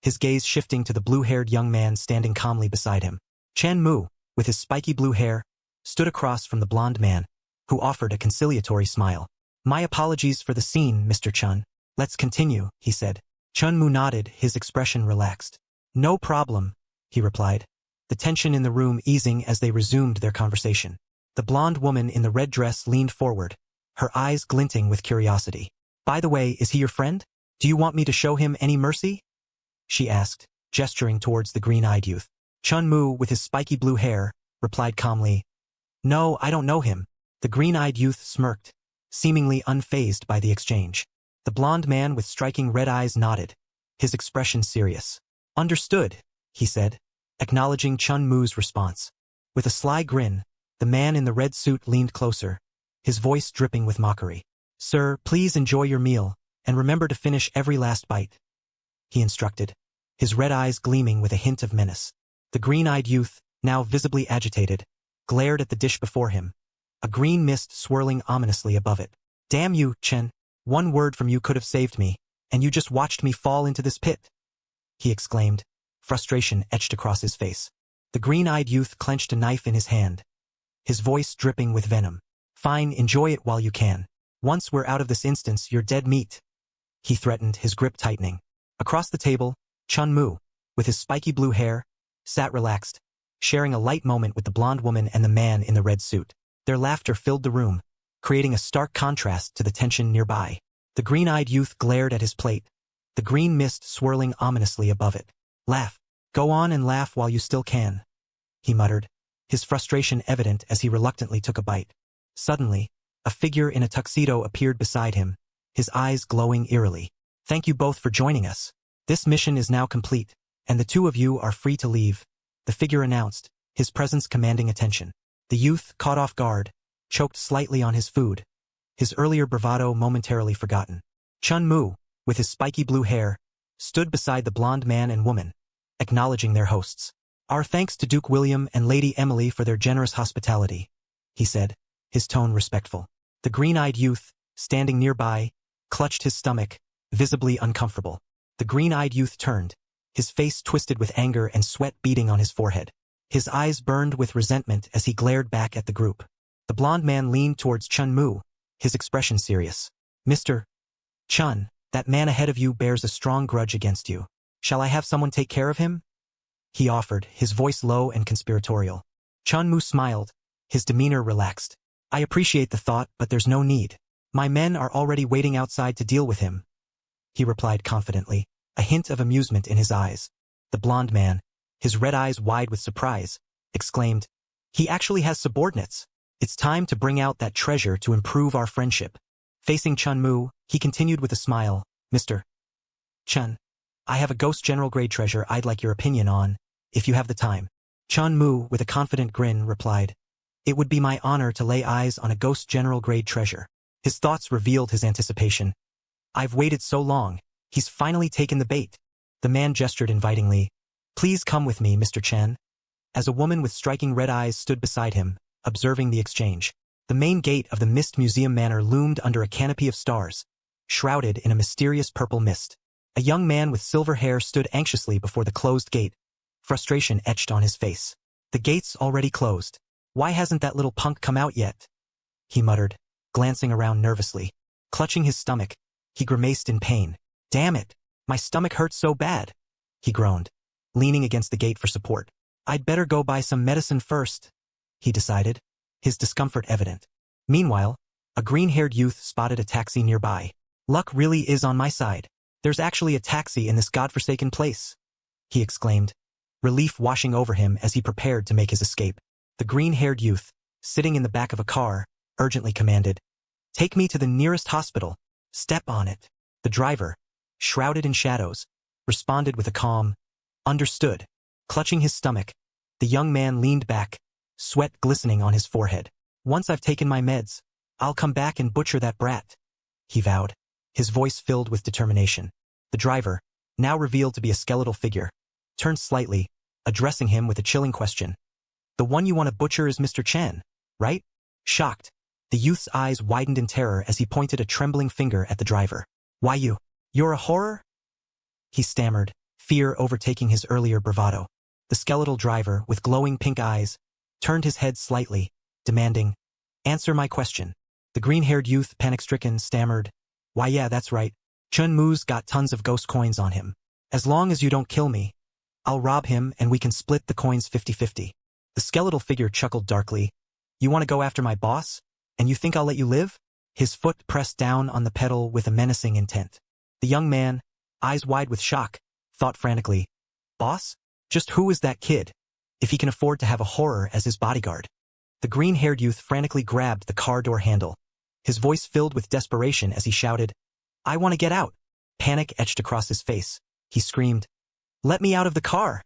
Speaker 1: his gaze shifting to the blue-haired young man standing calmly beside him. Chun Mu, with his spiky blue hair, stood across from the blonde man, who offered a conciliatory smile. My apologies for the scene, Mr. Chun. Let's continue, he said. Chun Mu nodded, his expression relaxed. No problem, he replied, the tension in the room easing as they resumed their conversation. The blonde woman in the red dress leaned forward, her eyes glinting with curiosity. By the way, is he your friend? Do you want me to show him any mercy? She asked, gesturing towards the green-eyed youth. Chun Mu, with his spiky blue hair, replied calmly. No, I don't know him. The green-eyed youth smirked, seemingly unfazed by the exchange. The blonde man with striking red eyes nodded, his expression serious. Understood, he said, acknowledging Chun Mu's response. With a sly grin, the man in the red suit leaned closer, his voice dripping with mockery. Sir, please enjoy your meal, and remember to finish every last bite, he instructed, his red eyes gleaming with a hint of menace. The green-eyed youth, now visibly agitated, glared at the dish before him, a green mist swirling ominously above it. Damn you, Chen, one word from you could have saved me, and you just watched me fall into this pit, he exclaimed, frustration etched across his face. The green-eyed youth clenched a knife in his hand, his voice dripping with venom. Fine, enjoy it while you can. Once we're out of this instance, you're dead meat, he threatened, his grip tightening. Across the table, Chun Mu, with his spiky blue hair, sat relaxed, sharing a light moment with the blonde woman and the man in the red suit. Their laughter filled the room, creating a stark contrast to the tension nearby. The green-eyed youth glared at his plate, the green mist swirling ominously above it. Laugh. Go on and laugh while you still can, he muttered, his frustration evident as he reluctantly took a bite. Suddenly, a figure in a tuxedo appeared beside him, his eyes glowing eerily. Thank you both for joining us. This mission is now complete, and the two of you are free to leave, the figure announced, his presence commanding attention. The youth, caught off guard, choked slightly on his food, his earlier bravado momentarily forgotten. Chun Mu, with his spiky blue hair, stood beside the blonde man and woman, acknowledging their hosts. Our thanks to Duke William and Lady Emily for their generous hospitality, he said, his tone respectful. The green-eyed youth, standing nearby, clutched his stomach, visibly uncomfortable. The green-eyed youth turned, his face twisted with anger and sweat beading on his forehead. His eyes burned with resentment as he glared back at the group. The blonde man leaned towards Chun Mu, his expression serious. Mr. Chun, that man ahead of you bears a strong grudge against you. Shall I have someone take care of him? He offered, his voice low and conspiratorial. Chun Mu smiled, his demeanor relaxed. I appreciate the thought, but there's no need. My men are already waiting outside to deal with him, he replied confidently, a hint of amusement in his eyes. The blonde man, his red eyes wide with surprise, exclaimed, He actually has subordinates. It's time to bring out that treasure to improve our friendship. Facing Chun Mu, he continued with a smile, Mr. Chun, I have a ghost general grade treasure I'd like your opinion on, if you have the time. Chun Mu, with a confident grin, replied, It would be my honor to lay eyes on a ghost general grade treasure. His thoughts revealed his anticipation. I've waited so long, he's finally taken the bait. The man gestured invitingly. Please come with me, Mr. Chen. As a woman with striking red eyes stood beside him, observing the exchange. The main gate of the Mist Museum Manor loomed under a canopy of stars, shrouded in a mysterious purple mist. A young man with silver hair stood anxiously before the closed gate, frustration etched on his face. The gate's already closed. Why hasn't that little punk come out yet? He muttered, glancing around nervously. Clutching his stomach, he grimaced in pain. Damn it, my stomach hurts so bad, he groaned, leaning against the gate for support. I'd better go buy some medicine first, he decided, his discomfort evident. Meanwhile, a green-haired youth spotted a taxi nearby. Luck really is on my side. There's actually a taxi in this godforsaken place, he exclaimed, relief washing over him as he prepared to make his escape. The green-haired youth, sitting in the back of a car, urgently commanded, Take me to the nearest hospital. Step on it. The driver, shrouded in shadows, responded with a calm, understood. Clutching his stomach, the young man leaned back, sweat glistening on his forehead. Once I've taken my meds, I'll come back and butcher that brat, he vowed, his voice filled with determination. The driver, now revealed to be a skeletal figure, turned slightly, addressing him with a chilling question. The one you want to butcher is Mr. Chen, right? Shocked, the youth's eyes widened in terror as he pointed a trembling finger at the driver. Why you're a horror? He stammered, fear overtaking his earlier bravado. The skeletal driver, with glowing pink eyes, turned his head slightly, demanding, answer my question. The green-haired youth, panic-stricken, stammered, why yeah, that's right. Chun Mu's got tons of ghost coins on him. As long as you don't kill me, I'll rob him and we can split the coins 50-50. The skeletal figure chuckled darkly. You want to go after my boss? And you think I'll let you live? His foot pressed down on the pedal with a menacing intent. The young man, eyes wide with shock, thought frantically, boss? Just who is that kid, if he can afford to have a horror as his bodyguard? The green-haired youth frantically grabbed the car door handle, his voice filled with desperation as he shouted, I want to get out. Panic etched across his face. He screamed, let me out of the car.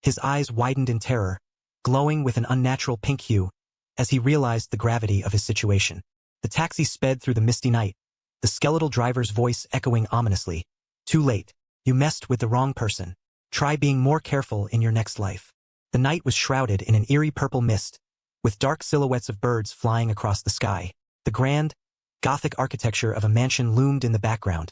Speaker 1: His eyes widened in terror, glowing with an unnatural pink hue, as he realized the gravity of his situation. The taxi sped through the misty night, the skeletal driver's voice echoing ominously. Too late. You messed with the wrong person. Try being more careful in your next life. The night was shrouded in an eerie purple mist, with dark silhouettes of birds flying across the sky. The grand, Gothic architecture of a mansion loomed in the background,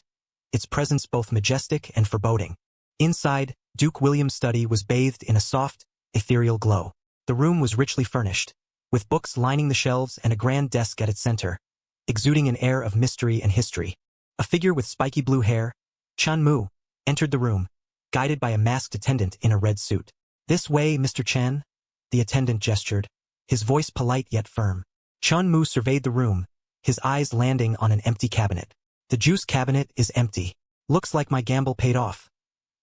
Speaker 1: its presence both majestic and foreboding. Inside, Duke William's study was bathed in a soft, ethereal glow. The room was richly furnished, with books lining the shelves and a grand desk at its center, exuding an air of mystery and history. A figure with spiky blue hair, Chun Mu, entered the room, guided by a masked attendant in a red suit. This way, Mr. Chen, the attendant gestured, his voice polite yet firm. Chun Mu surveyed the room, his eyes landing on an empty cabinet. The juice cabinet is empty. Looks like my gamble paid off,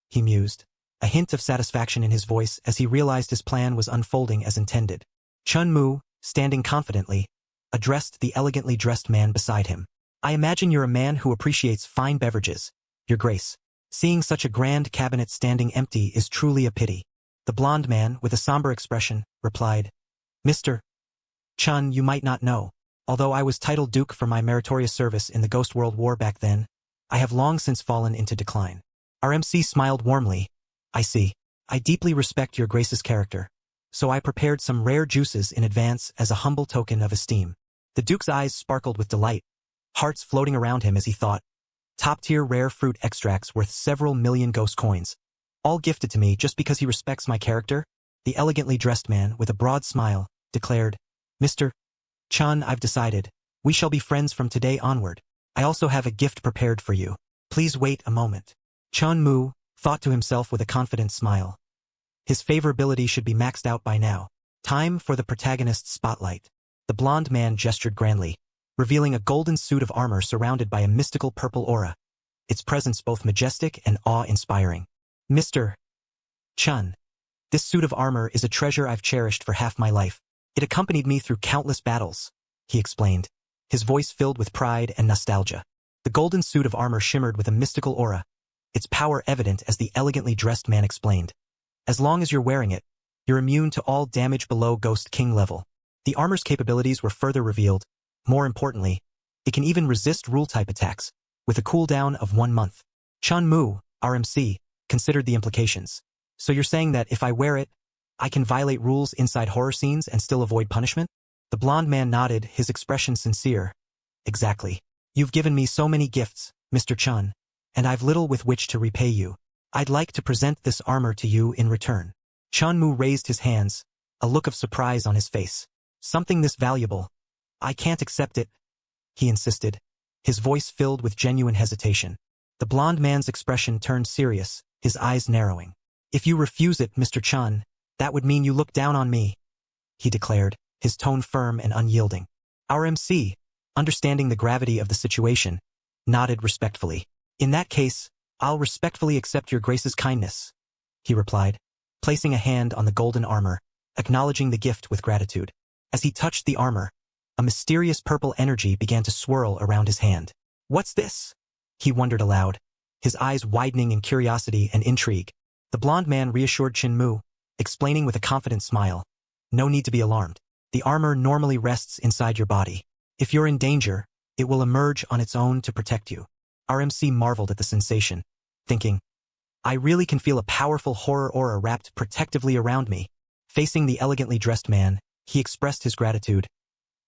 Speaker 1: he mused, a hint of satisfaction in his voice as he realized his plan was unfolding as intended. Chun Mu, standing confidently, addressed the elegantly dressed man beside him. I imagine you're a man who appreciates fine beverages, Your Grace. Seeing such a grand cabinet standing empty is truly a pity. The blond man, with a somber expression, replied, Mr. Chun, you might not know, although I was titled Duke for my meritorious service in the Ghost World War back then, I have long since fallen into decline. Our MC smiled warmly. I see. I deeply respect Your Grace's character, so I prepared some rare juices in advance as a humble token of esteem. The Duke's eyes sparkled with delight, hearts floating around him as he thought, top-tier rare fruit extracts worth several million ghost coins, all gifted to me just because he respects my character. The elegantly dressed man, with a broad smile, declared, Mr. Chun, I've decided. We shall be friends from today onward. I also have a gift prepared for you. Please wait a moment. Chun Mu thought to himself with a confident smile. His favorability should be maxed out by now. Time for the protagonist's spotlight. The blond man gestured grandly, revealing a golden suit of armor surrounded by a mystical purple aura, its presence both majestic and awe-inspiring. Mr. Chun, this suit of armor is a treasure I've cherished for half my life. It accompanied me through countless battles, he explained, his voice filled with pride and nostalgia. The golden suit of armor shimmered with a mystical aura, its power evident as the elegantly dressed man explained. As long as you're wearing it, you're immune to all damage below Ghost King level. The armor's capabilities were further revealed. More importantly, it can even resist rule-type attacks, with a cooldown of 1 month. Chun Mu, RMC, considered the implications. So you're saying that if I wear it, I can violate rules inside horror scenes and still avoid punishment? The blond man nodded, his expression sincere. Exactly. You've given me so many gifts, Mr. Chun, and I've little with which to repay you. I'd like to present this armor to you in return. Chun Mu raised his hands, a look of surprise on his face. Something this valuable. I can't accept it, he insisted, his voice filled with genuine hesitation. The blond man's expression turned serious, his eyes narrowing. If you refuse it, Mr. Chun, that would mean you look down on me, he declared, his tone firm and unyielding. Our MC, understanding the gravity of the situation, nodded respectfully. In that case, I'll respectfully accept Your Grace's kindness, he replied, placing a hand on the golden armor, acknowledging the gift with gratitude. As he touched the armor, A mysterious purple energy began to swirl around his hand. "What's this?" he wondered aloud, his eyes widening in curiosity and intrigue. The blond man reassured Chun Mu, explaining with a confident smile, "No need to be alarmed. The armor normally rests inside your body. If you're in danger, it will emerge on its own to protect you." RMC marveled at the sensation, thinking, "I really can feel a powerful horror aura wrapped protectively around me." Facing the elegantly dressed man, he expressed his gratitude.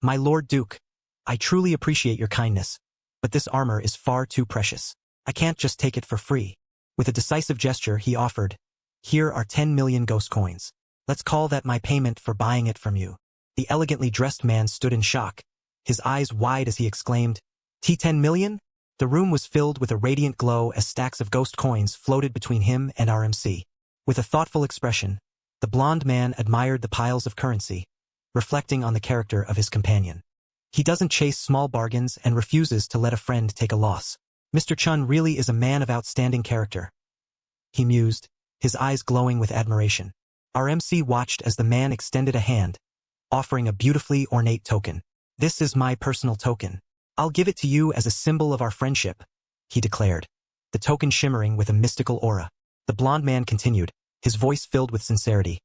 Speaker 1: "My Lord Duke, I truly appreciate your kindness, but this armor is far too precious. I can't just take it for free." With a decisive gesture, he offered, "Here are 10 million ghost coins. Let's call that my payment for buying it from you." The elegantly dressed man stood in shock, his eyes wide as he exclaimed, "10 million? The room was filled with a radiant glow as stacks of ghost coins floated between him and RMC. With a thoughtful expression, the blond man admired the piles of currency, reflecting on the character of his companion. He doesn't chase small bargains and refuses to let a friend take a loss. Mr. Chun really is a man of outstanding character," he mused, his eyes glowing with admiration. RMC watched as the man extended a hand, offering a beautifully ornate token. "This is my personal token. I'll give it to you as a symbol of our friendship," he declared, the token shimmering with a mystical aura. The blond man continued, his voice filled with sincerity.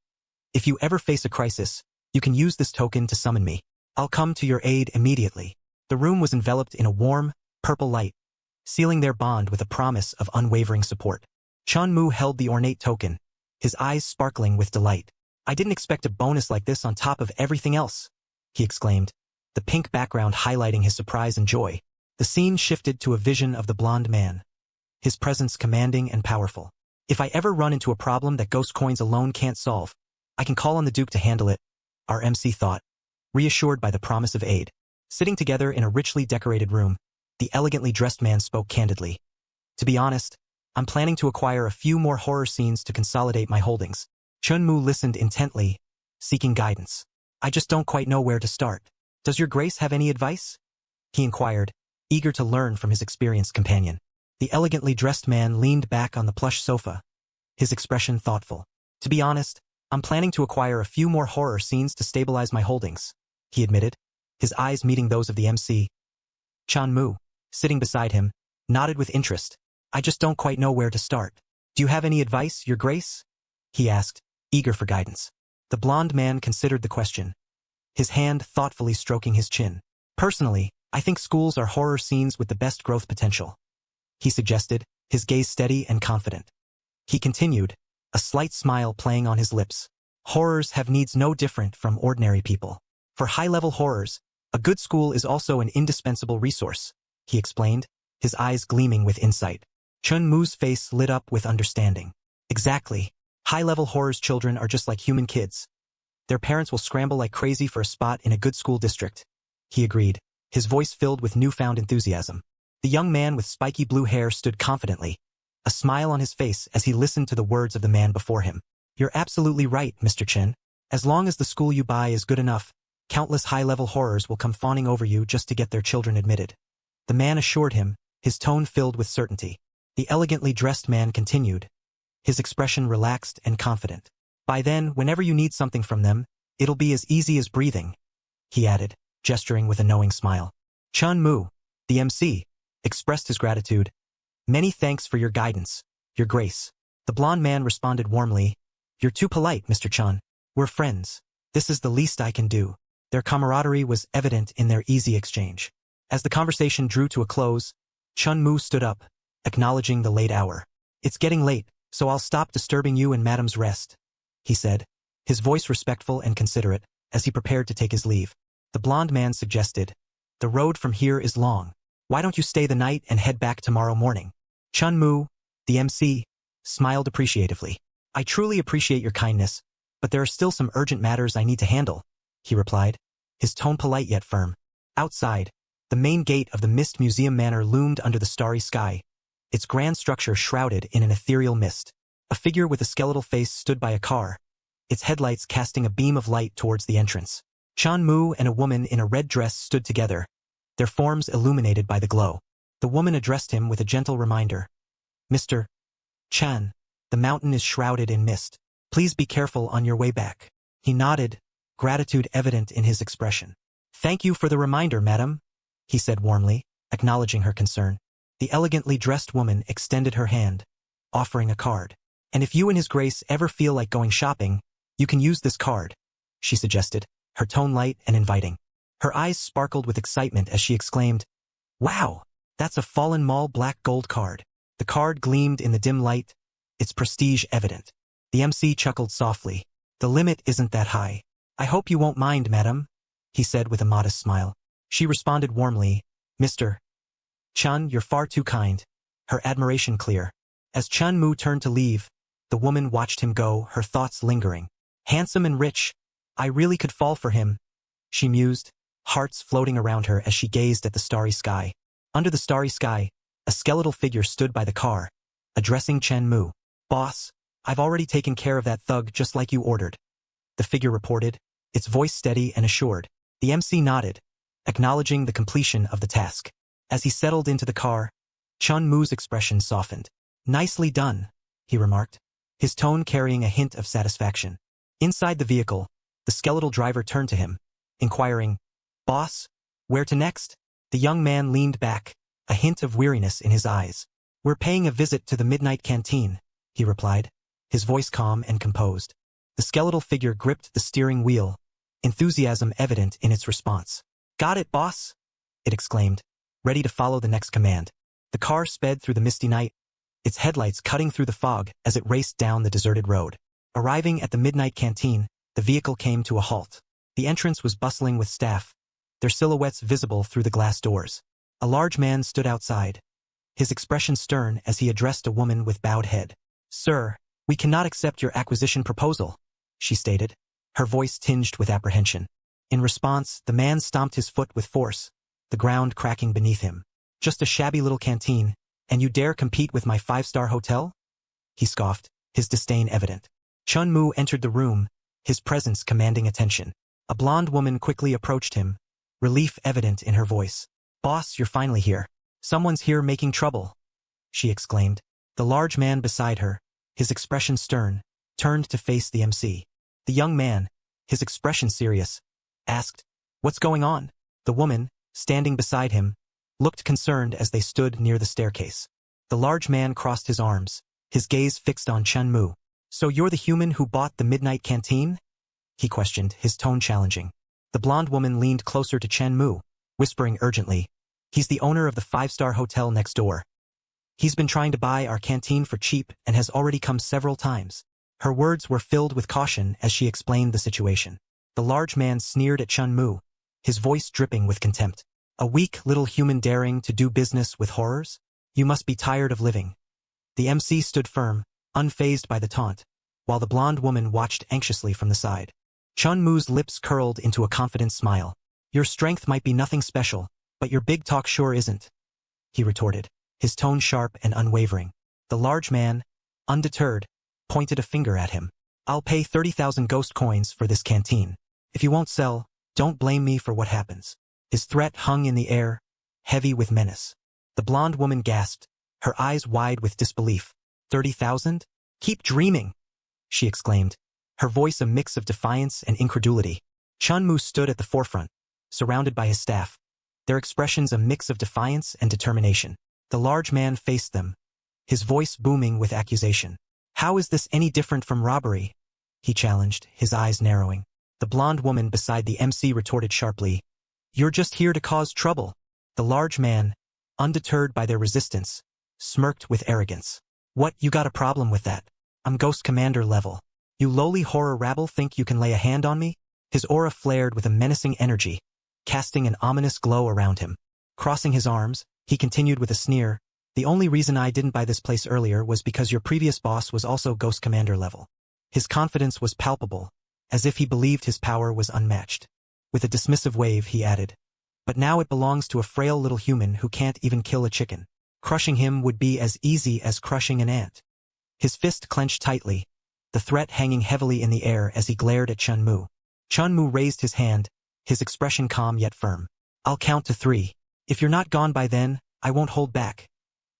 Speaker 1: "If you ever face a crisis, you can use this token to summon me. I'll come to your aid immediately." The room was enveloped in a warm, purple light, sealing their bond with a promise of unwavering support. Chun Mu held the ornate token, his eyes sparkling with delight. "I didn't expect a bonus like this on top of everything else," he exclaimed, the pink background highlighting his surprise and joy. The scene shifted to a vision of the blond man, his presence commanding and powerful. "If I ever run into a problem that ghost coins alone can't solve, I can call on the Duke to handle it," RMC thought, reassured by the promise of aid. Sitting together in a richly decorated room, the elegantly dressed man spoke candidly. "To be honest, I'm planning to acquire a few more horror scenes to consolidate my holdings." Chun Mu listened intently, seeking guidance. "I just don't quite know where to start. Does your grace have any advice?" he inquired, eager to learn from his experienced companion. The elegantly dressed man leaned back on the plush sofa, his expression thoughtful. "To be honest, I'm planning to acquire a few more horror scenes to stabilize my holdings," he admitted, his eyes meeting those of the MC. Chun Mu, sitting beside him, nodded with interest. "I just don't quite know where to start. Do you have any advice, your grace?" he asked, eager for guidance. The blond man considered the question, his hand thoughtfully stroking his chin. "Personally, I think schools are horror scenes with the best growth potential," he suggested, his gaze steady and confident. He continued, a slight smile playing on his lips. "Horrors have needs no different from ordinary people. For high-level horrors, a good school is also an indispensable resource," he explained, his eyes gleaming with insight. Chun Mu's face lit up with understanding. "Exactly. High-level horrors children are just like human kids. Their parents will scramble like crazy for a spot in a good school district," he agreed, his voice filled with newfound enthusiasm. The young man with spiky blue hair stood confidently, a smile on his face as he listened to the words of the man before him. "You're absolutely right, Mr. Chen. As long as the school you buy is good enough, countless high-level horrors will come fawning over you just to get their children admitted," the man assured him, his tone filled with certainty. The elegantly dressed man continued, his expression relaxed and confident. "By then, whenever you need something from them, it'll be as easy as breathing," he added, gesturing with a knowing smile. Chun Mu, the MC, expressed his gratitude. "Many thanks for your guidance, your grace." The blond man responded warmly, "You're too polite, Mr. Chun. We're friends. This is the least I can do." Their camaraderie was evident in their easy exchange. As the conversation drew to a close, Chun Mu stood up, acknowledging the late hour. "It's getting late, so I'll stop disturbing you and Madam's rest," he said, his voice respectful and considerate, as he prepared to take his leave. The blond man suggested, "The road from here is long. Why don't you stay the night and head back tomorrow morning?" Chun Mu, the MC, smiled appreciatively. "I truly appreciate your kindness, but there are still some urgent matters I need to handle," he replied, his tone polite yet firm. Outside, the main gate of the Mist Museum Manor loomed under the starry sky, its grand structure shrouded in an ethereal mist. A figure with a skeletal face stood by a car, its headlights casting a beam of light towards the entrance. Chun Mu and a woman in a red dress stood together, their forms illuminated by the glow. The woman addressed him with a gentle reminder. "Mr. Chan, the mountain is shrouded in mist. Please be careful on your way back." He nodded, gratitude evident in his expression. Thank you for the reminder, madam, he said warmly, acknowledging her concern. The elegantly dressed woman extended her hand, offering a card. And if you and His Grace ever feel like going shopping, you can use this card, she suggested, her tone light and inviting. Her eyes sparkled with excitement as she exclaimed, "Wow, that's a Fallen Mall black gold card." The card gleamed in the dim light, its prestige evident. The MC chuckled softly. "The limit isn't that high. I hope you won't mind, madam," he said with a modest smile. She responded warmly, "Mr. Chun, you're far too kind," her admiration clear. As Chun Mu turned to leave, the woman watched him go, her thoughts lingering. "Handsome and rich. I really could fall for him," she mused, hearts floating around her as she gazed at the starry sky. Under the starry sky, a skeletal figure stood by the car, addressing Chun Mu. "Boss, I've already taken care of that thug just like you ordered," the figure reported, its voice steady and assured. The MC nodded, acknowledging the completion of the task. As he settled into the car, Chun Mu's expression softened. "Nicely done," he remarked, his tone carrying a hint of satisfaction. Inside the vehicle, the skeletal driver turned to him, inquiring, "Boss, where to next?" The young man leaned back, a hint of weariness in his eyes. "We're paying a visit to the midnight canteen," he replied, his voice calm and composed. The skeletal figure gripped the steering wheel, enthusiasm evident in its response. "Got it, boss," it exclaimed, ready to follow the next command. The car sped through the misty night, its headlights cutting through the fog as it raced down the deserted road. Arriving at the midnight canteen, the vehicle came to a halt. The entrance was bustling with staff, their silhouettes visible through the glass doors. A large man stood outside, his expression stern as he addressed a woman with bowed head. "Sir, we cannot accept your acquisition proposal," she stated, her voice tinged with apprehension. In response, the man stomped his foot with force, the ground cracking beneath him. "Just a shabby little canteen, and you dare compete with my 5-star hotel?" he scoffed, his disdain evident. Chun Mu entered the room, his presence commanding attention. A blonde woman quickly approached him, relief evident in her voice. "Boss, you're finally here. Someone's here making trouble," she exclaimed. The large man beside her, his expression stern, turned to face the MC. The young man, his expression serious, asked, "What's going on?" The woman, standing beside him, looked concerned as they stood near the staircase. The large man crossed his arms, his gaze fixed on Chun Mu. "So you're the human who bought the midnight canteen?" he questioned, his tone challenging. The blonde woman leaned closer to Chun Mu, whispering urgently, "He's the owner of the 5-star hotel next door. He's been trying to buy our canteen for cheap and has already come several times." Her words were filled with caution as she explained the situation. The large man sneered at Chun Mu, his voice dripping with contempt. "A weak little human daring to do business with horrors? You must be tired of living." The MC stood firm, unfazed by the taunt, while the blonde woman watched anxiously from the side. Chun Mu's lips curled into a confident smile. "Your strength might be nothing special, but your big talk sure isn't," he retorted, his tone sharp and unwavering. The large man, undeterred, pointed a finger at him. "I'll pay 30,000 ghost coins for this canteen. If you won't sell, don't blame me for what happens." His threat hung in the air, heavy with menace. The blonde woman gasped, her eyes wide with disbelief. 30,000? "Keep dreaming," she exclaimed, her voice a mix of defiance and incredulity. Chun Mu stood at the forefront, surrounded by his staff, their expressions a mix of defiance and determination. The large man faced them, his voice booming with accusation. "How is this any different from robbery?" he challenged, his eyes narrowing. The blonde woman beside the MC retorted sharply, "You're just here to cause trouble." The large man, undeterred by their resistance, smirked with arrogance. "What, you got a problem with that? I'm Ghost Commander level. You lowly horror rabble think you can lay a hand on me?" His aura flared with a menacing energy, casting an ominous glow around him. Crossing his arms, he continued with a sneer, "The only reason I didn't buy this place earlier was because your previous boss was also Ghost Commander level." His confidence was palpable, as if he believed his power was unmatched. With a dismissive wave, he added, "But now it belongs to a frail little human who can't even kill a chicken. Crushing him would be as easy as crushing an ant." His fist clenched tightly, the threat hanging heavily in the air as he glared at Chun Mu. Chun Mu raised his hand, his expression calm yet firm. "I'll count to 3. If you're not gone by then, I won't hold back,"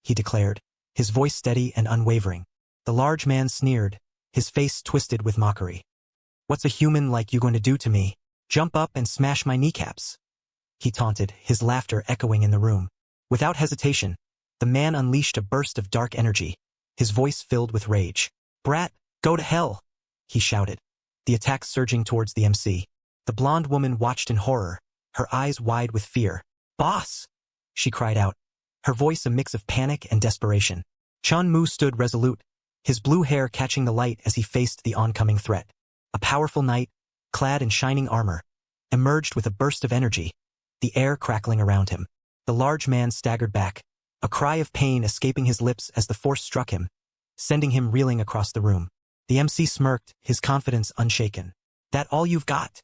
Speaker 1: he declared, his voice steady and unwavering. The large man sneered, his face twisted with mockery. "What's a human like you going to do to me? Jump up and smash my kneecaps?" he taunted, his laughter echoing in the room. Without hesitation, the man unleashed a burst of dark energy, his voice filled with rage. "Brat, go to hell!" he shouted, the attack surging towards the MC. The blonde woman watched in horror, her eyes wide with fear. "Boss!" she cried out, her voice a mix of panic and desperation. Chun Mu stood resolute, his blue hair catching the light as he faced the oncoming threat. A powerful knight, clad in shining armor, emerged with a burst of energy, the air crackling around him. The large man staggered back, a cry of pain escaping his lips as the force struck him, sending him reeling across the room. The MC smirked, his confidence unshaken. "That all you've got?"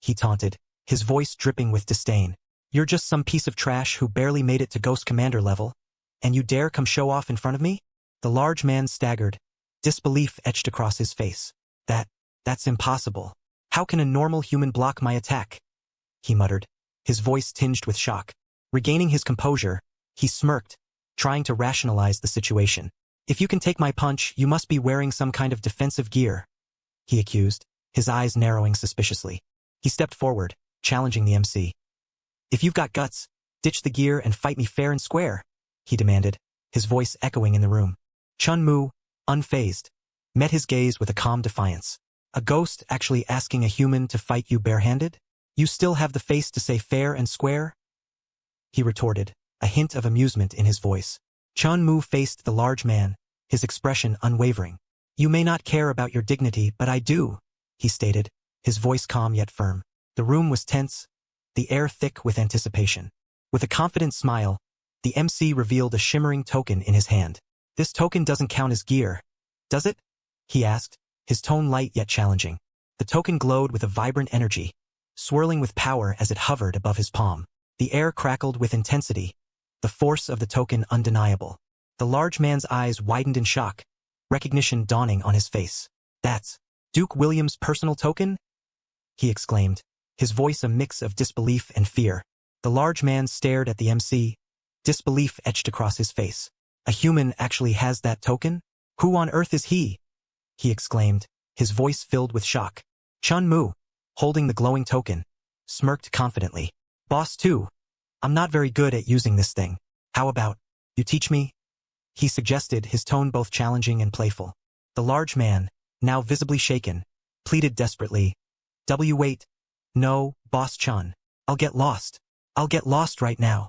Speaker 1: he taunted, his voice dripping with disdain. "You're just some piece of trash who barely made it to Ghost Commander level, and you dare come show off in front of me?" The large man staggered, disbelief etched across his face. That's impossible. How can a normal human block my attack?" he muttered, his voice tinged with shock. Regaining his composure, he smirked, trying to rationalize the situation. "If you can take my punch, you must be wearing some kind of defensive gear," he accused, his eyes narrowing suspiciously. He stepped forward, challenging the MC. "If you've got guts, ditch the gear and fight me fair and square," he demanded, his voice echoing in the room. Chun Mu, unfazed, met his gaze with a calm defiance. "A ghost actually asking a human to fight you barehanded? You still have the face to say fair and square?" he retorted, a hint of amusement in his voice. Chun Mu faced the large man, his expression unwavering. "You may not care about your dignity, but I do," he stated, his voice calm yet firm. The room was tense, the air thick with anticipation. With a confident smile, the MC revealed a shimmering token in his hand. "This token doesn't count as gear, does it?" he asked, his tone light yet challenging. The token glowed with a vibrant energy, swirling with power as it hovered above his palm. The air crackled with intensity, the force of the token undeniable. The large man's eyes widened in shock, recognition dawning on his face. "That's Duke William's personal token?" he exclaimed, his voice a mix of disbelief and fear. The large man stared at the MC, disbelief etched across his face. "A human actually has that token? Who on earth is he?" he exclaimed, his voice filled with shock. Chun Mu, holding the glowing token, smirked confidently. "Boss too. I'm not very good at using this thing. How about you teach me?" he suggested, his tone both challenging and playful. The large man, now visibly shaken, pleaded desperately. Wait. No, Boss Chun. I'll get lost. I'll get lost right now."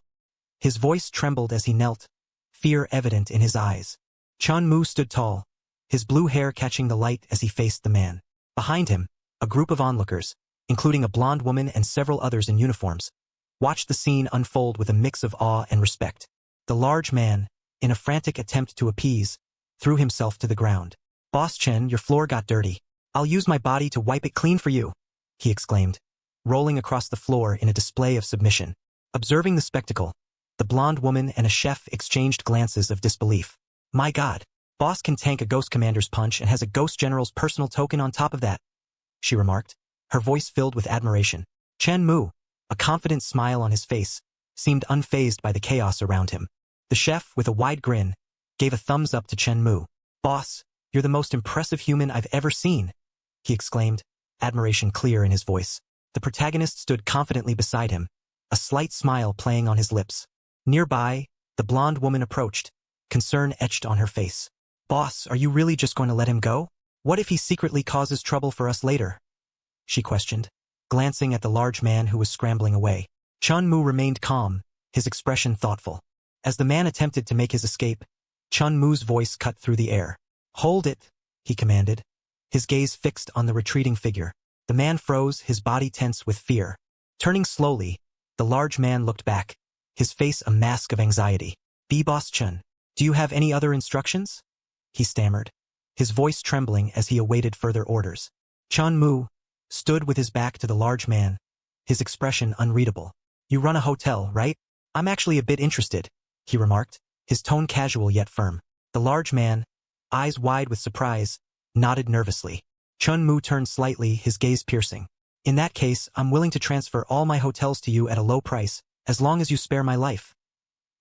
Speaker 1: His voice trembled as he knelt, fear evident in his eyes. Chun Mu stood tall, his blue hair catching the light as he faced the man. Behind him, a group of onlookers, including a blonde woman and several others in uniforms, watched the scene unfold with a mix of awe and respect. The large man, in a frantic attempt to appease, threw himself to the ground. "Boss Chen, your floor got dirty. I'll use my body to wipe it clean for you," he exclaimed, rolling across the floor in a display of submission. Observing the spectacle, the blonde woman and a chef exchanged glances of disbelief. "My God, Boss can tank a Ghost Commander's punch and has a Ghost General's personal token on top of that," she remarked, her voice filled with admiration. Chun Mu, a confident smile on his face, seemed unfazed by the chaos around him. The chef, with a wide grin, gave a thumbs up to Chun Mu. "Boss, you're the most impressive human I've ever seen," he exclaimed, admiration clear in his voice. The protagonist stood confidently beside him, a slight smile playing on his lips. Nearby, the blonde woman approached, concern etched on her face. "Boss, are you really just going to let him go? What if he secretly causes trouble for us later?" she questioned, glancing at the large man who was scrambling away. Chun Mu remained calm, his expression thoughtful. As the man attempted to make his escape, Chun Mu's voice cut through the air. "Hold it," he commanded, his gaze fixed on the retreating figure. The man froze, his body tense with fear. Turning slowly, the large man looked back, his face a mask of anxiety. "Boss Chun, do you have any other instructions?" he stammered, his voice trembling as he awaited further orders. Chun Mu stood with his back to the large man, his expression unreadable. "You run a hotel, right? I'm actually a bit interested," he remarked, his tone casual yet firm. The large man, eyes wide with surprise, nodded nervously. Chun Mu turned slightly, his gaze piercing. "In that case, I'm willing to transfer all my hotels to you at a low price, as long as you spare my life,"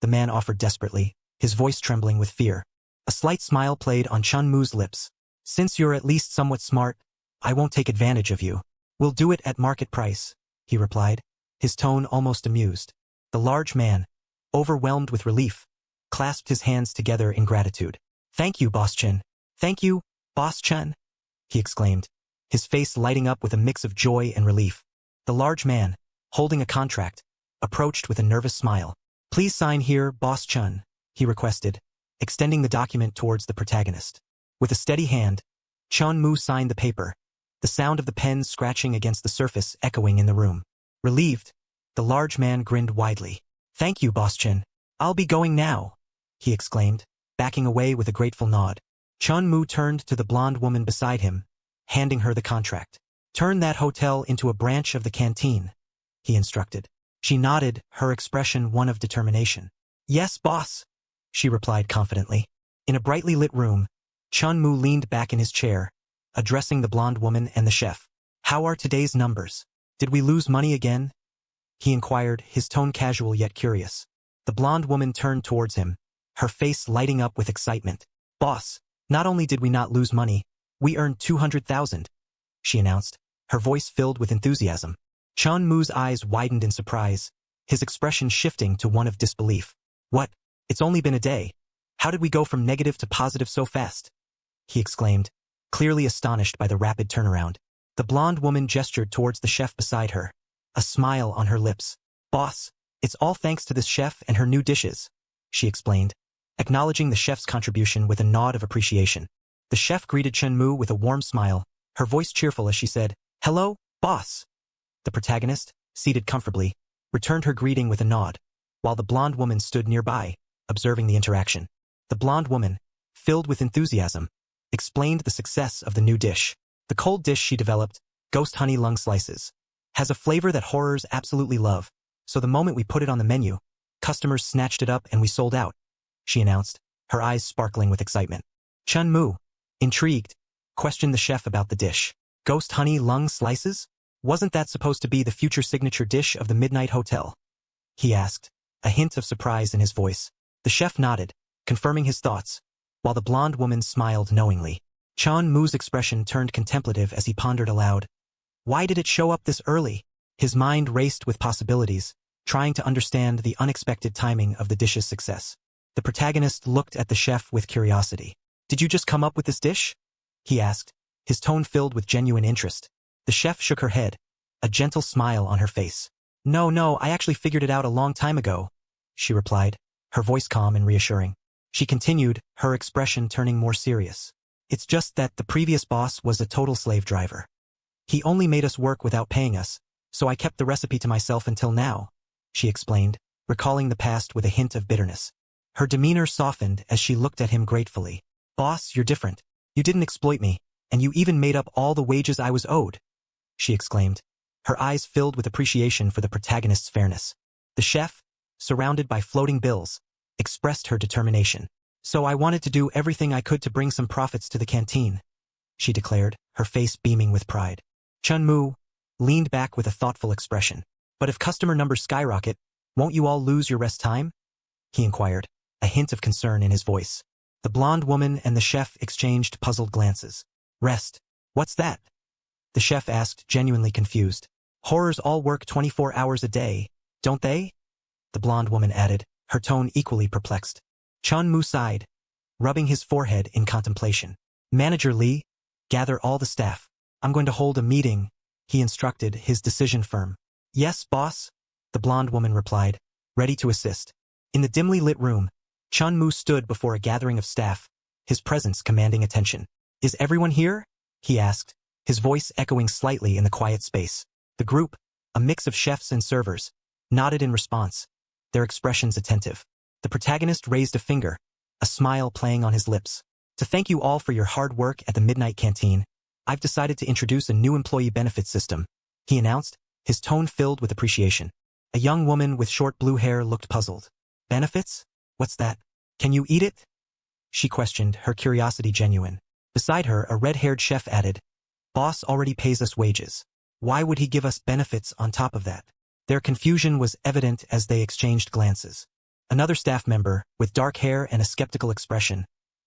Speaker 1: the man offered desperately, his voice trembling with fear. A slight smile played on Chun Mu's lips. "Since you're at least somewhat smart, I won't take advantage of you. We'll do it at market price," he replied, his tone almost amused. The large man, overwhelmed with relief, clasped his hands together in gratitude. "Thank you, Boss Chun. Thank you, Boss Chun," he exclaimed, his face lighting up with a mix of joy and relief. The large man, holding a contract, approached with a nervous smile. "Please sign here, Boss Chun," he requested, extending the document towards the protagonist. With a steady hand, Chun Mu signed the paper, the sound of the pen scratching against the surface echoing in the room. Relieved, the large man grinned widely. "Thank you, Boss Chun. I'll be going now," he exclaimed, backing away with a grateful nod. Chun Mu turned to the blonde woman beside him, handing her the contract. "Turn that hotel into a branch of the canteen," he instructed. She nodded, her expression one of determination. "Yes, boss," she replied confidently. In a brightly lit room, Chun Mu leaned back in his chair, addressing the blonde woman and the chef. "How are today's numbers? Did we lose money again?" he inquired, his tone casual yet curious. The blonde woman turned towards him, her face lighting up with excitement. "Boss, not only did we not lose money, we earned 200,000, she announced, her voice filled with enthusiasm. Chun Mu's eyes widened in surprise, his expression shifting to one of disbelief. "What? It's only been a day. How did we go from negative to positive so fast?" he exclaimed, clearly astonished by the rapid turnaround. The blonde woman gestured towards the chef beside her, a smile on her lips. "Boss, it's all thanks to this chef and her new dishes," she explained, acknowledging the chef's contribution with a nod of appreciation. The chef greeted Chun Mu with a warm smile, her voice cheerful as she said, "Hello, boss." The protagonist, seated comfortably, returned her greeting with a nod, while the blonde woman stood nearby, observing the interaction. The blonde woman, filled with enthusiasm, explained the success of the new dish. The cold dish she developed, ghost honey lung slices, has a flavor that horrors absolutely love, so the moment we put it on the menu, customers snatched it up and we sold out, she announced, her eyes sparkling with excitement. Chun Mu, intrigued, questioned the chef about the dish. "Ghost honey lung slices? Wasn't that supposed to be the future signature dish of the Midnight Hotel?" he asked, a hint of surprise in his voice. The chef nodded, confirming his thoughts, while the blonde woman smiled knowingly. Chun Mu's expression turned contemplative as he pondered aloud. Why did it show up this early? His mind raced with possibilities, trying to understand the unexpected timing of the dish's success. The protagonist looked at the chef with curiosity. "Did you just come up with this dish?" he asked, his tone filled with genuine interest. The chef shook her head, a gentle smile on her face. No, I actually figured it out a long time ago," she replied, her voice calm and reassuring. She continued, her expression turning more serious. "It's just that the previous boss was a total slave driver. He only made us work without paying us, so I kept the recipe to myself until now," she explained, recalling the past with a hint of bitterness. Her demeanor softened as she looked at him gratefully. "Boss, you're different. You didn't exploit me, and you even made up all the wages I was owed," she exclaimed, her eyes filled with appreciation for the protagonist's fairness. The chef, surrounded by floating bills, expressed her determination. "So I wanted to do everything I could to bring some profits to the canteen," she declared, her face beaming with pride. Chun Mu leaned back with a thoughtful expression. "But if customer numbers skyrocket, won't you all lose your rest time?" he inquired, a hint of concern in his voice. The blonde woman and the chef exchanged puzzled glances. "Rest? What's that?" the chef asked, genuinely confused. "Horrors all work 24 hours a day, don't they?" the blonde woman added, her tone equally perplexed. Chun Mu sighed, rubbing his forehead in contemplation. "Manager Lee, gather all the staff. I'm going to hold a meeting," he instructed, his decision firm. "Yes, boss," the blonde woman replied, ready to assist. In the dimly lit room, Chun Mu stood before a gathering of staff, his presence commanding attention. "Is everyone here?" he asked, his voice echoing slightly in the quiet space. The group, a mix of chefs and servers, nodded in response, their expressions attentive. The protagonist raised a finger, a smile playing on his lips. "To thank you all for your hard work at the Midnight Canteen, I've decided to introduce a new employee benefit system," he announced, his tone filled with appreciation. A young woman with short blue hair looked puzzled. "Benefits? What's that? Can you eat it?" she questioned, her curiosity genuine. Beside her, a red-haired chef added, "Boss already pays us wages. Why would he give us benefits on top of that?" Their confusion was evident as they exchanged glances. Another staff member, with dark hair and a skeptical expression,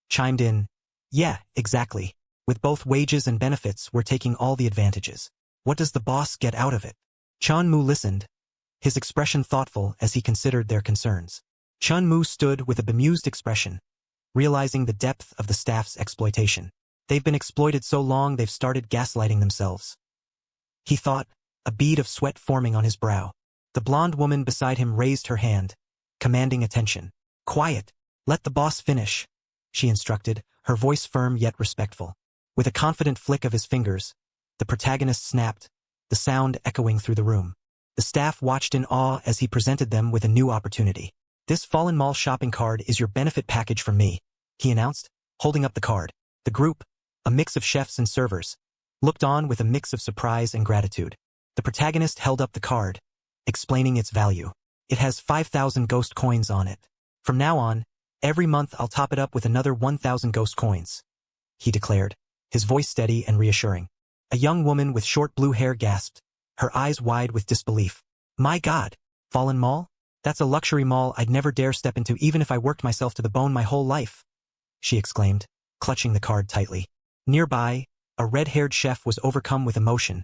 Speaker 1: chimed in, "Yeah, exactly. With both wages and benefits, we're taking all the advantages. What does the boss get out of it?" Chun Mu listened, his expression thoughtful as he considered their concerns. Chun Mu stood with a bemused expression, realizing the depth of the staff's exploitation. They've been exploited so long they've started gaslighting themselves, he thought, a bead of sweat forming on his brow. The blonde woman beside him raised her hand, commanding attention. Quiet. Let the boss finish, she instructed, her voice firm yet respectful. With a confident flick of his fingers, the protagonist snapped, the sound echoing through the room. The staff watched in awe as he presented them with a new opportunity. This Fallen Mall shopping card is your benefit package from me, he announced, holding up the card. The group, a mix of chefs and servers, looked on with a mix of surprise and gratitude. The protagonist held up the card, explaining its value. It has 5,000 ghost coins on it. From now on, every month I'll top it up with another 1,000 ghost coins, he declared, his voice steady and reassuring. A young woman with short blue hair gasped, her eyes wide with disbelief. My God, Fallen Mall? That's a luxury mall I'd never dare step into even if I worked myself to the bone my whole life, she exclaimed, clutching the card tightly. Nearby, a red-haired chef was overcome with emotion,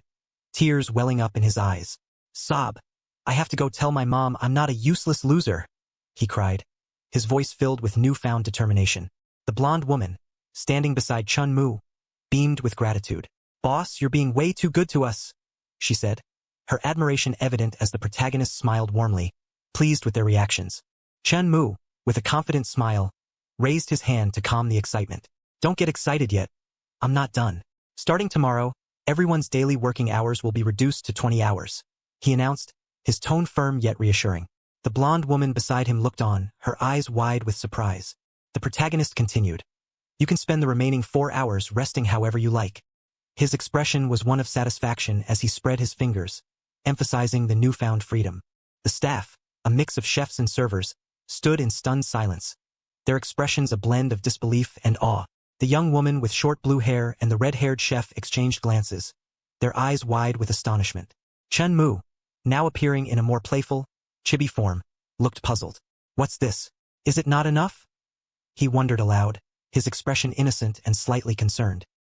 Speaker 1: tears welling up in his eyes. Sob. I have to go tell my mom I'm not a useless loser, he cried, his voice filled with newfound determination. The blonde woman, standing beside Chun Mu, beamed with gratitude. Boss, you're being way too good to us, she said, her admiration evident as the protagonist smiled warmly, pleased with their reactions. Chun Mu, with a confident smile, raised his hand to calm the excitement. Don't get excited yet. I'm not done. Starting tomorrow, everyone's daily working hours will be reduced to 20 hours, he announced, his tone firm yet reassuring. The blonde woman beside him looked on, her eyes wide with surprise. The protagonist continued. You can spend the remaining 4 hours resting however you like. His expression was one of satisfaction as he spread his fingers, emphasizing the newfound freedom. The staff, a mix of chefs and servers, stood in stunned silence, their expressions a blend of disbelief and awe. The young woman with short blue hair and the red-haired chef exchanged glances, their eyes wide with astonishment. Chun Mu, now appearing in a more playful, chibi form, looked puzzled. What's this? Is it not enough? He wondered aloud, his expression innocent and slightly concerned.